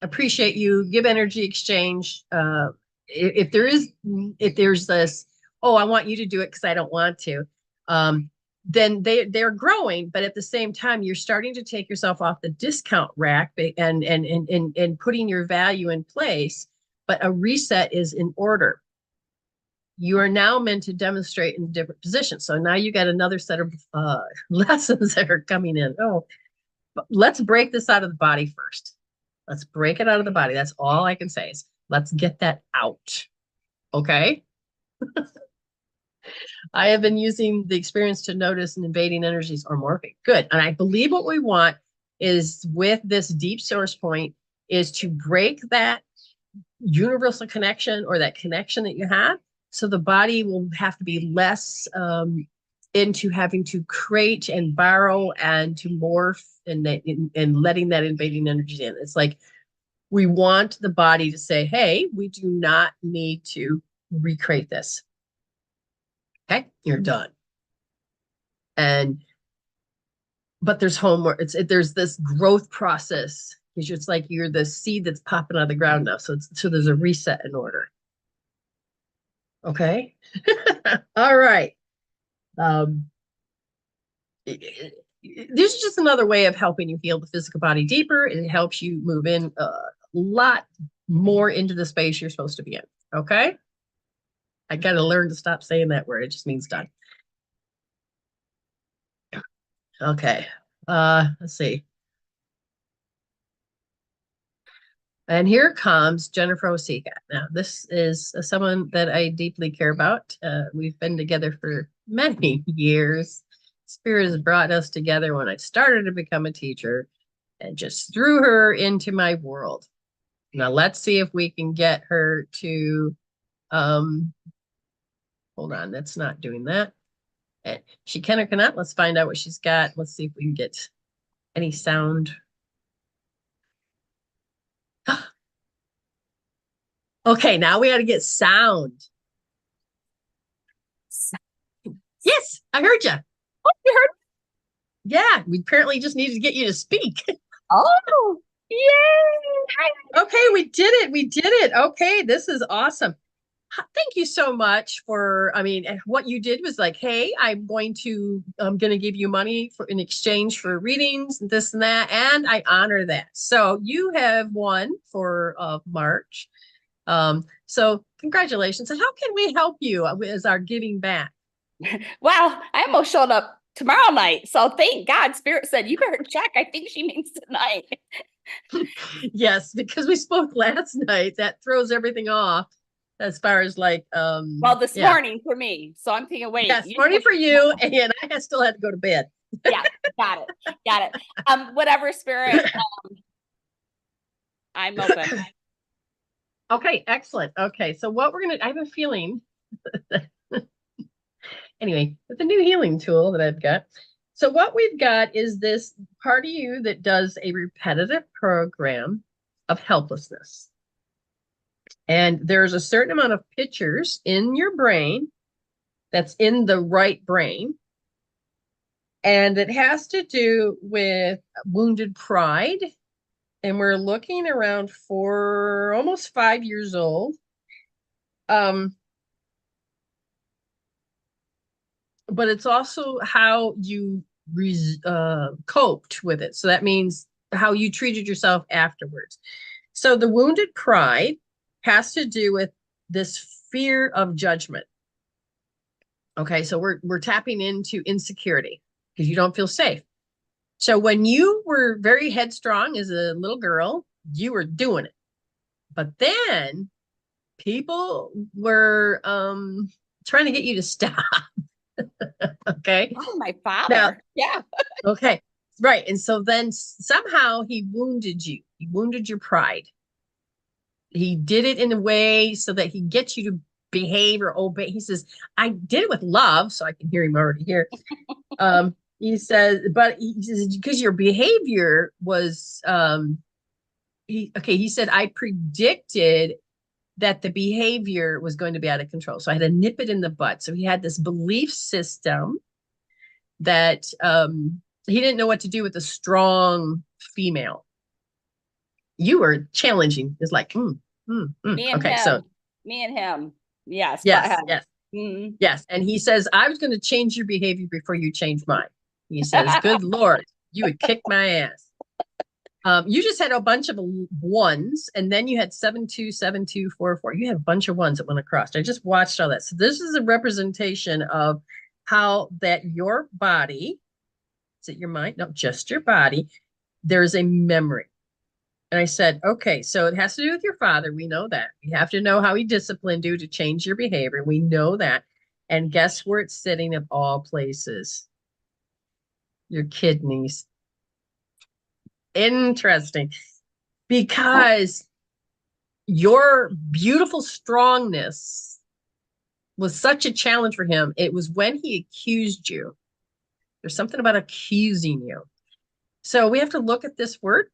[SPEAKER 1] appreciate you, give energy exchange, if there's this, oh, I want you to do it because I don't want to, then they're growing, but at the same time, you're starting to take yourself off the discount rack and putting your value in place. But a reset is in order. You are now meant to demonstrate in different positions. So now you got another set of lessons that are coming in. Oh, let's break this out of the body first. Let's break it out of the body. That's all I can say is let's get that out. Okay. I have been using the experience to notice and invading energies are morphing. Good. And I believe what we want is with this deep source point is to break that universal connection or that connection that you have. So the body will have to be less into having to create and borrow and to morph and letting that invading energy in. It's like we want the body to say, hey, we do not need to recreate this. Okay, you're done. But there's homework. There's this growth process. It's just like you're the seed that's popping out of the ground now. So there's a reset in order. Okay. All right. This is just another way of helping you heal the physical body deeper. It helps you move in a lot more into the space you're supposed to be in. Okay. I got to learn to stop saying that word. It just means done. Okay. Let's see. And here comes Jennifer Osika. Now, this is someone that I deeply care about. We've been together for many years. Spirit has brought us together when I started to become a teacher and just threw her into my world. Now, let's see if we can get her to, hold on, that's not doing that. She can or cannot. Let's find out what she's got. Let's see if we can get any sound. Okay, now we got to get sound. Yes, I heard you.
[SPEAKER 5] Oh, you heard?
[SPEAKER 1] Yeah, we apparently just needed to get you to speak.
[SPEAKER 5] Oh, yay!
[SPEAKER 1] Okay, we did it. We did it. Okay, this is awesome. Thank you so much for, I mean, what you did was like, hey, I'm going to give you money in exchange for readings, and this and that, and I honor that. So you have won for March. So congratulations. And how can we help you as our giving back?
[SPEAKER 5] Wow, I almost showed up tomorrow night. So thank God Spirit said, you better check. I think she means tonight.
[SPEAKER 1] Yes, because we spoke last night. That throws everything off as far as like
[SPEAKER 5] well, this morning for me. So I'm thinking, wait.
[SPEAKER 1] Yes, morning for you, and I still had to go to bed.
[SPEAKER 5] Yeah, got it. Whatever, Spirit. I'm open.
[SPEAKER 1] Okay, excellent. Okay, so what I have a feeling anyway, with the new healing tool that I've got. So what we've got is this part of you that does a repetitive program of helplessness. And there's a certain amount of pictures in your brain that's in the right brain. And it has to do with wounded pride. And we're looking around for almost 5 years old. But it's also how you coped with it. So that means how you treated yourself afterwards. So the wounded pride has to do with this fear of judgment. Okay, so we're tapping into insecurity because you don't feel safe. So when you were very headstrong as a little girl, you were doing it. But then people were trying to get you to stop. Okay.
[SPEAKER 5] Oh, my father.
[SPEAKER 1] Now,
[SPEAKER 5] yeah.
[SPEAKER 1] Okay. Right. And so then somehow he wounded you. He wounded your pride. He did it in a way so that he gets you to behave or obey. He says, I did it with love, so I can hear him already here. He says, because your behavior was he said, I predicted that the behavior was going to be out of control. So I had to nip it in the butt. So he had this belief system that he didn't know what to do with a strong female. You were challenging. It's like,
[SPEAKER 5] Me and
[SPEAKER 1] okay,
[SPEAKER 5] him.
[SPEAKER 1] so
[SPEAKER 5] me and him. Yes.
[SPEAKER 1] yes.
[SPEAKER 5] Mm.
[SPEAKER 1] Yes. And he says, I was going to change your behavior before you changed mine. He says, good Lord, you would kick my ass. You just had a bunch of ones, and then you had 7, 2, 7, 2, 4, 4. You had a bunch of ones that went across. I just watched all that. So this is a representation of how that your body, is it your mind? No, just your body. There's a memory. And I said, okay, so it has to do with your father. We know that. We have to know how he disciplined you to change your behavior. We know that. And guess where it's sitting of all places? Your kidneys. Interesting. Because your beautiful strongness was such a challenge for him. It was when he accused you. There's something about accusing you. So we have to look at this word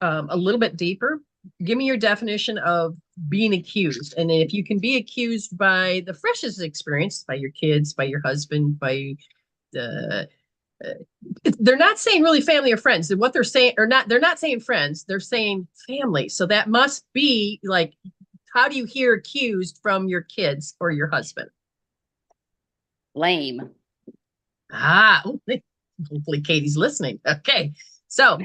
[SPEAKER 1] a little bit deeper. Give me your definition of being accused. And if you can be accused by the freshest experience, by your kids, by your husband, by the they're not saying really family or friends. And what they're saying, or not, they're not saying friends, they're saying family. So that must be like, how do you hear accused from your kids or your husband?
[SPEAKER 5] Lame.
[SPEAKER 1] Hopefully Katie's listening. Okay. So,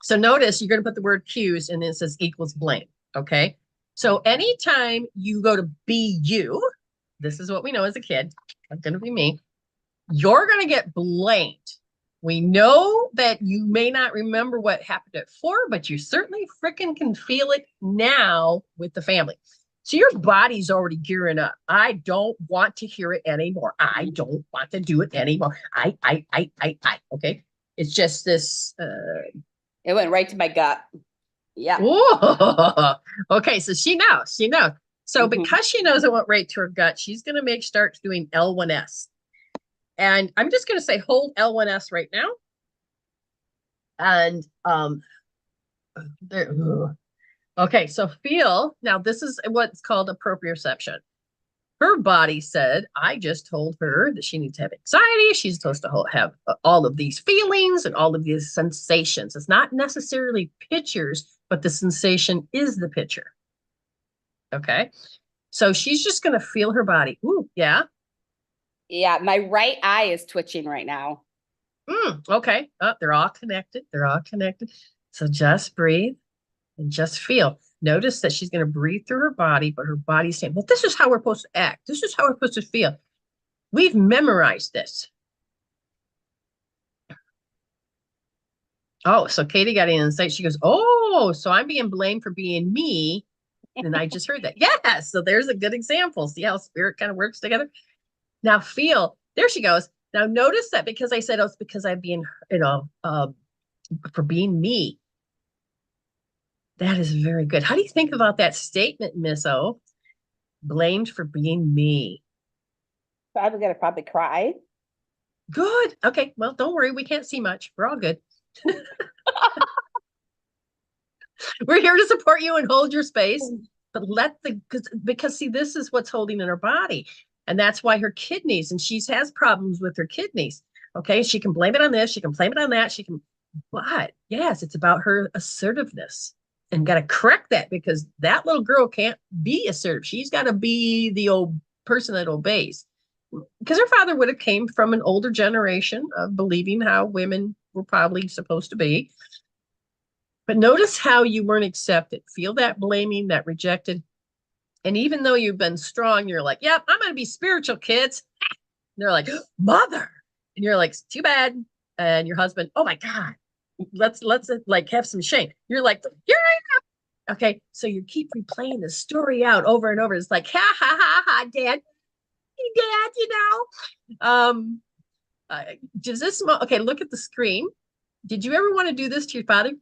[SPEAKER 1] so notice you're going to put the word accused and then it says equals blame. Okay. So anytime you go to be you, this is what we know as a kid, I'm going to be me. You're going to get blamed. We know that you may not remember what happened at 4, but you certainly freaking can feel it now with the family. So your body's already gearing up. I don't want to hear it anymore. I don't want to do it anymore. Okay. It's just this.
[SPEAKER 5] It went right to my gut. Yeah.
[SPEAKER 1] Okay. So she knows. So
[SPEAKER 5] Mhm.
[SPEAKER 1] because she knows it went right to her gut, she's going to start doing L1S. And I'm just going to say, hold L1S right now. And there. Okay, so feel, now this is what's called a proprioception. Her body said, I just told her that she needs to have anxiety. She's supposed to have all of these feelings and all of these sensations. It's not necessarily pictures, but the sensation is the picture. Okay, so she's just going to feel her body. Ooh, yeah.
[SPEAKER 5] Yeah, my right eye is twitching right now.
[SPEAKER 1] Okay. They're all connected. So just breathe and just feel. Notice that she's going to breathe through her body, but her body's saying, well, this is how we're supposed to act. This is how we're supposed to feel. We've memorized this. Oh, so Katie got in insight. She goes, oh, so I'm being blamed for being me. And I just heard that. Yeah. So there's a good example. See how spirit kind of works together? Now feel. There she goes. Now notice that because I said, oh, it's because I'm being, for being me. That is very good. How do you think about that statement, Miss O? Blamed for being me.
[SPEAKER 5] I'm gonna probably cry.
[SPEAKER 1] Good. Okay. Well, don't worry. We can't see much. We're all good. We're here to support you and hold your space. But because see, this is what's holding in her body. And that's why her kidneys, and she has problems with her kidneys. Okay. She can blame it on this. She can blame it on that. But yes, it's about her assertiveness. And got to correct that because that little girl can't be assertive. She's got to be the old person that obeys. Because her father would have came from an older generation of believing how women were probably supposed to be. But notice how you weren't accepted. Feel that blaming, that rejected. And even though you've been strong, you're like, yep, I'm going to be spiritual, kids. And they're like, mother. And you're like, too bad. And your husband, oh my God, let's like have some shame. You're like, here I am. Okay. So you keep replaying the story out over and over. It's like, ha, ha, ha, ha, dad. Dad, does this, okay, look at the screen. Did you ever want to do this to your father?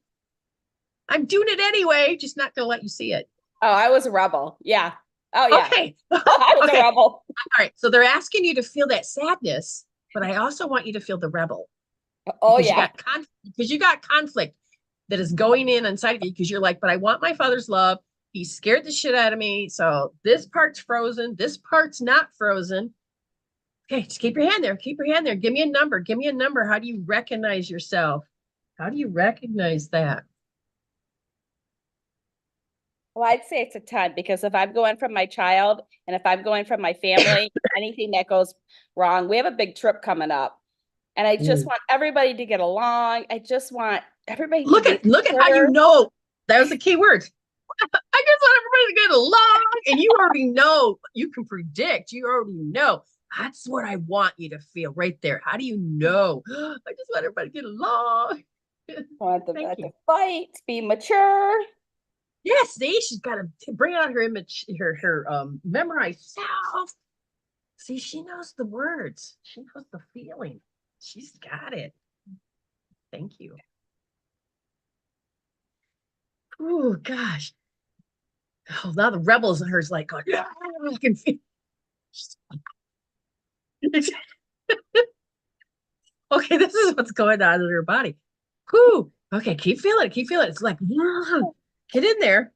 [SPEAKER 1] I'm doing it anyway, just not going to let you see it.
[SPEAKER 5] Oh, I was a rebel. Yeah. Oh, yeah.
[SPEAKER 1] Okay.
[SPEAKER 5] I was
[SPEAKER 1] Okay.
[SPEAKER 5] a rebel.
[SPEAKER 1] All right. So they're asking you to feel that sadness, but I also want you to feel the rebel.
[SPEAKER 5] Oh,
[SPEAKER 1] because
[SPEAKER 5] yeah.
[SPEAKER 1] Because you got conflict that is going in inside of you because you're like, but I want my father's love. He scared the shit out of me. So this part's frozen. This part's not frozen. Okay, just keep your hand there. Keep your hand there. Give me a number. Give me a number. How do you recognize yourself? How do you recognize that?
[SPEAKER 5] Well, I'd say it's a 10 because if I'm going from my child and if I'm going from my family, anything that goes wrong, we have a big trip coming up. And I just want everybody to get along. I just want everybody to
[SPEAKER 1] Look
[SPEAKER 5] be
[SPEAKER 1] at how you
[SPEAKER 5] together.
[SPEAKER 1] know. That was the key word. I just want everybody to get along. And you already know. You can predict. You already know. That's what I want you to feel right there. How do you know? I just want everybody to get along.
[SPEAKER 5] I want them
[SPEAKER 1] Thank
[SPEAKER 5] not
[SPEAKER 1] you.
[SPEAKER 5] to fight, be mature.
[SPEAKER 1] Yes, see, she's got to bring out her image, her memorized self. See, she knows the words. She knows the feeling. She's got it. Thank you. Oh gosh. Oh, now the rebels in her's like, going, yeah, I can feel. Okay, this is what's going on in her body. Whew. Okay, keep feeling it. Keep feeling it. It's like, get in there.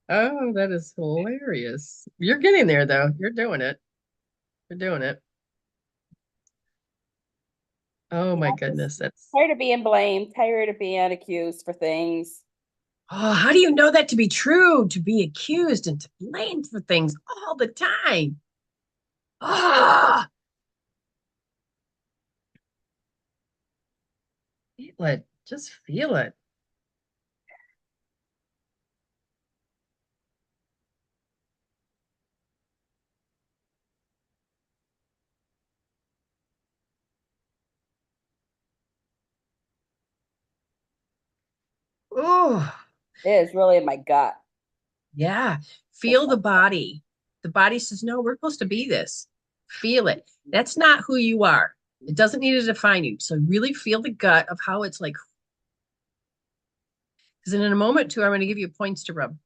[SPEAKER 1] Oh, that is hilarious. You're getting there though. You're doing it. You're doing it. Oh my goodness. That's
[SPEAKER 5] Tired of being blamed, tired of being accused for things.
[SPEAKER 1] oh, how do you know that to be true? To be accused and to blamed for things all the time. Ah, feel it. Just feel it. Oh,
[SPEAKER 5] It is really in my gut.
[SPEAKER 1] yeah. Feel the body. The body says, no, we're supposed to be this. Feel it. That's not who you are. It doesn't need to define you. So really feel the gut of how it's like. Because in a moment, too, I'm going to give you points to rub.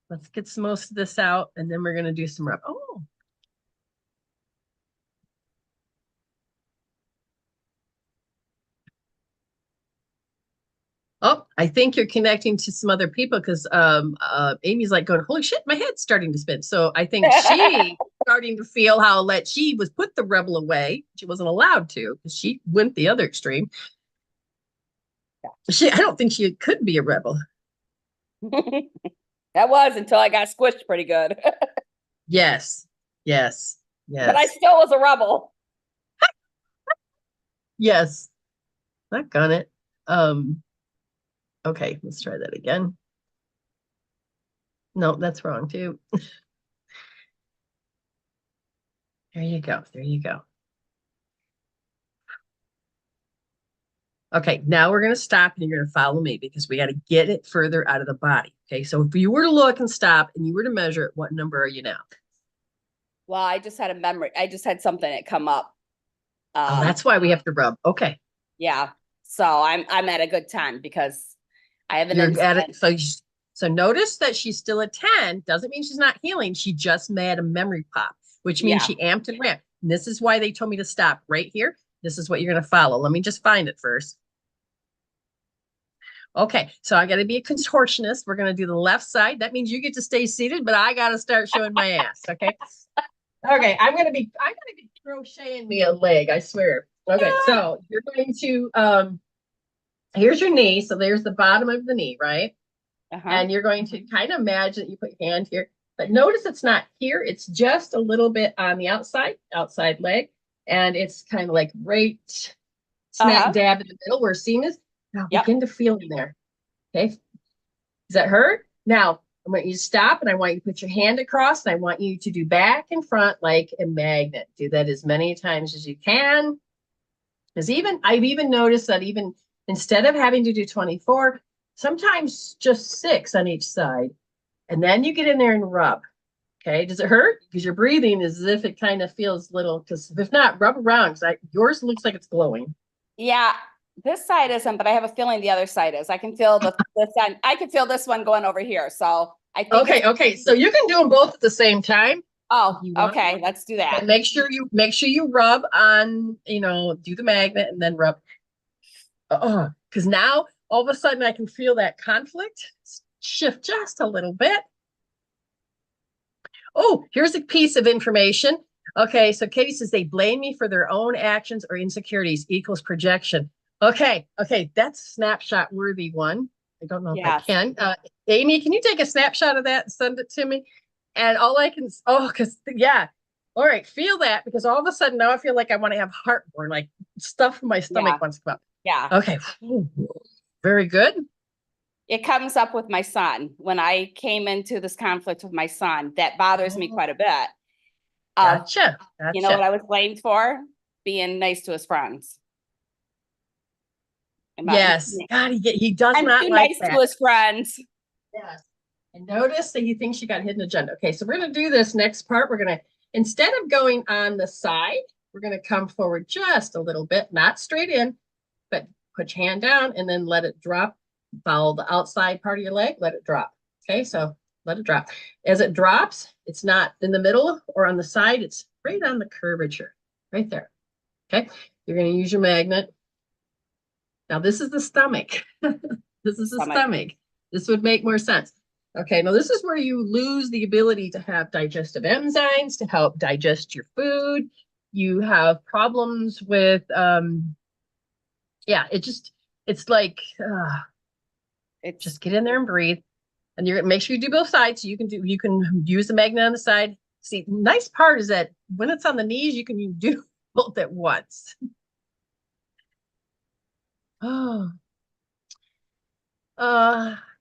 [SPEAKER 1] Let's get some most of this out, and then we're going to do some rub. Oh. Oh, I think you're connecting to some other people because Amy's like going, holy shit, my head's starting to spin. So I think she's starting to feel how she was put the rebel away. She wasn't allowed to because she went the other extreme. I don't think she could be a rebel.
[SPEAKER 5] That was until I got squished pretty good.
[SPEAKER 1] Yes, yes,
[SPEAKER 5] But I
[SPEAKER 1] yes,
[SPEAKER 5] still was a rebel.
[SPEAKER 1] yes. Not got it. Okay, let's try that again. No, that's wrong too. There you go. There you go. Okay, now we're going to stop and you're going to follow me because we got to get it further out of the body. Okay, so if you were to look and stop and you were to measure it, what number are you now?
[SPEAKER 5] Well, I just had a memory. I just had something that come up.
[SPEAKER 1] Oh, that's why we have to rub. Okay.
[SPEAKER 5] Yeah. So I'm at a good 10 because I have an
[SPEAKER 1] You're at
[SPEAKER 5] instant.
[SPEAKER 1] it. So notice that she's still at 10. Doesn't mean she's not healing. She just made a memory pop, which means
[SPEAKER 5] Yeah.
[SPEAKER 1] she amped and ramped. And this is why they told me to stop right here. This is what you're going to follow. Let me just find it first. Okay, so I got to be a contortionist. We're going to do the left side. That means you get to stay seated, but I got to start showing my ass. Okay. Okay, I'm gonna be crocheting me a leg, I swear. Okay, so you're going to here's your knee. So there's the bottom of the knee, right? And you're going to kind of imagine that you put your hand here, but notice it's not here, it's just a little bit on the outside leg, and it's kind of like right smack dab in the middle where seam is. Now begin to feel in there. Okay. Does that hurt? Now I want you to stop and I want you to put your hand across and I want you to do back and front like a magnet. Do that as many times as you can. Because I've even noticed that even instead of having to do 24, sometimes just 6 on each side. And then you get in there and rub. Okay. Does it hurt? Because you're breathing as if it kind of feels little. Because if not, rub around. Because yours looks like it's glowing.
[SPEAKER 5] Yeah. This side isn't, but I have a feeling the other side is. I can feel this side. I can feel this one going over here. So I think.
[SPEAKER 1] Okay. So you can do them both at the same time.
[SPEAKER 5] Oh, okay. Let's do that.
[SPEAKER 1] And make sure you rub on, do the magnet and then rub. Because now all of a sudden I can feel that conflict shift just a little bit. Oh, here's a piece of information. Okay, so Katie says they blame me for their own actions or insecurities equals projection. Okay, that's a snapshot worthy one. I don't know if I
[SPEAKER 5] Yes.
[SPEAKER 1] can. Ayme, can you take a snapshot of that and send it to me? And all I can, yeah. All right, feel that because all of a sudden now I feel like I want to have heartburn, like stuff in my stomach
[SPEAKER 5] Yeah.
[SPEAKER 1] wants to come up.
[SPEAKER 5] Yeah.
[SPEAKER 1] Okay, very good.
[SPEAKER 5] It comes up with my son. When I came into this conflict with my son, that bothers me quite a bit.
[SPEAKER 1] Gotcha.
[SPEAKER 5] You know what I was blamed for? Being nice to his friends.
[SPEAKER 1] Yes. God, he does
[SPEAKER 5] I'm
[SPEAKER 1] not
[SPEAKER 5] too
[SPEAKER 1] like
[SPEAKER 5] nice
[SPEAKER 1] that.
[SPEAKER 5] to his friends.
[SPEAKER 1] Yes. And notice that he thinks she got hidden agenda. Okay, so we're going to do this next part. We're going to, instead of going on the side, we're going to come forward just a little bit, not straight in, but put your hand down and then let it drop. Follow the outside part of your leg, let it drop. Okay, so let it drop. As it drops, it's not in the middle or on the side, it's right on the curvature, right there. Okay, you're going to use your magnet. Now, this is the stomach. This is the stomach. This would make more sense. Okay, now this is where you lose the ability to have digestive enzymes to help digest your food. You have problems with, it's like, just get in there and breathe. And you're gonna make sure you do both sides. So you can use the magnet on the side. See, nice part is that when it's on the knees, you can do both at once. Oh.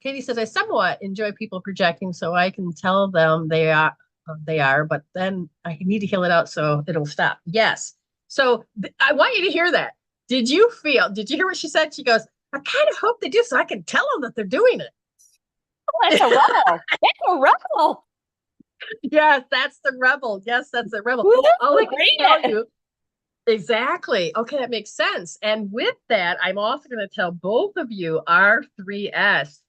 [SPEAKER 1] Katie says, I somewhat enjoy people projecting so I can tell them they are, but then I need to heal it out so it'll stop. Yes. So I want you to hear that. Did you hear what she said? She goes, I kind of hope they do so I can tell them that they're doing it.
[SPEAKER 5] Oh, that's a rebel. That's a rebel.
[SPEAKER 1] Yes, that's the rebel. Yes, that's the rebel. All I can tell you. Exactly. Okay, that makes sense. And with that, I'm also going to tell both of you R3S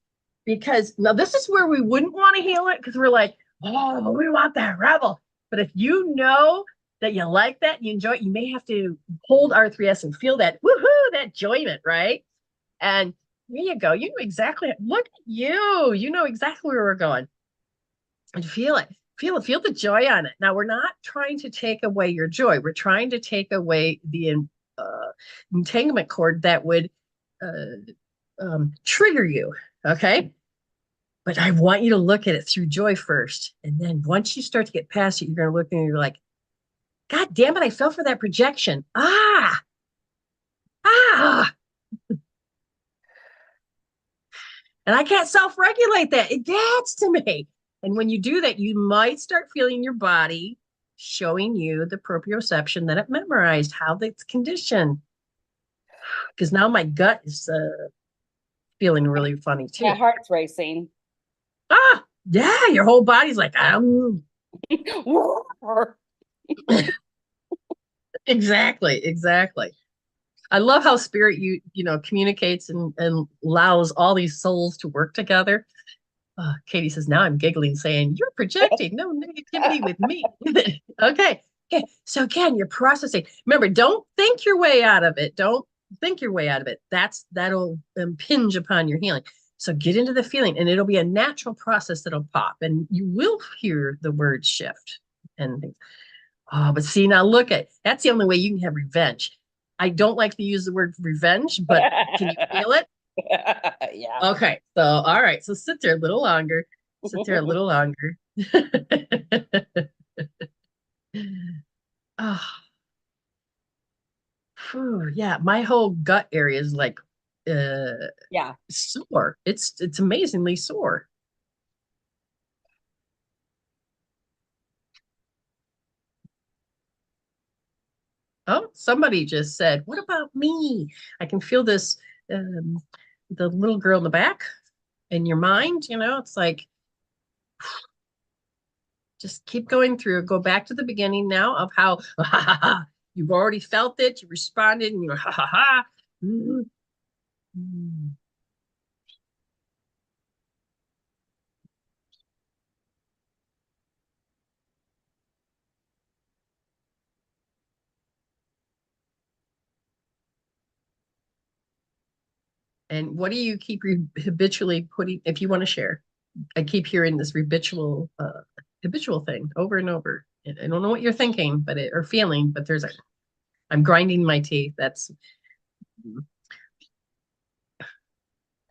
[SPEAKER 1] because now this is where we wouldn't want to heal it because we're like, oh, we want that rebel. But if you know that you like that, you enjoy it, you may have to hold R3S and feel that woohoo, that enjoyment, right? And there you go. You know exactly. Look at you. You know exactly where we're going. And feel it. Feel the joy on it. Now, we're not trying to take away your joy. We're trying to take away the entanglement cord that would trigger you. Okay. But I want you to look at it through joy first. And then once you start to get past it, you're going to look and you're like, God damn it, I fell for that projection. Ah. And I can't self-regulate that. It gets to me. And when you do that, you might start feeling your body showing you the proprioception that it memorized, how it's conditioned. Because now my gut is feeling really funny too.
[SPEAKER 5] My heart's racing.
[SPEAKER 1] Yeah, your whole body's like, Exactly. I love how spirit communicates and allows all these souls to work together. Katie says, now I'm giggling, saying, you're projecting no negativity with me. Okay. So again, you're processing. Remember, don't think your way out of it. Don't think your way out of it. That'll impinge upon your healing. So get into the feeling and it'll be a natural process that'll pop and you will hear the words shift and things. Oh, but see, now that's the only way you can have revenge. I don't like to use the word revenge, but can you feel it?
[SPEAKER 5] Yeah.
[SPEAKER 1] Okay. So, all right. So sit there a little longer. Oh, yeah. My whole gut area is like, sore. It's amazingly sore. Oh, somebody just said, what about me? I can feel this, the little girl in the back in your mind, it's like, just keep going through. Go back to the beginning now of how you've already felt it. You responded and you're ha ha ha. And what do you keep habitually putting, if you want to share? I keep hearing this habitual thing over and over. I don't know what you're thinking, or feeling, but I'm grinding my teeth. That's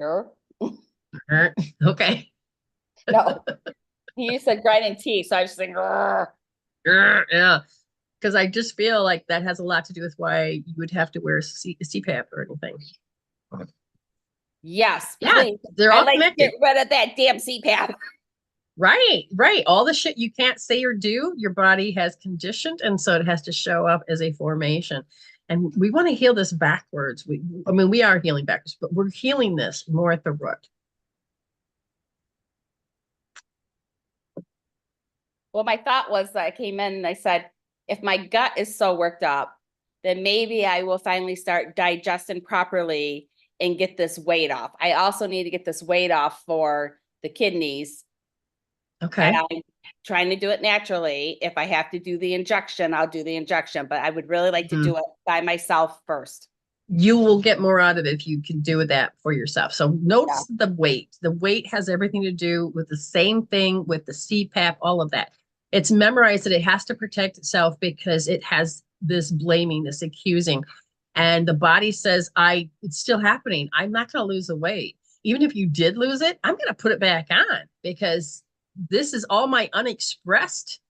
[SPEAKER 5] Sure.
[SPEAKER 1] okay.
[SPEAKER 5] No, you said grinding teeth, so I was just like, "Grr."
[SPEAKER 1] Yeah. Because I just feel like that has a lot to do with why you would have to wear CPAP or anything.
[SPEAKER 5] Yes,
[SPEAKER 1] Yeah,
[SPEAKER 5] please.
[SPEAKER 1] they're
[SPEAKER 5] I'd
[SPEAKER 1] all
[SPEAKER 5] like to
[SPEAKER 1] connected.
[SPEAKER 5] get rid of that damn CPAP.
[SPEAKER 1] Right. All the shit you can't say or do, your body has conditioned, and so it has to show up as a formation. And we want to heal this backwards. We are healing backwards, but we're healing this more at the root.
[SPEAKER 5] Well, my thought was that I came in and I said, if my gut is so worked up, then maybe I will finally start digesting properly and get this weight off. I also need to get this weight off for the kidneys.
[SPEAKER 1] Okay.
[SPEAKER 5] And I'm trying to do it naturally. If I have to do the injection, I'll do the injection, but I would really like to do it by myself first.
[SPEAKER 1] You will get more out of it if you can do that for yourself. So notice the weight. The weight has everything to do with the same thing with the CPAP, all of that. It's memorized that it has to protect itself because it has this blaming, this accusing. And the body says, it's still happening. I'm not going to lose the weight. Even if you did lose it, I'm going to put it back on because this is all my unexpressed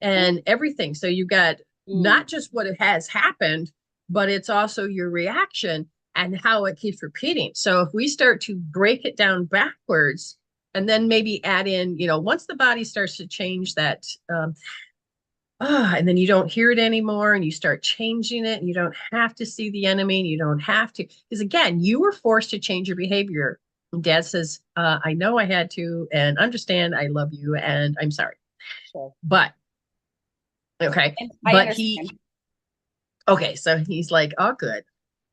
[SPEAKER 1] and everything. So you got not just what has happened, but it's also your reaction and how it keeps repeating. So if we start to break it down backwards and then maybe add in, once the body starts to change that, and then you don't hear it anymore and you start changing it and you don't have to see the enemy and you don't have to, because again, you were forced to change your behavior. And Dad says, I know I had to, and understand I love you and I'm sorry.
[SPEAKER 5] Sure.
[SPEAKER 1] But, okay. But okay, so he's like, oh, good.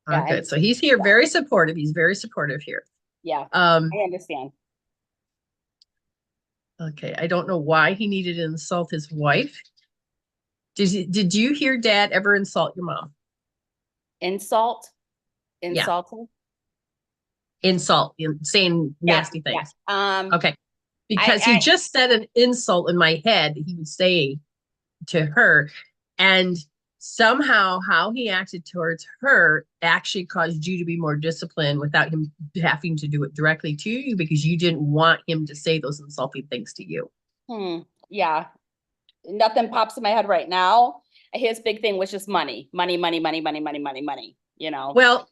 [SPEAKER 1] Oh, good. So he's here, very supportive. He's very supportive here.
[SPEAKER 5] Yeah, I understand.
[SPEAKER 1] Okay, I don't know why he needed to insult his wife. Did you hear Dad ever insult your mom?
[SPEAKER 5] Insult?
[SPEAKER 1] Yeah.
[SPEAKER 5] Insulting?
[SPEAKER 1] Insult, saying nasty things.
[SPEAKER 5] Yeah.
[SPEAKER 1] Okay, because he just said an insult in my head, he would say to her, and somehow how he acted towards her actually caused you to be more disciplined without him having to do it directly to you because you didn't want him to say those insulting things to you.
[SPEAKER 5] Yeah. Nothing pops in my head right now. His big thing was just money. Well,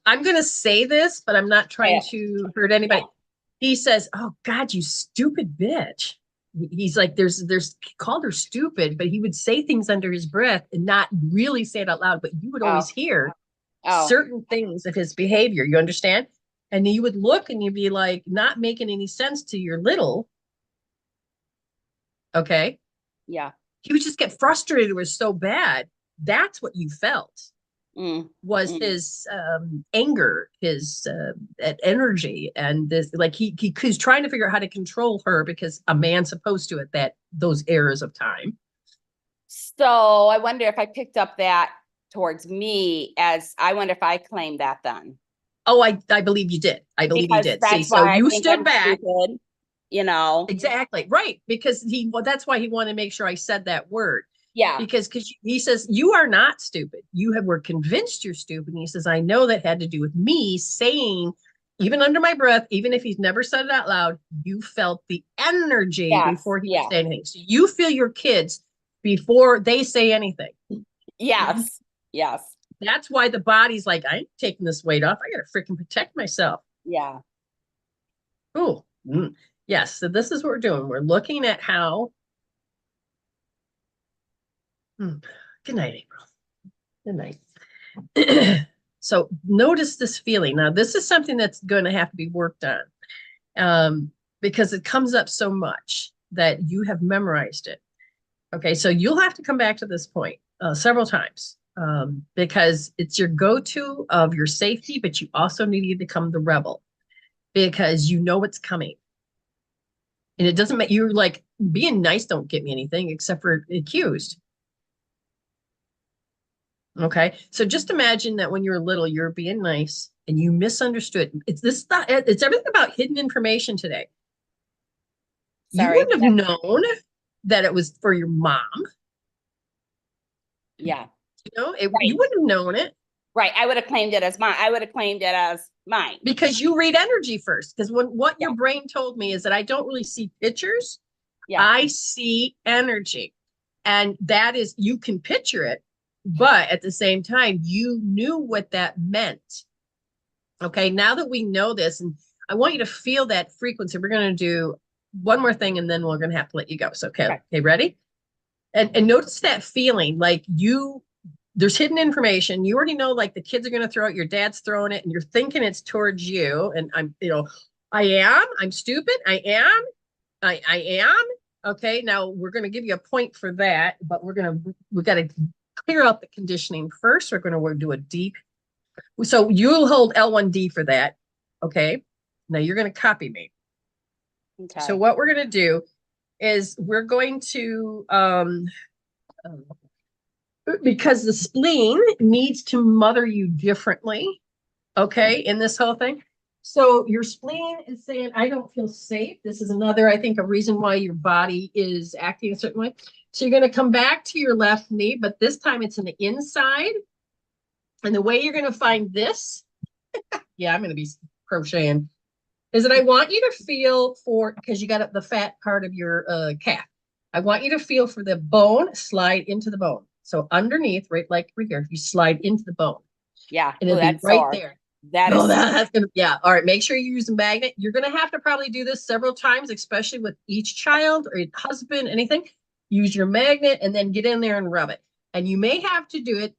[SPEAKER 1] I'm going to say this, but I'm not trying to hurt anybody. Yeah. He says, oh God, you stupid bitch. He's like, there's called her stupid, but he would say things under his breath and not really say it out loud, but you would always hear certain things of his behavior. You understand? And you would look and you'd be like, not making any sense to your little. Okay.
[SPEAKER 5] Yeah.
[SPEAKER 1] He would just get frustrated. It was so bad. That's what you felt was his anger, his energy. And this, like he's trying to figure out how to control her because a man's supposed to at those eras of time.
[SPEAKER 5] So I wonder if I picked up that towards me I wonder if I claimed that then.
[SPEAKER 1] Oh, I believe you did. I believe you did. See, so you stood back.
[SPEAKER 5] Stupid,
[SPEAKER 1] Exactly. Right. Because that's why he wanted to make sure I said that word.
[SPEAKER 5] Yeah.
[SPEAKER 1] Because he says, you are not stupid. Were convinced you're stupid. And he says, I know that had to do with me saying, even under my breath, even if he's never said it out loud, you felt the energy before he was saying anything. So you feel your kids before they say anything.
[SPEAKER 5] Yes. Yes.
[SPEAKER 1] That's why the body's like, I ain't taking this weight off. I got to freaking protect myself.
[SPEAKER 5] Yeah.
[SPEAKER 1] Oh, yes. So this is what we're doing. We're looking at how. Good night, April. Good night. So notice this feeling. Now, this is something that's going to have to be worked on because it comes up so much that you have memorized it. Okay, so you'll have to come back to this point several times because it's your go-to of your safety, but you also need to become the rebel because you know what's coming. And it doesn't make you're like being nice don't get me anything except for accused. Okay, so just imagine that when you're little, you're being nice and you misunderstood. It's everything about hidden information today. Sorry. You wouldn't have known that it was for your mom.
[SPEAKER 5] Yeah.
[SPEAKER 1] You know, you
[SPEAKER 5] Right.
[SPEAKER 1] wouldn't have known it
[SPEAKER 5] Right. I would have claimed it as mine. I would have claimed it as mine.
[SPEAKER 1] because you read energy first. Because what
[SPEAKER 5] Yeah.
[SPEAKER 1] your brain told me is that I don't really see pictures.
[SPEAKER 5] Yeah.
[SPEAKER 1] I see energy. And that is, you can picture it, but at the same time, you knew what that meant. Okay, now that we know this, and I want you to feel that frequency, we're going to do one more thing and then we're going to have to let you go. So, okay, ready? And notice that feeling like there's hidden information. You already know, like the kids are going to throw it, your dad's throwing it, and you're thinking it's towards you. And I'm stupid. I am. Okay, now we're going to give you a point for that, but we got to clear out the conditioning first. We're going to do a deep. So you'll hold L1D for that. Okay, now you're going to copy me.
[SPEAKER 5] Okay.
[SPEAKER 1] So what we're going to do is we're going to, because the spleen needs to mother you differently, okay, in this whole thing. So your spleen is saying, I don't feel safe. This is another, I think, a reason why your body is acting a certain way. So you're going to come back to your left knee, but this time it's in the inside. And the way you're going to find this, yeah, I'm going to be crocheting, is that I want you to feel for, because you got the fat part of your calf. I want you to feel for the bone, slide into the bone. So underneath, right here, you slide into the bone.
[SPEAKER 5] Yeah.
[SPEAKER 1] And it'll be right there. That's gonna, yeah. All right. Make sure you use a magnet. You're gonna have to probably do this several times, especially with each child or your husband, anything. Use your magnet and then get in there and rub it. And you may have to do it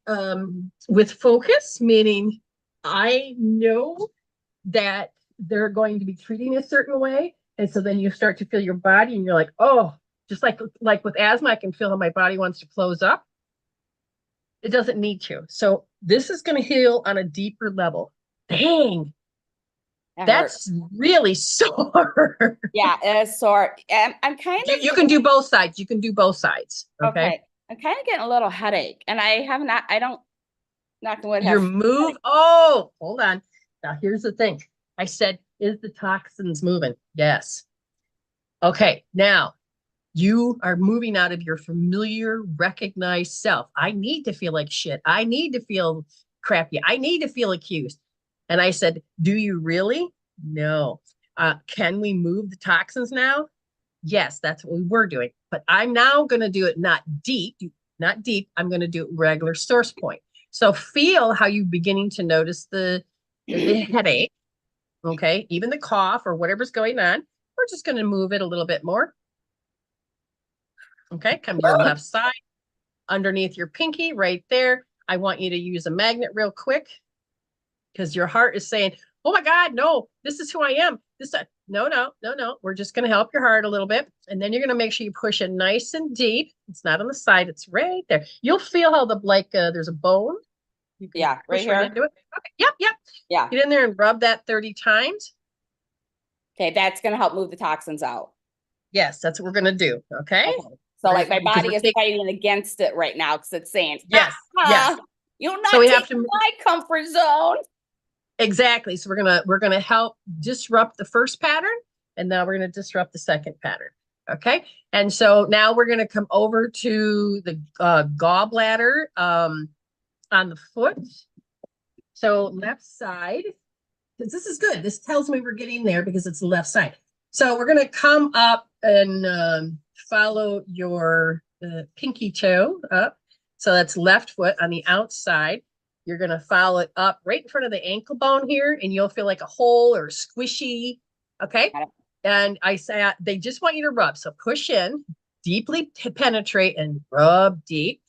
[SPEAKER 1] with focus, meaning I know that they're going to be treating a certain way. And so then you start to feel your body and you're like, oh, just like with asthma, I can feel how my body wants to close up. It doesn't need to. So this is going to heal on a deeper level. Dang. That's really sore.
[SPEAKER 5] Yeah, it is sore. I'm kind of.
[SPEAKER 1] You can do both sides. You can do both sides. Okay.
[SPEAKER 5] I'm kind of getting a little headache, and I don't. Knock on wood.
[SPEAKER 1] Oh, hold on. Now here's the thing. I said, is the toxins moving? Yes. Okay. Now you are moving out of your familiar, recognized self. I need to feel like shit. I need to feel crappy. I need to feel accused. And I said, do you really? No. Can we move the toxins now? Yes, that's what we were doing. But I'm now going to do it not deep. I'm going to do it regular source point. So feel how you're beginning to notice the headache. Okay. Even the cough or whatever's going on. We're just going to move it a little bit more. Okay. Come to your left side, underneath your pinky right there. I want you to use a magnet real quick because your heart is saying, oh my God, no, this is who I am. No. We're just going to help your heart a little bit. And then you're going to make sure you push it nice and deep. It's not on the side. It's right there. You'll feel how there's a bone.
[SPEAKER 5] Yeah, right here.
[SPEAKER 1] Into it. Okay. Yep.
[SPEAKER 5] Yeah.
[SPEAKER 1] Get in there and rub that 30 times.
[SPEAKER 5] Okay. That's going to help move the toxins out.
[SPEAKER 1] Yes, that's what we're going to do. Okay.
[SPEAKER 5] So like my body is fighting against it right now because it's saying,
[SPEAKER 1] yes.
[SPEAKER 5] You're not taking my comfort zone.
[SPEAKER 1] Exactly. So we're gonna help disrupt the first pattern, and now we're gonna disrupt the second pattern. Okay. And so now we're gonna come over to the gallbladder on the foot. So left side, because this is good. This tells me we're getting there because it's the left side. So we're gonna come up and follow your pinky toe up. So that's left foot on the outside. You're going to follow it up right in front of the ankle bone here, and you'll feel like a hole or squishy. Okay. And I say they just want you to rub. So push in, deeply penetrate, and rub deep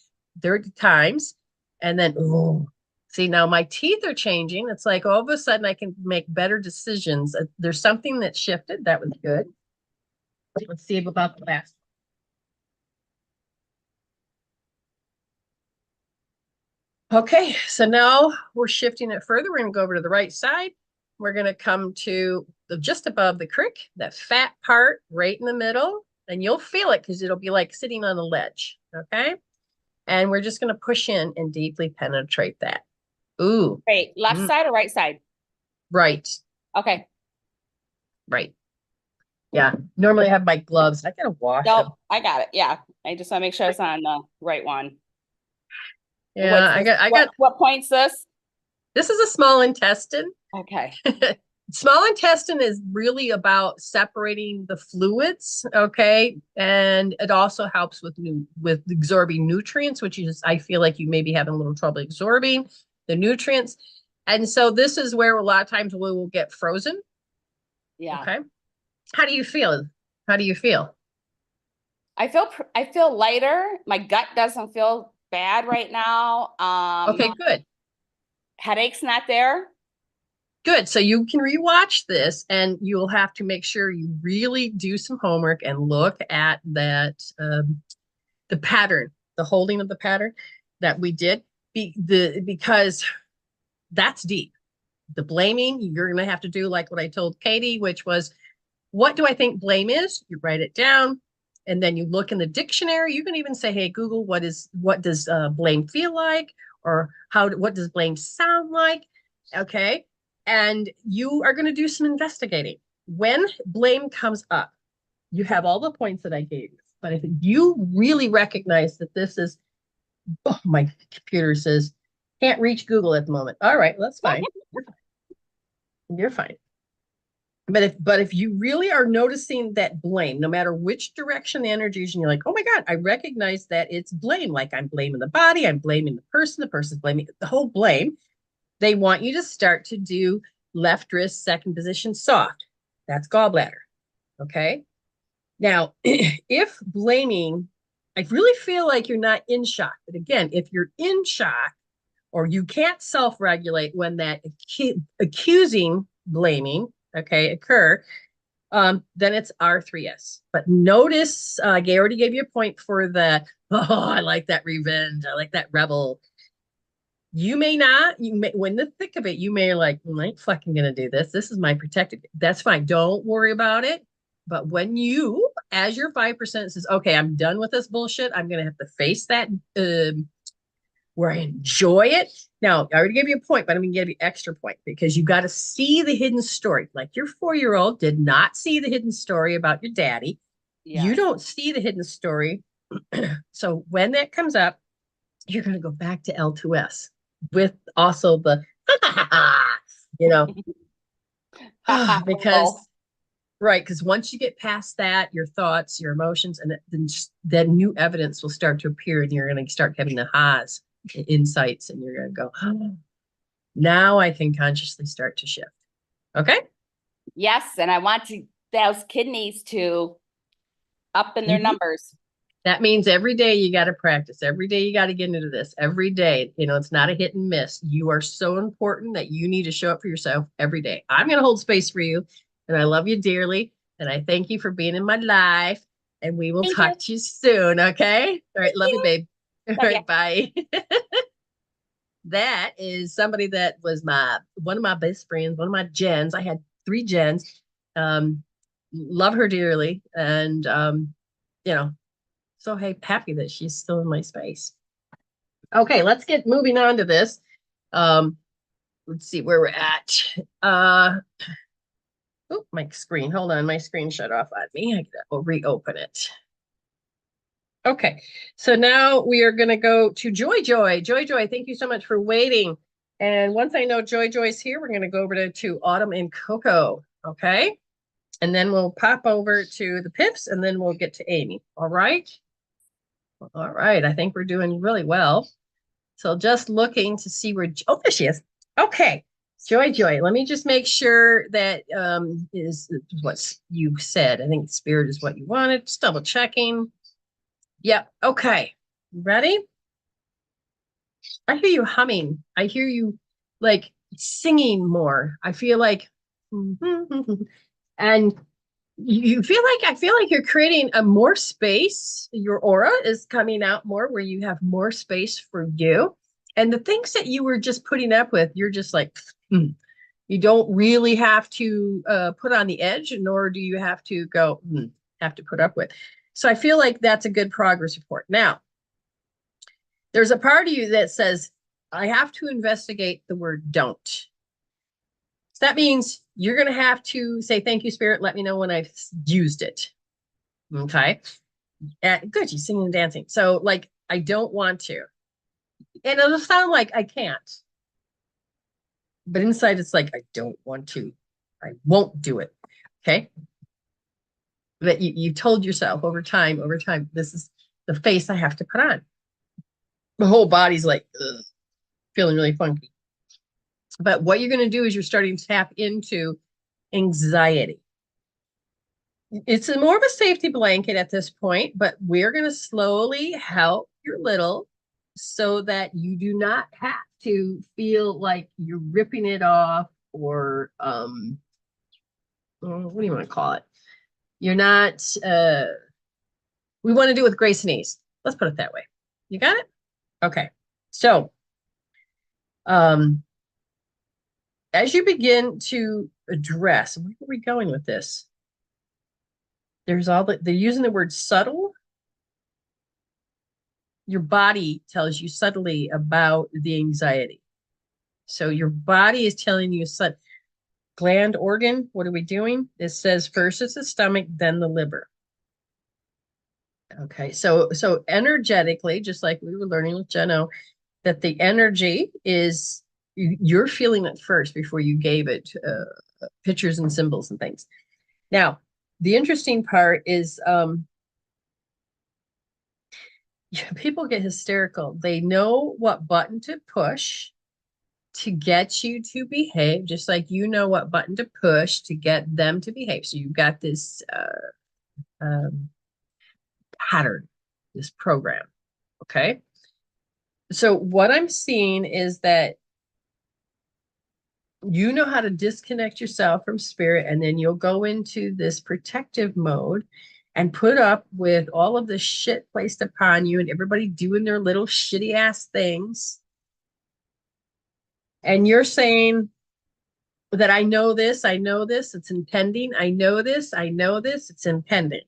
[SPEAKER 1] 30 times. And then, see, now my teeth are changing. It's like all of a sudden I can make better decisions. There's something that shifted. That was good. Let's see about the last. Okay, so now we're shifting it further. We're going to go over to the right side. We're going to come to just above the crick, that fat part right in the middle, and you'll feel it because it'll be like sitting on a ledge. Okay, and we're just going to push in and deeply penetrate that. Ooh.
[SPEAKER 5] Wait, left side or right side?
[SPEAKER 1] Right.
[SPEAKER 5] Okay.
[SPEAKER 1] Right. Yeah. Normally I have my gloves. I gotta wash them.
[SPEAKER 5] I got it. Yeah. I just want to make sure it's on the right one.
[SPEAKER 1] Yeah, I got
[SPEAKER 5] what point's this?
[SPEAKER 1] this is a small intestine.
[SPEAKER 5] Okay.
[SPEAKER 1] Small intestine is really about separating the fluids, okay? And it also helps with absorbing nutrients, which is, I feel like you may be having a little trouble absorbing the nutrients. And so this is where a lot of times we will get frozen.
[SPEAKER 5] Yeah.
[SPEAKER 1] Okay. How do you feel? How do you feel?
[SPEAKER 5] I feel lighter. My gut doesn't feel bad right now.
[SPEAKER 1] Okay, good.
[SPEAKER 5] Headache's not there.
[SPEAKER 1] Good. So you can rewatch this and you'll have to make sure you really do some homework and look at that, the pattern, the holding of the pattern that we did because that's deep. The blaming, you're going to have to do like what I told Katie, which was, what do I think blame is? You write it down and then you look in the dictionary. You can even say, hey, Google, what does blame feel like? Or what does blame sound like? Okay. And you are going to do some investigating. When blame comes up, you have all the points that I gave you. But if you really recognize that this is, oh, my computer says, can't reach Google at the moment. All right, that's fine. You're fine. But if you really are noticing that blame, no matter which direction the energy is, and you're like, oh my God, I recognize that it's blame. Like I'm blaming the body, I'm blaming the person's blaming the whole blame. They want you to start to do left wrist, second position, soft. That's gallbladder. Okay. Now, if blaming, I really feel like you're not in shock. But again, if you're in shock or you can't self-regulate when that accusing blaming, okay, occur, then it's R3S. But notice, I already gave you a point for the, oh, I like that revenge. I like that rebel. You may not, when the thick of it, you may like, I ain't fucking gonna do this. This is my protected. That's fine. Don't worry about it. But when you, as your 5% says, okay, I'm done with this bullshit. I'm gonna have to face that where I enjoy it. Now, I already gave you a point, but I'm gonna give you extra point because you got to see the hidden story. Like your 4-year-old did not see the hidden story about your daddy.
[SPEAKER 5] Yeah.
[SPEAKER 1] You don't see the hidden story. So when that comes up, you're gonna go back to L2S. With also the, because, right, because once you get past that, your thoughts, your emotions, and then new evidence will start to appear and you're going to start having the ha's, insights, and you're going to go, oh, now I can consciously start to shift. Okay?
[SPEAKER 5] Yes, and I want those kidneys to up in their numbers.
[SPEAKER 1] That means every day you got to practice. Every day you got to get into this. Every day, it's not a hit and miss. You are so important that you need to show up for yourself every day. I'm going to hold space for you, and I love you dearly, and I thank you for being in my life, and we will talk to you soon, okay? All right, love you, babe. All right, bye. That is somebody that was one of my best friends, one of my gens. I had 3 gens. Love her dearly, and so happy that she's still in my space. Okay, let's get moving on to this. Let's see where we're at. Oh, my screen. Hold on, my screen shut off on me. I'll reopen it. Okay, so now we are going to go to Joy. Joy, thank you so much for waiting. And once I know Joy's here, we're going to go over to Autumn and Coco. Okay, and then we'll pop over to the Pips, and then we'll get to Ayme. All right. All right, I think we're doing really well. So just looking to see where, oh, there she is. Okay, Joy, let me just make sure that is what you said. I think spirit is what you wanted. Just double checking. Yep, okay. Ready? I hear you humming. I hear you like singing more. I feel like, and I feel like you're creating a more space. Your aura is coming out more where you have more space for you. And the things that you were just putting up with, you're just like, you don't really have to put on the edge, nor do you have to go, have to put up with. So I feel like that's a good progress report. Now, there's a part of you that says, I have to investigate the word don't. So that means you're going to have to say, thank you, Spirit. Let me know when I've used it. Okay. Good. You're singing and dancing. So like, I don't want to. And it'll sound like I can't. But inside it's like, I don't want to. I won't do it. Okay. That you told yourself over time, this is the face I have to put on. The whole body's like, ugh, feeling really funky. But what you're going to do is you're starting to tap into anxiety. It's more of a safety blanket at this point, but we're going to slowly help your little so that you do not have to feel like you're ripping it off or what do you want to call it? You're not we want to do it with grace and ease. Let's put it that way. You got it? Okay. So as you begin to address, where are we going with this? There's all they're using the word subtle. Your body tells you subtly about the anxiety. So your body is telling you gland organ. What are we doing? It says first it's the stomach, then the liver. Okay, so energetically, just like we were learning with Jeno, that the energy is you're feeling it first before you gave it pictures and symbols and things. Now, the interesting part is people get hysterical. They know what button to push to get you to behave, just like you know what button to push to get them to behave. So you've got this pattern, this program. Okay. So what I'm seeing is that you know how to disconnect yourself from spirit, and then you'll go into this protective mode and put up with all of the shit placed upon you and everybody doing their little shitty ass things. And you're saying that I know this, it's impending. I know this, it's impending.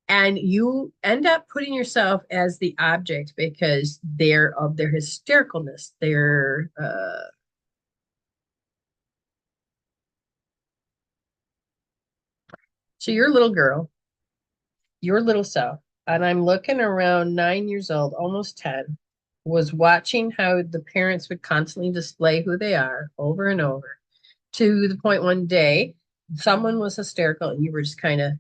[SPEAKER 1] And you end up putting yourself as the object because they're of their hystericalness. So your little girl, your little self, and I'm looking around 9 years old, almost 10, was watching how the parents would constantly display who they are over and over to the point one day someone was hysterical and you were just kind of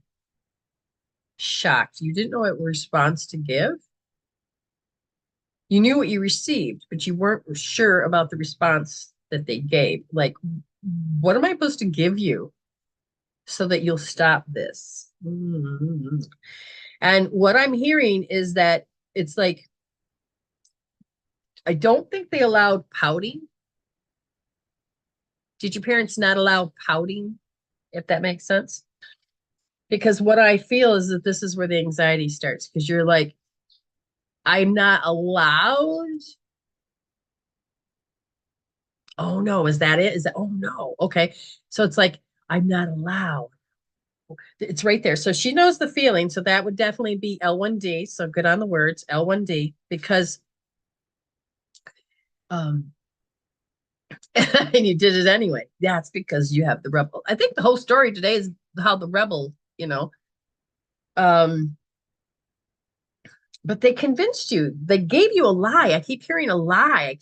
[SPEAKER 1] shocked. You didn't know what response to give. You knew what you received, but you weren't sure about the response that they gave. Like, what am I supposed to give you so that you'll stop this? Mm-hmm. And what I'm hearing is that it's like, I don't think they allowed pouting. Did your parents not allow pouting, if that makes sense? Because what I feel is that this is where the anxiety starts, because you're like, I'm not allowed. Oh no, is that it? Is that, oh no, okay. So it's like, I'm not allowed. It's right there. So she knows the feeling. So that would definitely be L1D. So good on the words, L1D, because and you did it anyway. That's because you have the rebel. I think the whole story today is how the rebel, but they convinced you. They gave you a lie. I keep hearing a lie.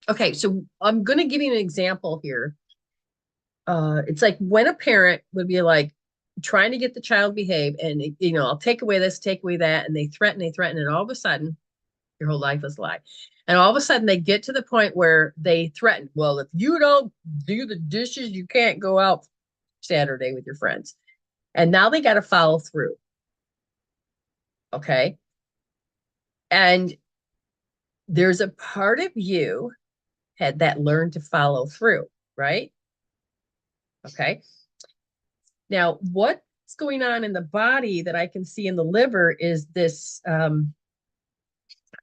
[SPEAKER 1] Okay, so I'm going to give you an example here. It's like when a parent would be like trying to get the child behave and, I'll take away this, take away that, and they threaten, and all of a sudden, your whole life is a lie. And all of a sudden they get to the point where they threaten, well, if you don't do the dishes, you can't go out Saturday with your friends. And now they got to follow through. Okay. And there's a part of you that learned to follow through, right? Okay. Now, what's going on in the body that I can see in the liver is this,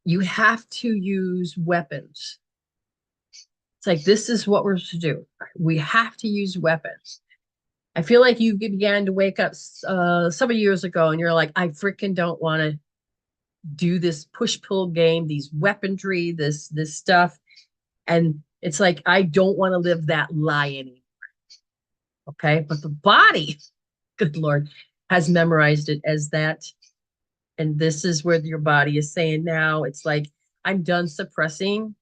[SPEAKER 1] you have to use weapons. It's like, this is what we're to do. We have to use weapons. I feel like you began to wake up several years ago and you're like, I freaking don't want to do this push-pull game, these weaponry, this stuff. And it's like, I don't want to live that lie anymore. Okay. But the body, good Lord, has memorized it as that. And this is where your body is saying now, it's like, I'm done suppressing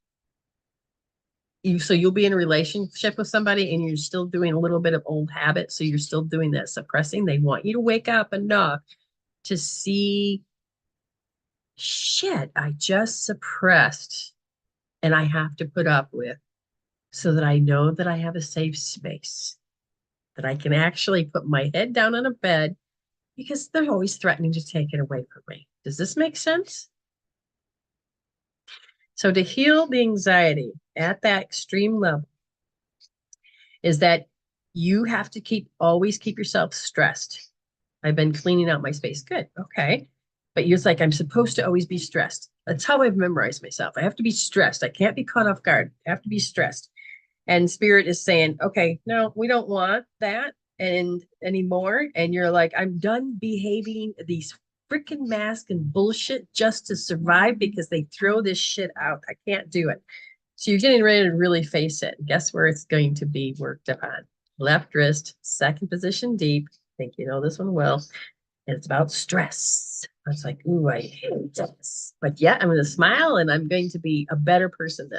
[SPEAKER 1] you. So you'll be in a relationship with somebody and you're still doing a little bit of old habit. So you're still doing that suppressing. They want you to wake up enough to see, shit, I just suppressed and I have to put up with, so that I know that I have a safe space, that I can actually put my head down on a bed, because they're always threatening to take it away from me. Does this make sense? So to heal the anxiety at that extreme level is that you have to always keep yourself stressed. I've been cleaning out my space. Good. Okay. But you're like, I'm supposed to always be stressed. That's how I've memorized myself. I have to be stressed. I can't be caught off guard. I have to be stressed. And spirit is saying, okay, no, we don't want that and anymore. And you're like, I'm done behaving these freaking masks and bullshit just to survive, because they throw this shit out. I can't do it. So you're getting ready to really face it. Guess where it's going to be worked upon? Left wrist, second position deep. I think you know this one well. And it's about stress. It's like, ooh, I hate this. But yeah, I'm going to smile and I'm going to be a better person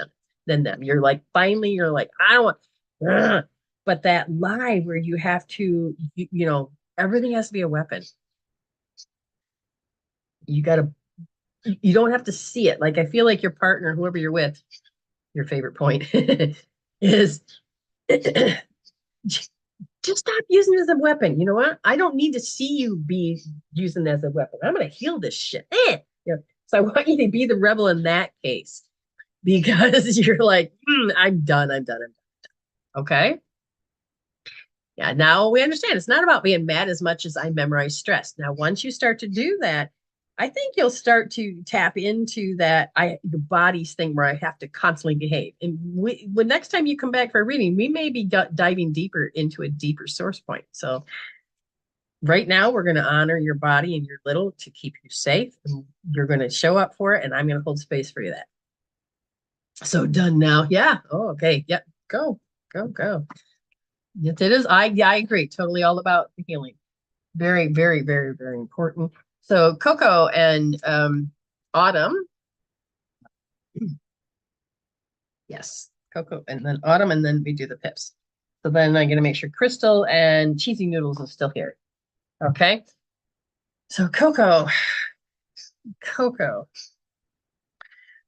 [SPEAKER 1] than them. You're like, finally, you're like, I don't want, ugh. But that lie where you have to, everything has to be a weapon. You don't have to see it. Like, I feel like your partner, whoever you're with, your favorite point is just stop using it as a weapon. You know what? I don't need to see you be using it as a weapon. I'm going to heal this shit. So I want you to be the rebel in that case, because you're like, I'm done. Okay. Yeah. Now we understand it's not about being mad as much as I memorize stress. Now, once you start to do that, I think you'll start to tap into that the body's thing where I have to constantly behave. And when next time you come back for a reading, we may be diving deeper into a deeper source point. So right now, we're going to honor your body and your little to keep you safe. And you're going to show up for it, and I'm going to hold space for you. That. So done now. Yeah. Oh, okay. Yep. Go. Yes, it is. I agree. Totally all about the healing. Very, very, very, very important. So Coco and Autumn. Yes, Coco and then Autumn, and then we do the pips. So then I'm going to make sure Crystal and Cheesy Noodles is still here. Okay. So Coco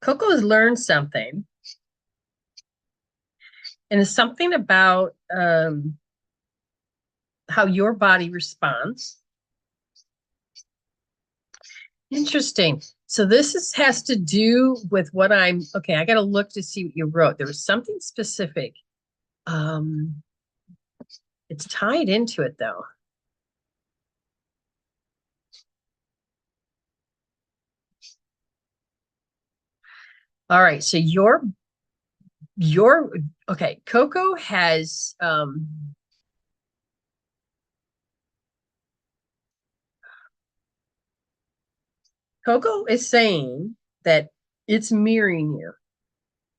[SPEAKER 1] has learned something. And it's something about how your body responds. Interesting. So this has to do with what I got to look to see what you wrote. There was something specific. It's tied into it though. All right. So okay. Coco has, Coco is saying that it's mirroring you,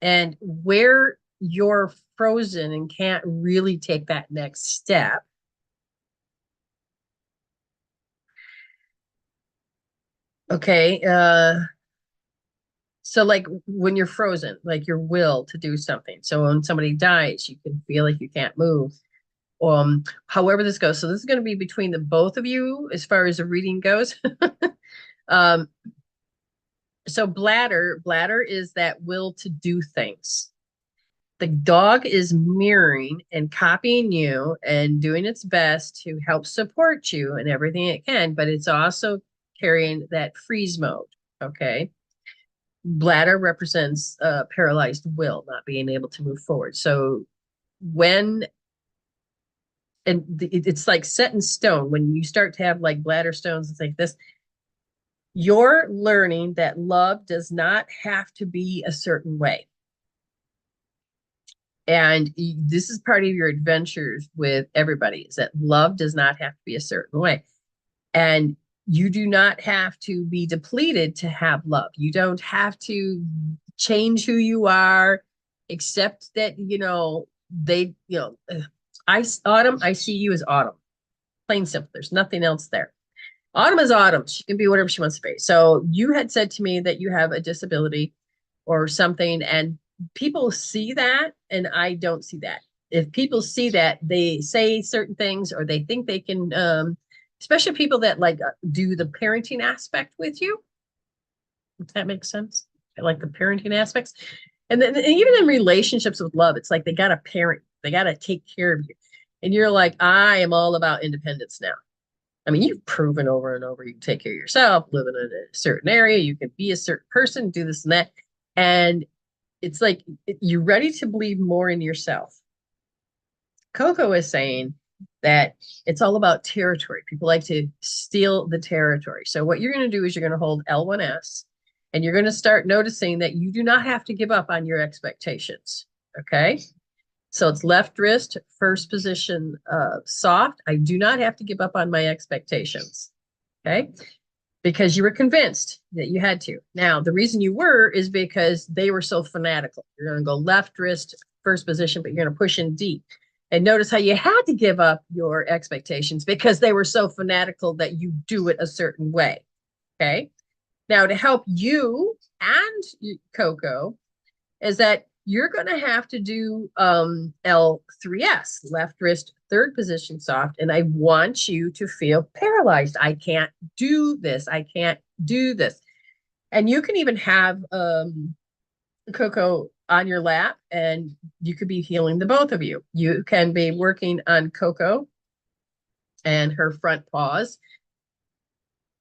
[SPEAKER 1] and where you're frozen and can't really take that next step. Okay. So like when you're frozen, like your will to do something. So when somebody dies, you can feel like you can't move. However this goes. So this is going to be between the both of you as far as the reading goes. So bladder is that will to do things. The dog is mirroring and copying you and doing its best to help support you in everything it can, but it's also carrying that freeze mode. Okay. Bladder represents paralyzed will, not being able to move forward. So it's like set in stone. When you start to have like bladder stones, it's like this. You're learning that love does not have to be a certain way. And this is part of your adventures with everybody, is that love does not have to be a certain way. And you do not have to be depleted to have love. You don't have to change who you are, except that, Autumn, I see you as Autumn. Plain simple. There's nothing else there. Autumn is autumn. She can be whatever she wants to be. So you had said to me that you have a disability or something, and people see that, and I don't see that. If people see that, they say certain things, or they think they can, especially people that like do the parenting aspect with you. If that makes sense. I like the parenting aspects. And then and even in relationships with love, it's like they got to parent, they got to take care of you. And you're like, I am all about independence now. I mean, you've proven over and over you can take care of yourself, live in a certain area, you can be a certain person, do this and that. And it's like you're ready to believe more in yourself. Coco is saying that it's all about territory. People like to steal the territory. So what you're going to do is you're going to hold L1S, and you're going to start noticing that you do not have to give up on your expectations. Okay. So it's left wrist, first position, soft. I do not have to give up on my expectations. Okay. Because you were convinced that you had to. Now, the reason you were is because they were so fanatical. You're going to go left wrist, first position, but you're going to push in deep. And notice how you had to give up your expectations because they were so fanatical that you do it a certain way. Okay. Now, to help you and Coco is that you're going to have to do L3S, left wrist, third position soft. And I want you to feel paralyzed. I can't do this. I can't do this. And you can even have Coco on your lap, and you could be healing the both of you. You can be working on Coco and her front paws.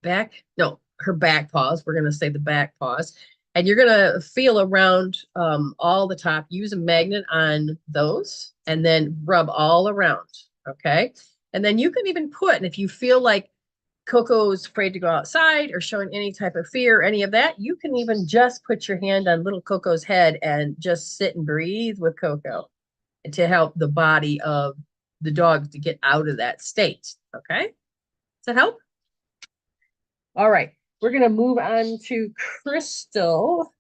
[SPEAKER 1] Her back paws. We're going to say the back paws. And you're going to feel around all the top. Use a magnet on those and then rub all around. Okay. And then you can even put, and if you feel like Coco's afraid to go outside or showing any type of fear, any of that, you can even just put your hand on little Coco's head and just sit and breathe with Coco to help the body of the dog to get out of that state. Okay. Does that help? All right. We're going to move on to Crystal.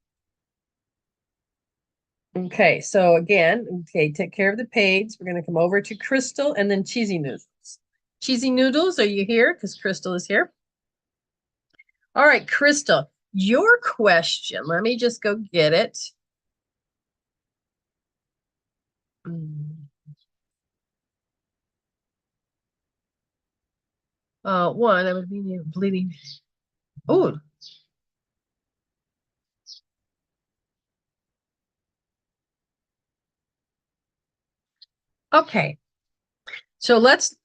[SPEAKER 1] Okay, so again, take care of the page. We're going to come over to Crystal and then Cheesy Noodles. Cheesy Noodles, are you here? Because Crystal is here. All right, Crystal, your question. Let me just go get it. One, I was bleeding. Oh. Okay. So let's,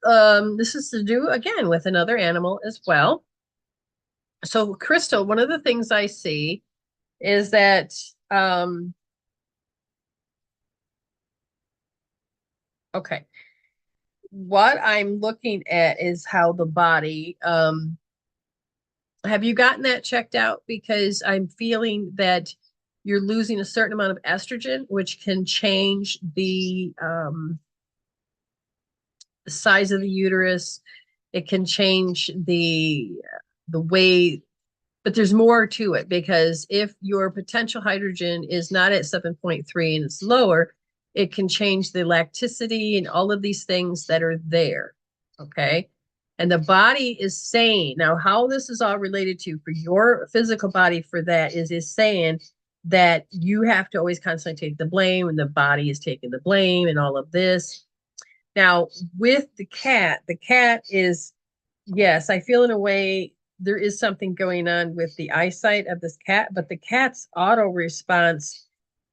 [SPEAKER 1] this is to do again with another animal as well. So Crystal, one of the things I see is that, okay, what I'm looking at is how the body, have you gotten that checked out? Because I'm feeling that you're losing a certain amount of estrogen, which can change the size of the uterus. It can change the way, but there's more to it, because if your potential hydrogen is not at 7.3 and it's lower, it can change the lacticity and all of these things that are there. Okay. And the body is saying, now how this is all related to for your physical body for that is saying that you have to always constantly take the blame, and the body is taking the blame and all of this. Now with the cat is, yes, I feel in a way there is something going on with the eyesight of this cat, but the cat's auto response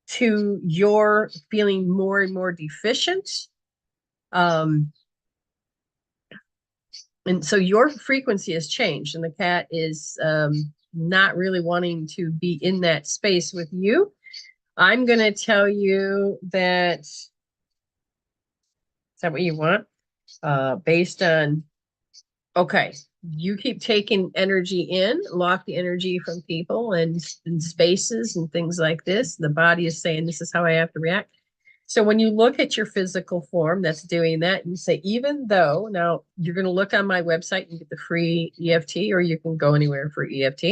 [SPEAKER 1] to your feeling more and more deficient. And so your frequency has changed, and the cat is not really wanting to be in that space with you. I'm going to tell you that, is that what you want? Based on, okay, you keep taking energy in, lock the energy from people and spaces and things like this. The body is saying, this is how I have to react. So when you look at your physical form that's doing that, and say, even though, now you're going to look on my website and get the free EFT, or you can go anywhere for EFT,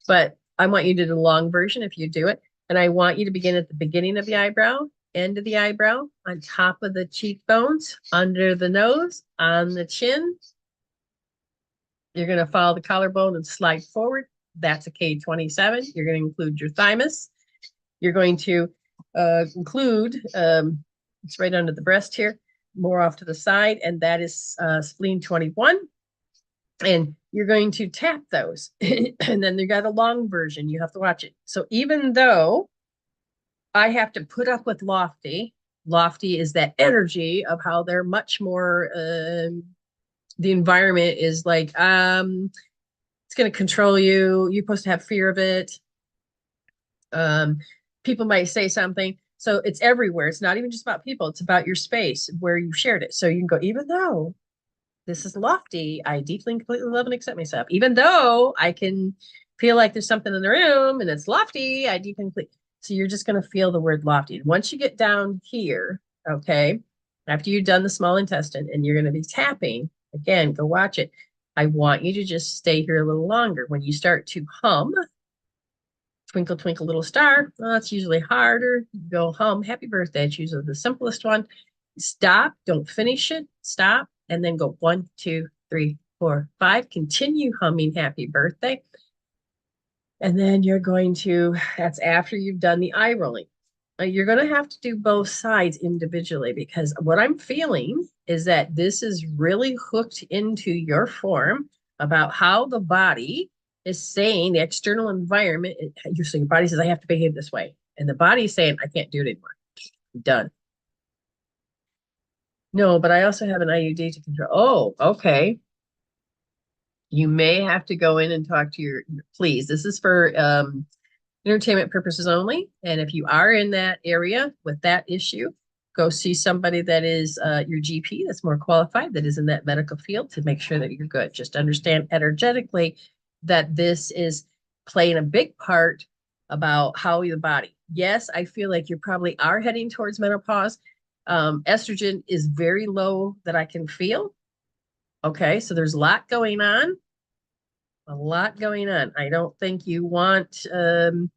[SPEAKER 1] but I want you to do the long version if you do it. And I want you to begin at the beginning of the eyebrow, end of the eyebrow, on top of the cheekbones, under the nose, on the chin, You're going to follow the collarbone and slide forward. That's a K27. You're going to include your thymus. You're going to include, it's right under the breast here, more off to the side, and that is spleen 21. And you're going to tap those. And then you got a long version. You have to watch it. So even though I have to put up with lofty is that energy of how they're much more, the environment is like, it's going to control you. You're supposed to have fear of it. People might say something. So it's everywhere. It's not even just about people. It's about your space where you shared it. So you can go, even though this is lofty, I deeply and completely love and accept myself. Even though I can feel like there's something in the room and it's lofty, I deeply and completely. So you're just going to feel the word lofty. And once you get down here, okay, after you've done the small intestine and you're going to be tapping, again, go watch it. I want you to just stay here a little longer. When you start to hum, twinkle, twinkle, little star, well, that's usually harder. Go hum, happy birthday. It's usually the simplest one. Stop, don't finish it, stop, and then go 1, 2, 3, 4, 5. Continue humming happy birthday. And then you're going to, that's after you've done the eye rolling. You're going to have to do both sides individually, because what I'm feeling is that this is really hooked into your form about how the body is saying, the external environment, your body says, I have to behave this way. And the body is saying, I can't do it anymore. I'm done. No, but I also have an IUD to control. Oh, okay. You may have to go in and talk to your, please, this is for entertainment purposes only. And if you are in that area with that issue, go see somebody that is your GP that's more qualified, that is in that medical field, to make sure that you're good. Just understand energetically that this is playing a big part about how your body. Yes, I feel like you probably are heading towards menopause. Estrogen is very low that I can feel. Okay, so there's a lot going on. A lot going on. I don't think you want to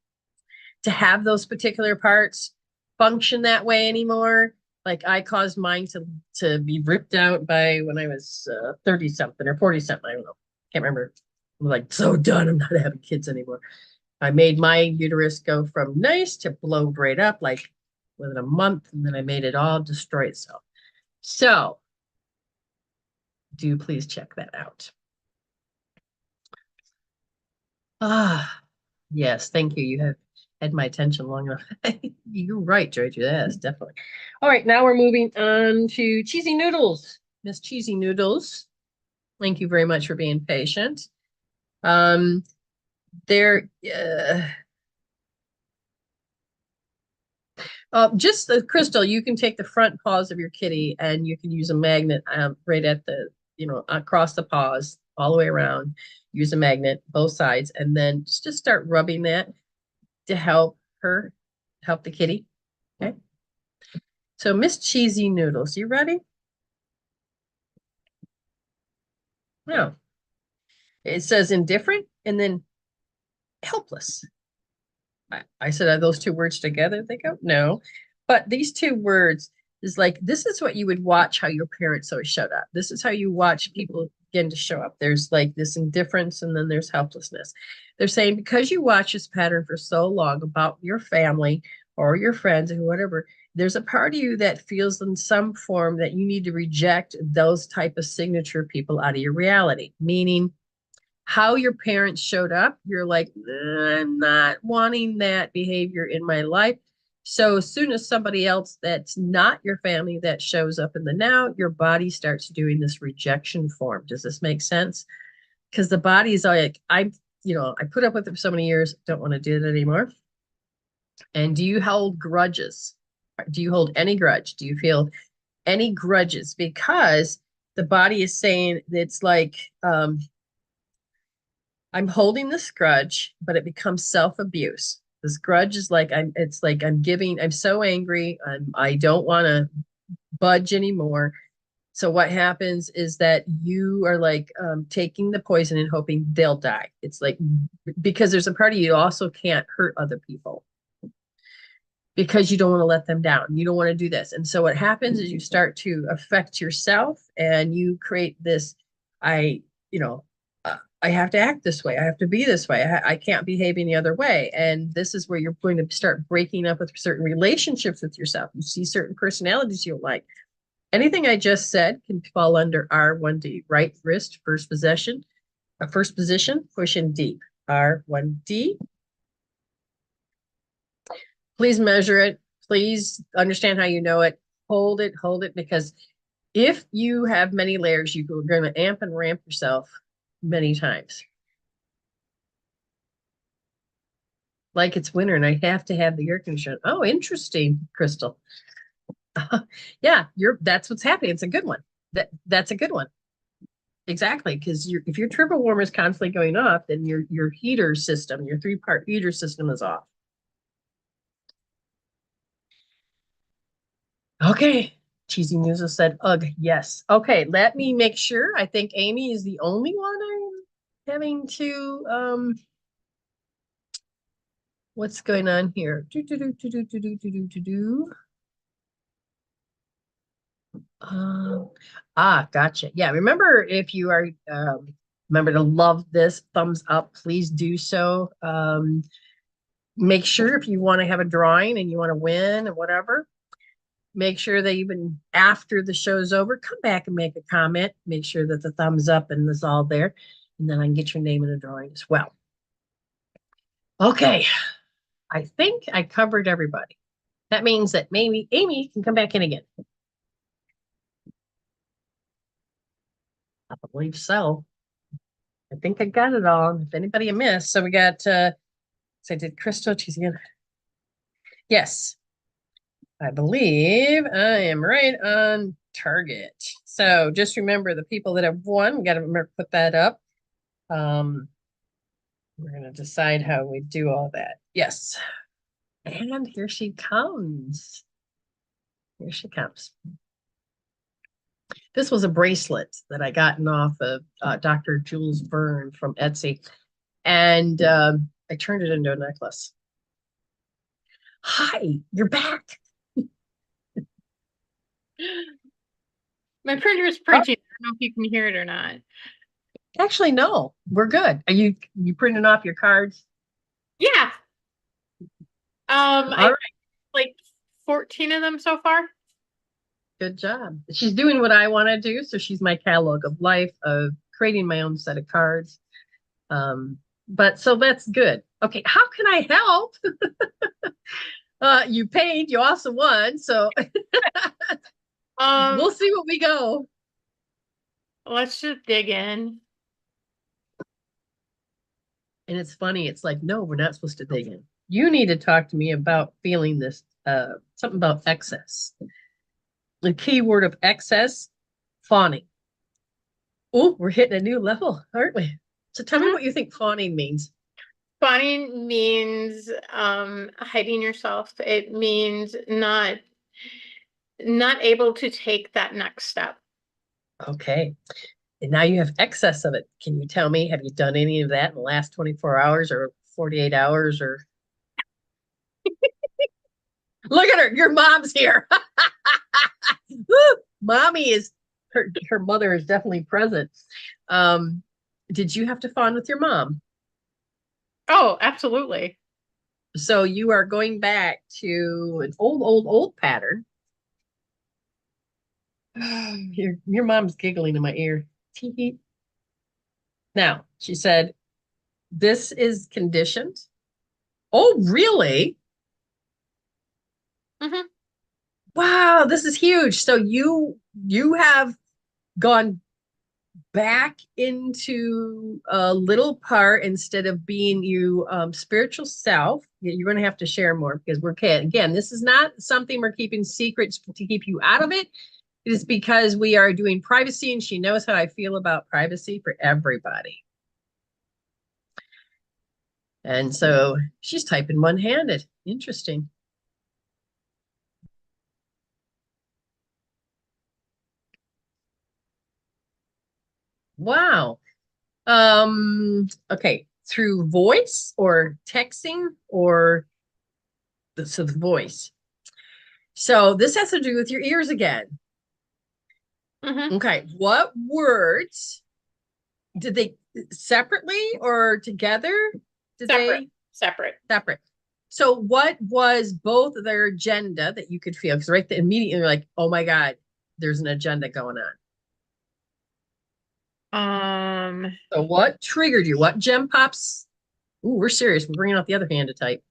[SPEAKER 1] have those particular parts function that way anymore. Like I caused mine to be ripped out by when I was 30 something or 40 something. I don't know. Can't remember. I'm like, so done. I'm not having kids anymore. I made my uterus go from nice to blow right up like within a month. And then I made it all destroy itself. So do please check that out. Ah, yes. Thank you. You have had my attention long enough. You're right, Georgia. Yes, definitely. All right, now we're moving on to Cheesy Noodles. Miss Cheesy Noodles, thank you very much for being patient. There, just the crystal, you can take the front paws of your kitty and you can use a magnet right at the, across the paws, all the way around. Use a magnet, both sides, and then just start rubbing that to help the kitty. Okay. So Miss Cheesy Noodles, you ready? No. It says indifferent and then helpless. I said, are those two words together? They go, no. But these two words is like, this is what you would watch how your parents always showed up. This is how you watch people begin to show up. There's like this indifference and then there's helplessness. They're saying because you watch this pattern for so long about your family or your friends or whatever, there's a part of you that feels in some form that you need to reject those type of signature people out of your reality, meaning how your parents showed up. You're like, I'm not wanting that behavior in my life. So as soon as somebody else that's not your family that shows up in the now, your body starts doing this rejection form. Does this make sense? Because the body is like, I put up with it for so many years, don't want to do it anymore. And do you hold grudges? Do you hold any grudge? Do you feel any grudges? Because the body is saying it's like, I'm holding this grudge, but it becomes self-abuse. This grudge is like, I'm so angry. I don't want to budge anymore. So what happens is that you are like taking the poison and hoping they'll die. It's like, because there's a part of you also can't hurt other people because you don't want to let them down. You don't want to do this. And so what happens is you start to affect yourself and you create this, I have to act this way. I have to be this way. I can't behave any other way. And this is where you're going to start breaking up with certain relationships with yourself. You see certain personalities you like. Anything I just said can fall under R1D, right wrist, first position, push in deep. R1D. Please measure it. Please understand how you know it. Hold it, because if you have many layers, you're going to amp and ramp yourself many times. Like it's winter and I have to have the air conditioner. Oh, interesting, Crystal. Yeah, that's what's happening. It's a good one. That's a good one. Exactly, because if your turbo warmer is constantly going off, then your heater system, your 3-part heater system is off. Okay, Cheesy Musa said, ugh, yes. Okay, let me make sure. I think Ayme is the only one I'm having to, what's going on here? Gotcha. Yeah, remember if you are, remember to love this, thumbs up, please do so. Make sure if you want to have a drawing and you want to win or whatever, make sure that even after the show's over, come back and make a comment. Make sure that the thumbs up and is all there. And then I can get your name in a drawing as well. Okay. I think I covered everybody. That means that maybe Ayme can come back in again. I believe so. I think I got it all. If anybody I missed, so we got, so I did Crystal, she's again. Yes. I believe I am right on target. So just remember the people that have won, we got to remember put that up. We're going to decide how we do all that. Yes. And here she comes. Here she comes. This was a bracelet that I gotten off of Dr. Jules Verne from Etsy. And I turned it into a necklace. Hi, you're back.
[SPEAKER 3] My printer is printing. I don't know if you can hear it or not.
[SPEAKER 1] Actually, no, we're good. Are you printing off your cards?
[SPEAKER 3] Yeah.
[SPEAKER 1] All
[SPEAKER 3] I
[SPEAKER 1] right.
[SPEAKER 3] like 14 of them so far.
[SPEAKER 1] Good job. She's doing what I want to do. So she's my catalog of life, of creating my own set of cards. But so that's good. Okay, how can I help? You paid, you also won. So we'll see what we go.
[SPEAKER 3] Let's just dig in.
[SPEAKER 1] And it's funny, it's like, no, we're not supposed to dig in. You need to talk to me about feeling this, something about excess. The key word of excess, fawning. Oh, we're hitting a new level, aren't we? So tell me what you think fawning means.
[SPEAKER 3] Fawning means hiding yourself. It means not able to take that next step.
[SPEAKER 1] Okay. And now you have excess of it. Can you tell me, have you done any of that in the last 24 hours or 48 hours or? Look at her, your mom's here. Mommy is, her mother is definitely present. Did you have to fawn with your mom?
[SPEAKER 3] Oh, absolutely.
[SPEAKER 1] So you are going back to an old pattern. Your mom's giggling in my ear. Now, she said, this is conditioned. Oh, really?
[SPEAKER 3] Mm-hmm.
[SPEAKER 1] Wow, this is huge. So you have gone back into a little part instead of being you spiritual self. You're going to have to share more because again, this is not something we're keeping secrets to keep you out of it. It is because we are doing privacy and she knows how I feel about privacy for everybody. And so she's typing one-handed. Interesting. Wow. Okay, through voice or texting or the voice. So this has to do with your ears again.
[SPEAKER 3] Mm-hmm.
[SPEAKER 1] Okay, what words Did they separately or together? Did
[SPEAKER 3] Separate.
[SPEAKER 1] they
[SPEAKER 3] Separate.
[SPEAKER 1] separate? So what was both of their agenda that you could feel? Because right immediately you're like, oh my God, there's an agenda going on. So what triggered you? What gem pops? Ooh, we're serious. We're bringing out the other hand to type.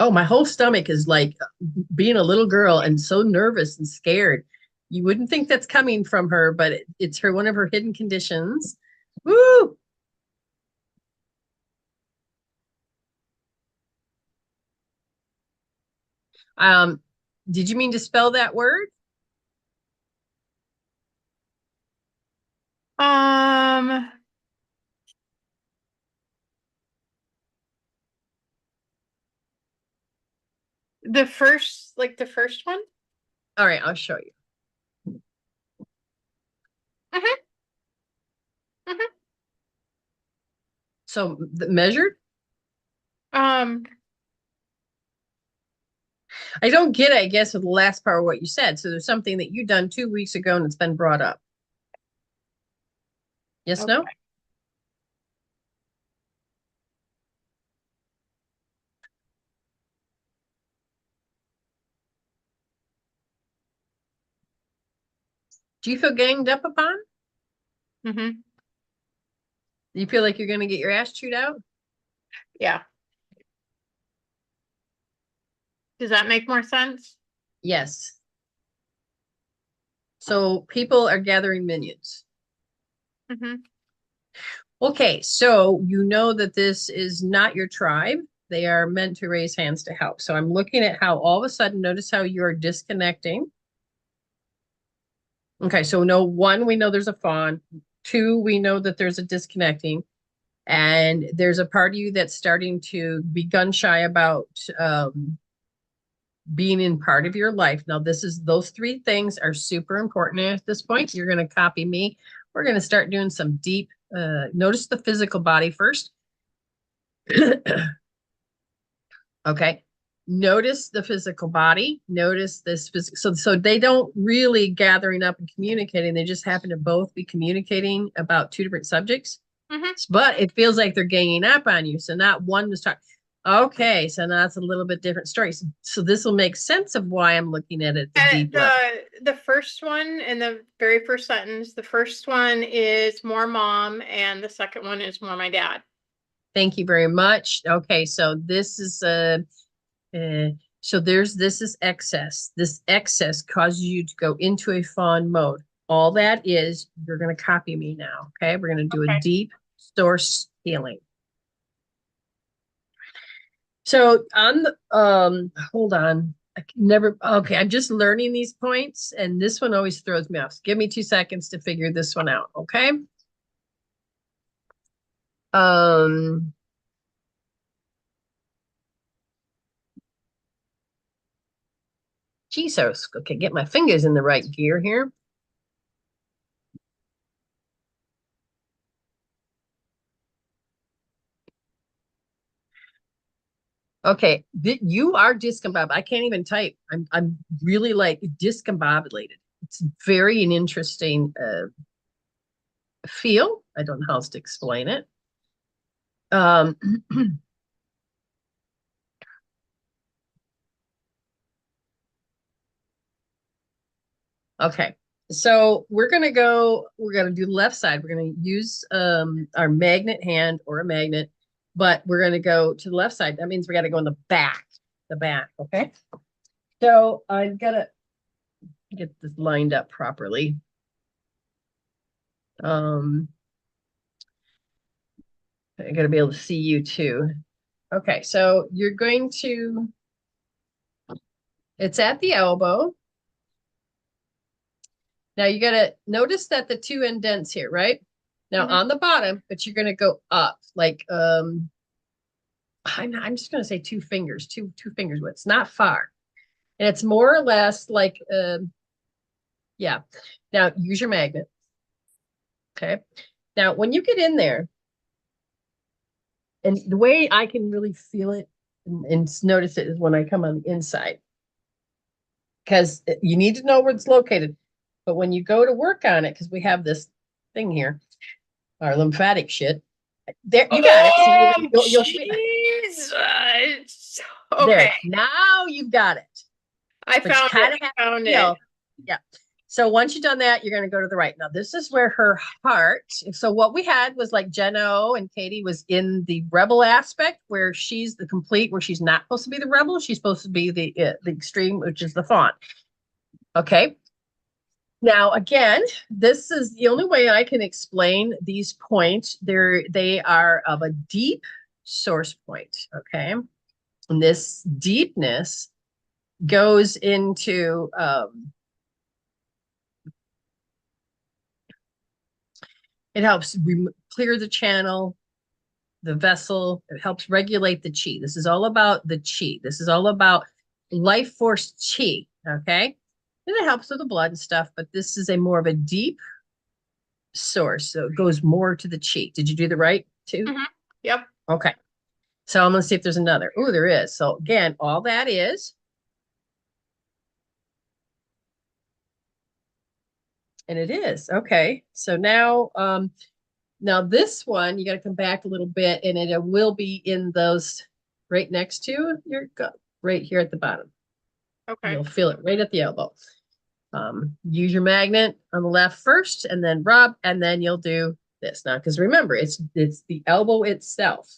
[SPEAKER 1] Oh, my whole stomach is like being a little girl and so nervous and scared. You wouldn't think that's coming from her, but it's her one of her hidden conditions. Woo! Um, did you mean to spell that word?
[SPEAKER 3] The first one.
[SPEAKER 1] All right, I'll show you.
[SPEAKER 3] Mhm. Mhm.
[SPEAKER 1] So measured? I don't get it, I guess, with the last part of what you said. So there's something that you done 2 weeks ago and it's been brought up. Yes, no?
[SPEAKER 3] Okay.
[SPEAKER 1] Do you feel ganged up upon?
[SPEAKER 3] Mm-hmm.
[SPEAKER 1] Do you feel like you're going to get your ass chewed out?
[SPEAKER 3] Yeah. Does that make more sense?
[SPEAKER 1] Yes. So people are gathering minions.
[SPEAKER 3] Mm-hmm.
[SPEAKER 1] Okay, so you know that this is not your tribe. They are meant to raise hands to help. So I'm looking at how all of a sudden, notice how you're disconnecting. Okay, so no, one, we know there's a fawn. Two, we know that there's a disconnecting. And there's a part of you that's starting to be gun shy about being in part of your life. Now, those three things are super important at this point. You're going to copy me. We're going to start doing some deep, notice the physical body first. Okay. Notice the physical body. Notice this physical. So they don't really gathering up and communicating. They just happen to both be communicating about two different subjects.
[SPEAKER 3] Mm-hmm.
[SPEAKER 1] But it feels like they're ganging up on you. So not one was talking. Okay, so now it's a little bit different story. So this will make sense of why I'm looking at it at the deep level.
[SPEAKER 3] The first one in the very first sentence, the first one is more mom, and the second one is more my dad.
[SPEAKER 1] Thank you very much. Okay, so this is this is excess. This excess causes you to go into a fawn mode. All that is, you're going to copy me now. Okay, we're going to do a deep source healing. So on the hold on. Okay, I'm just learning these points, and this one always throws me off. So give me 2 seconds to figure this one out, okay? Jesus. Okay, get my fingers in the right gear here. Okay, you are discombobulated. I can't even type. I'm really like discombobulated. It's very an interesting feel. I don't know how else to explain it. Okay, so we're gonna do left side. We're gonna use our magnet hand or a magnet, but we're gonna go to the left side. That means we gotta go in the back, okay? So I've gotta get this lined up properly. I gotta be able to see you too. Okay, so you're going to, it's at the elbow. Now you gotta notice that the two indents here, right? Now on the bottom, but you're gonna go up like I'm just gonna say two fingers width. It's not far. And it's more or less like yeah. Now use your magnet. Okay. Now when you get in there, and the way I can really feel it and notice it is when I come on the inside. because you need to know where it's located. But when you go to work on it, because we have this thing here, our lymphatic shit, there you got it. See, you'll
[SPEAKER 3] Jesus.
[SPEAKER 1] there.
[SPEAKER 3] Okay,
[SPEAKER 1] Now you've got it.
[SPEAKER 3] I
[SPEAKER 1] But you
[SPEAKER 3] found
[SPEAKER 1] kinda
[SPEAKER 3] it.
[SPEAKER 1] have
[SPEAKER 3] I found
[SPEAKER 1] you know,
[SPEAKER 3] it.
[SPEAKER 1] yeah. So once you've done that, you're going to go to the right. Now, this is where her heart. So what we had was like Jen O and Katie was in the rebel aspect where she's the complete, where she's not supposed to be the rebel. She's supposed to be the extreme, which is the fawn. Okay. Now, again, this is the only way I can explain these points. They are of a deep source point. Okay. And this deepness goes into, it helps clear the channel, the vessel. It helps regulate the chi. This is all about the chi. This is all about life force chi. Okay. And it helps with the blood and stuff, but this is a more of a deep source. So it goes more to the chi. Did you do the right too?
[SPEAKER 3] Mhm. Yep.
[SPEAKER 1] Okay. So I'm going to see if there's another. Oh, there is. So again, all that is. And it is. Okay. So now, now this one, you got to come back a little bit and it will be in those right next to your gut, right here at the bottom.
[SPEAKER 3] Okay.
[SPEAKER 1] You'll feel it right at the elbow. Use your magnet on the left first and then rub, and then you'll do this now. Because remember, it's the elbow itself.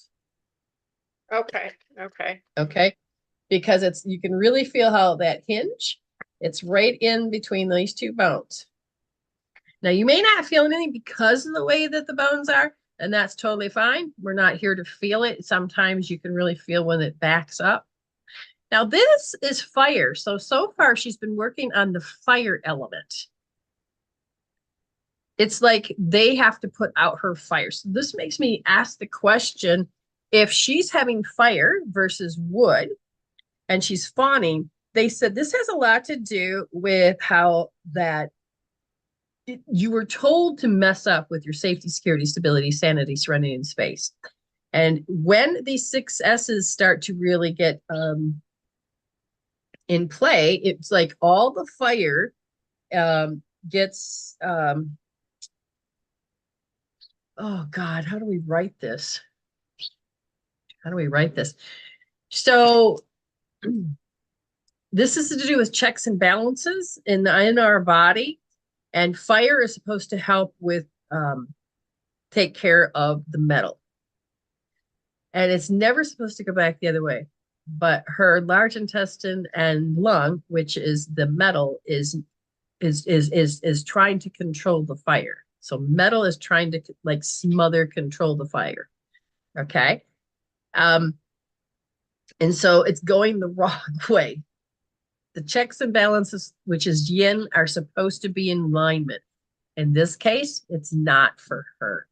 [SPEAKER 3] Okay. Okay.
[SPEAKER 1] Okay. Because you can really feel how that hinge, it's right in between these two bones. Now, you may not feel anything because of the way that the bones are, and that's totally fine. We're not here to feel it. Sometimes you can really feel when it backs up. Now, this is fire. So far, she's been working on the fire element. It's like they have to put out her fire. So this makes me ask the question, if she's having fire versus wood, and she's fawning, they said this has a lot to do with how that you were told to mess up with your safety, security, stability, sanity, serenity, and space. And when these 6 S's start to really get in play, it's like all the fire gets, oh God, how do we write this? How do we write this? So this is to do with checks and balances in our body. And fire is supposed to help with take care of the metal. And it's never supposed to go back the other way. But her large intestine and lung, which is the metal, is trying to control the fire. So metal is trying to like smother, control the fire. Okay. And so it's going the wrong way. The checks and balances, which is yin, are supposed to be in alignment. In this case, it's not for her.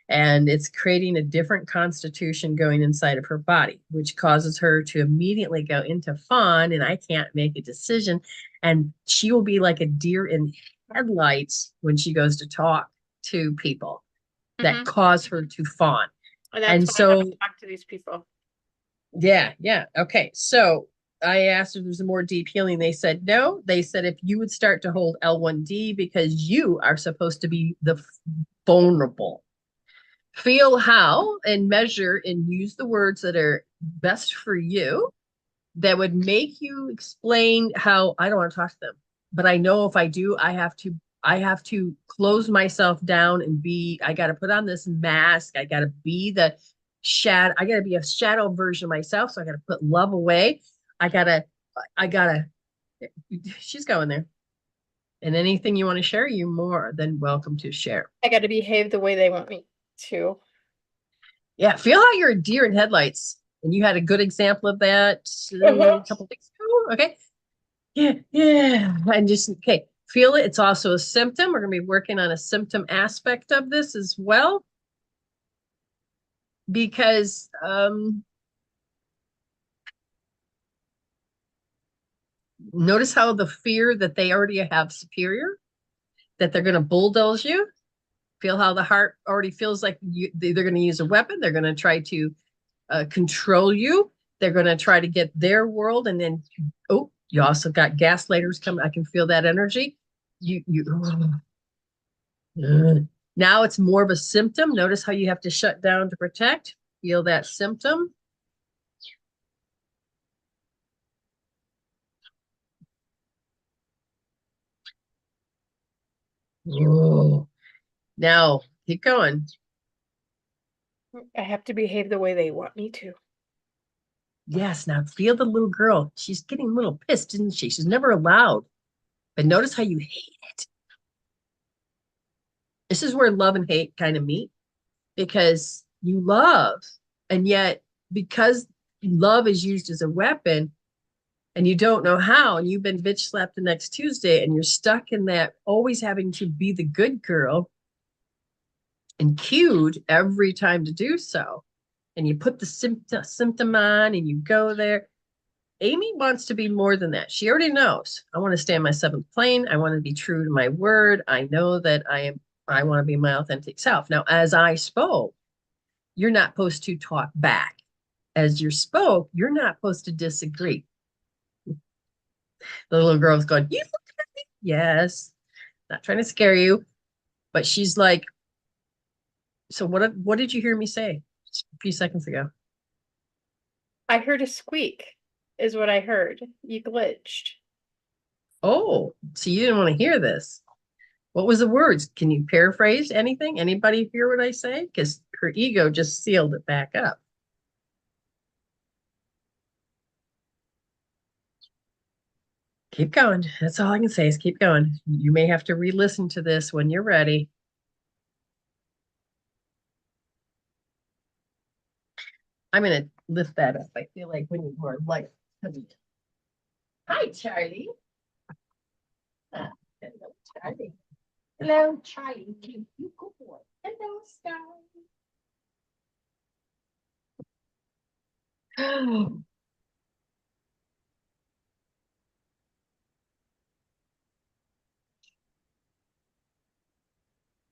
[SPEAKER 1] And it's creating a different constitution going inside of her body, which causes her to immediately go into fawn, and I can't make a decision. And she will be like a deer in headlights when she goes to talk to people that cause her to fawn.
[SPEAKER 3] And that's
[SPEAKER 1] And
[SPEAKER 3] why I
[SPEAKER 1] so,
[SPEAKER 3] haven't talked to these people.
[SPEAKER 1] yeah. Okay. So I asked if there's a more deep healing. They said no. They said if you would start to hold L1D, because you are supposed to be the vulnerable. Feel how and measure and use the words that are best for you that would make you explain how I don't want to talk to them. But I know if I do, I have to close myself down and I got to put on this mask. I got to be the shadow. I got to be a shadow version of myself. So I got to put love away. I gotta, she's going there. And anything you want to share, you're more than welcome to share.
[SPEAKER 3] I got to behave the way they want me to.
[SPEAKER 1] Yeah, feel how you're a deer in headlights. And you had a good example of that a couple weeks ago. Okay. Yeah. And just, okay, feel it. It's also a symptom. We're going to be working on a symptom aspect of this as well. Because, notice how the fear that they already have superior, that they're going to bulldoze you. Feel how the heart already feels like they're going to use a weapon. They're going to try to control you. They're going to try to get their world. And then, You also got gaslighters coming. I can feel that energy. Now it's more of a symptom. Notice how you have to shut down to protect. Feel that symptom. Whoa. Now keep going.
[SPEAKER 3] I have to behave the way they want me to.
[SPEAKER 1] Yes, now feel the little girl. She's getting a little pissed, isn't she? She's never allowed. But notice how you hate it. This is where love and hate kind of meet, because you love, and yet because love is used as a weapon and you don't know how, and you've been bitch slapped the next Tuesday, and you're stuck in that always having to be the good girl and cued every time to do so. And you put the symptom on and you go there. Ayme wants to be more than that. She already knows. I want to stay on my seventh plane. I want to be true to my word. I know that I want to be my authentic self. Now, as I spoke, you're not supposed to talk back. As you spoke, you're not supposed to disagree. The little girl's going, you look at me. Yes. Not trying to scare you. But she's like, so what did you hear me say just a few seconds ago?
[SPEAKER 3] I heard a squeak, is what I heard. You glitched.
[SPEAKER 1] Oh, so you didn't want to hear this. What was the words? Can you paraphrase anything? Anybody hear what I say? Because her ego just sealed it back up. Keep going. That's all I can say is keep going. You may have to re-listen to this when you're ready. I'm going to lift that up. I feel like we need more light. Hi, Charlie. Hello, Charlie. Hello, Charlie. You good boy. Hello, Sky.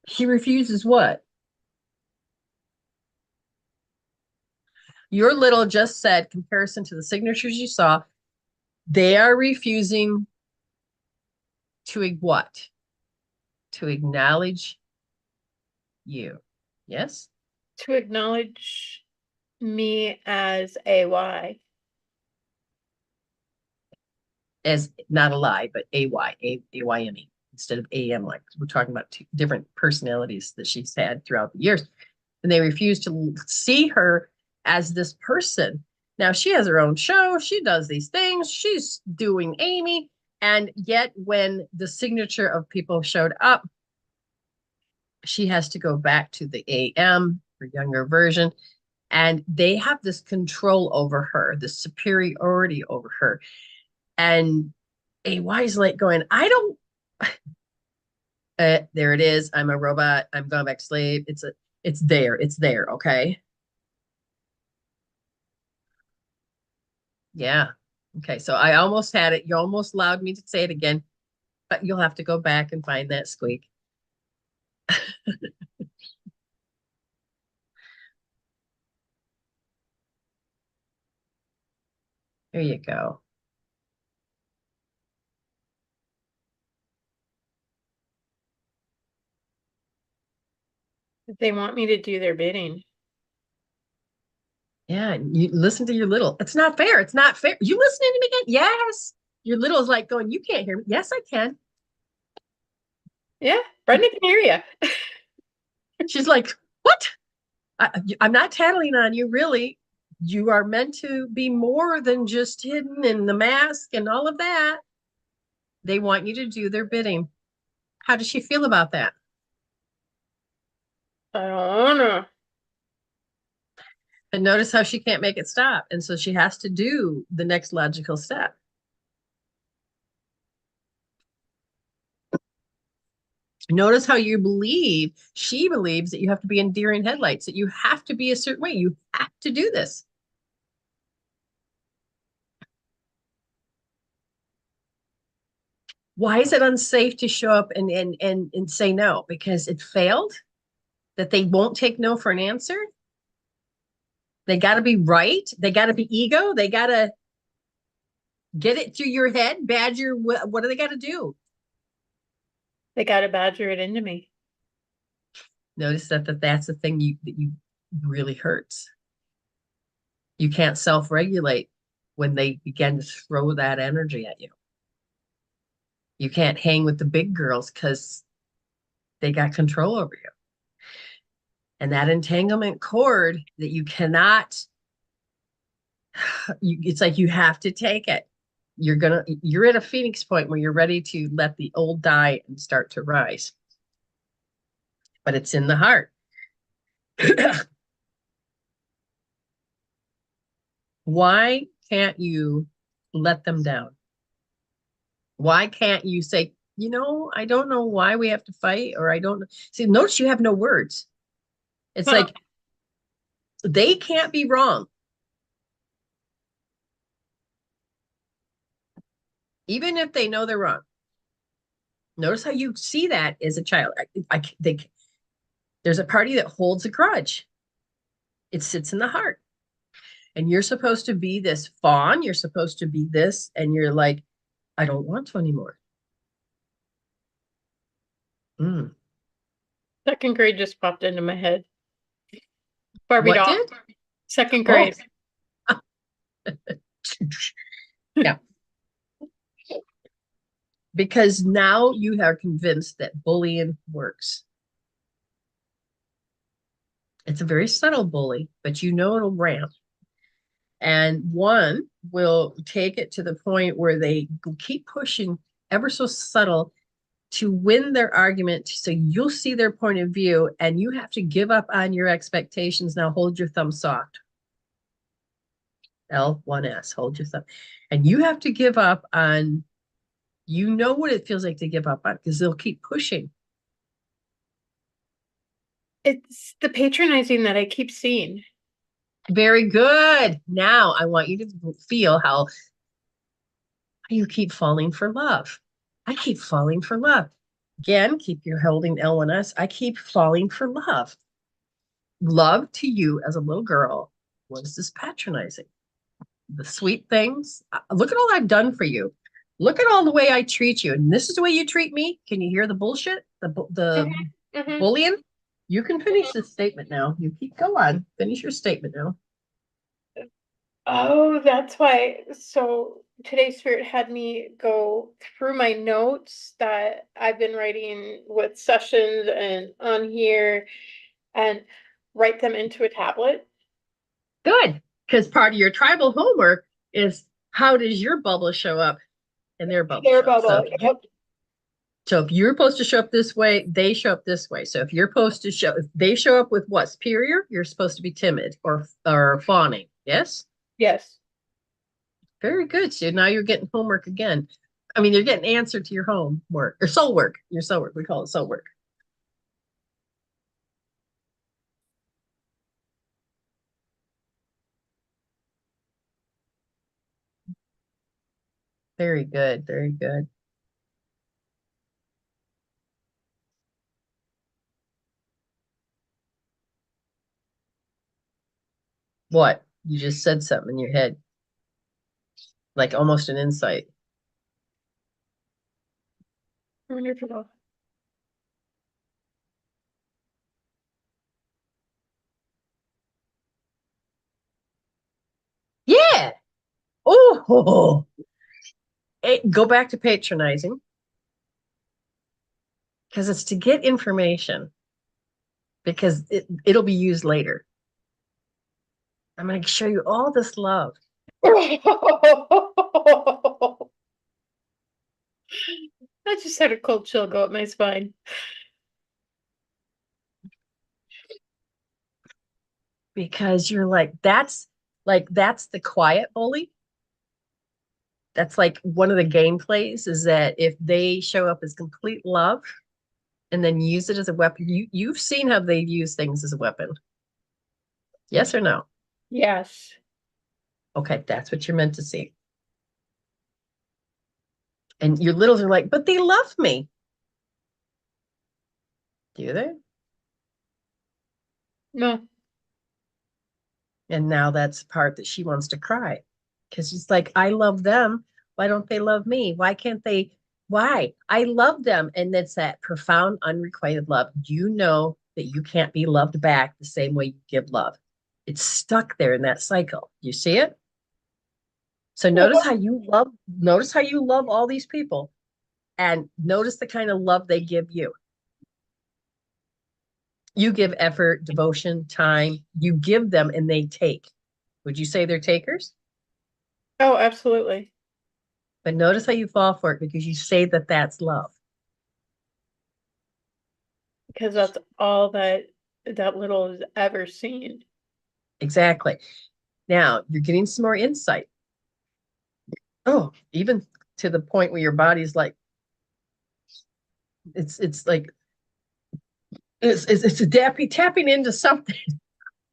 [SPEAKER 1] She refuses what? Your little just said, comparison to the signatures you saw, they are refusing to what? To acknowledge you. Yes?
[SPEAKER 3] To acknowledge me as AY.
[SPEAKER 1] As not a lie, but A-Y-M-E instead of A-M, like we're talking about two different personalities that she's had throughout the years. And they refuse to see her as this person. Now she has her own show. She does these things. She's doing Ayme. And yet when the signature of people showed up, she has to go back to the AM, her younger version. And they have this control over her, this superiority over her. And AY is like going, I don't, there it is. I'm a robot. I'm going back to slave. It's there. Okay. Yeah. Okay. So I almost had it. You almost allowed me to say it again, but you'll have to go back and find that squeak. There you go.
[SPEAKER 3] They want me to do their bidding.
[SPEAKER 1] Yeah. You listen to your little, it's not fair. It's not fair. You listening to me again? Yes. Your little is like going, you can't hear me. Yes, I can.
[SPEAKER 3] Yeah, Brenda can hear you.
[SPEAKER 1] She's like, what? I'm not tattling on you, really. You are meant to be more than just hidden in the mask and all of that. They want you to do their bidding. How does she feel about that?
[SPEAKER 3] I don't know.
[SPEAKER 1] But notice how she can't make it stop. And so she has to do the next logical step. Notice how she believes that you have to be in deer in headlights, that you have to be a certain way. You have to do this. Why is it unsafe to show up and say no? Because it failed? That they won't take no for an answer? They got to be right? They got to be ego? They got to... Get it through your head, badger. What do they got to do?
[SPEAKER 3] They got to badger it into me.
[SPEAKER 1] Notice that's the thing that you really hurts. You can't self-regulate when they begin to throw that energy at you. You can't hang with the big girls because they got control over you. And that entanglement cord that you cannot, it's like you have to take it. You're at a phoenix point where you're ready to let the old die and start to rise. But it's in the heart. Why can't you let them down? Why can't you say, I don't know why we have to fight, or I don't see, notice you have no words. It's like they can't be wrong. Even if they know they're wrong. Notice how you see that as a child. There's a party that holds a grudge. It sits in the heart. And you're supposed to be this fawn. You're supposed to be this. And you're like, I don't want to anymore.
[SPEAKER 3] Second grade just popped into my head. Barbie
[SPEAKER 1] What
[SPEAKER 3] doll.
[SPEAKER 1] did?
[SPEAKER 3] Second grade.
[SPEAKER 1] Oh. Yeah. Because now you are convinced that bullying works. It's a very subtle bully, but it'll ramp. And one will take it to the point where they keep pushing ever so subtle to win their argument. So you'll see their point of view and you have to give up on your expectations. Now hold your thumb soft. L1S, hold your thumb. And you have to give up on, what it feels like to give up on, because they'll keep pushing.
[SPEAKER 3] It's the patronizing that I keep seeing.
[SPEAKER 1] Very good. Now I want you to feel how you keep falling for love. I keep falling for love. Again, keep your holding L1S. I keep falling for love. Love to you as a little girl was this patronizing. The sweet things. Look at all I've done for you. Look at all the way I treat you. And this is the way you treat me. Can you hear the bullshit? The bullying? You can finish this statement now. You keep go on. Finish your statement now.
[SPEAKER 3] Oh, that's why. So today's spirit had me go through my notes that I've been writing with sessions and on here and write them into a tablet.
[SPEAKER 1] Good. Because part of your tribal homework is how does your bubble show up in their bubble?
[SPEAKER 3] Their bubble.
[SPEAKER 1] So if you're supposed to show up this way, they show up this way. So if you're supposed to if they show up with what? Superior, you're supposed to be timid or fawning. Yes?
[SPEAKER 3] Yes.
[SPEAKER 1] Very good. So now you're getting homework again. I mean, you're getting answer to your homework or soul work. Your soul work. We call it soul work. Very good. Very good. What? You just said something in your head. Like almost an insight.
[SPEAKER 3] Wonderful.
[SPEAKER 1] Yeah. Oh, go back to patronizing. Because it's to get information. Because it'll be used later. I'm going to show you all this love.
[SPEAKER 3] I just had a cold chill go up my spine.
[SPEAKER 1] Because you're that's the quiet bully. That's like one of the gameplays is that if they show up as complete love and then use it as a weapon, you've seen how they've used things as a weapon. Yes or no?
[SPEAKER 3] Yes.
[SPEAKER 1] Okay, that's what you're meant to see. And your littles are like, but they love me. Do they?
[SPEAKER 3] No.
[SPEAKER 1] And now that's the part that she wants to cry. Because it's like, I love them. Why don't they love me? Why can't they? Why? I love them. And it's that profound, unrequited love. You know that you can't be loved back the same way you give love. It's stuck there in that cycle. You see it? So notice how you love all these people, and notice the kind of love they give you. You give effort, devotion, time, you give them and they take. Would you say they're takers?
[SPEAKER 3] Oh, absolutely.
[SPEAKER 1] But notice how you fall for it because you say that that's love.
[SPEAKER 3] Because that's all that little is ever seen.
[SPEAKER 1] Exactly. Now you're getting some more insight. Oh, even to the point where your body's like, it's like, it's tapping into something.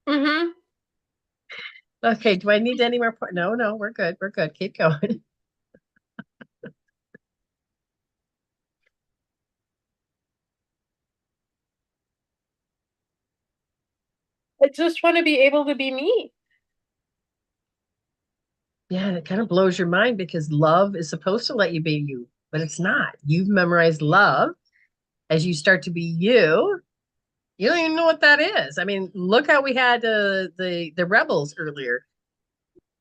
[SPEAKER 3] Mm-hmm.
[SPEAKER 1] Okay, do I need any more? No, we're good. We're good. Keep going.
[SPEAKER 3] I just want to be able to be me.
[SPEAKER 1] Yeah, and it kind of blows your mind because love is supposed to let you be you, but it's not. You've memorized love. As you start to be you, you don't even know what that is. I mean, look how we had the rebels earlier.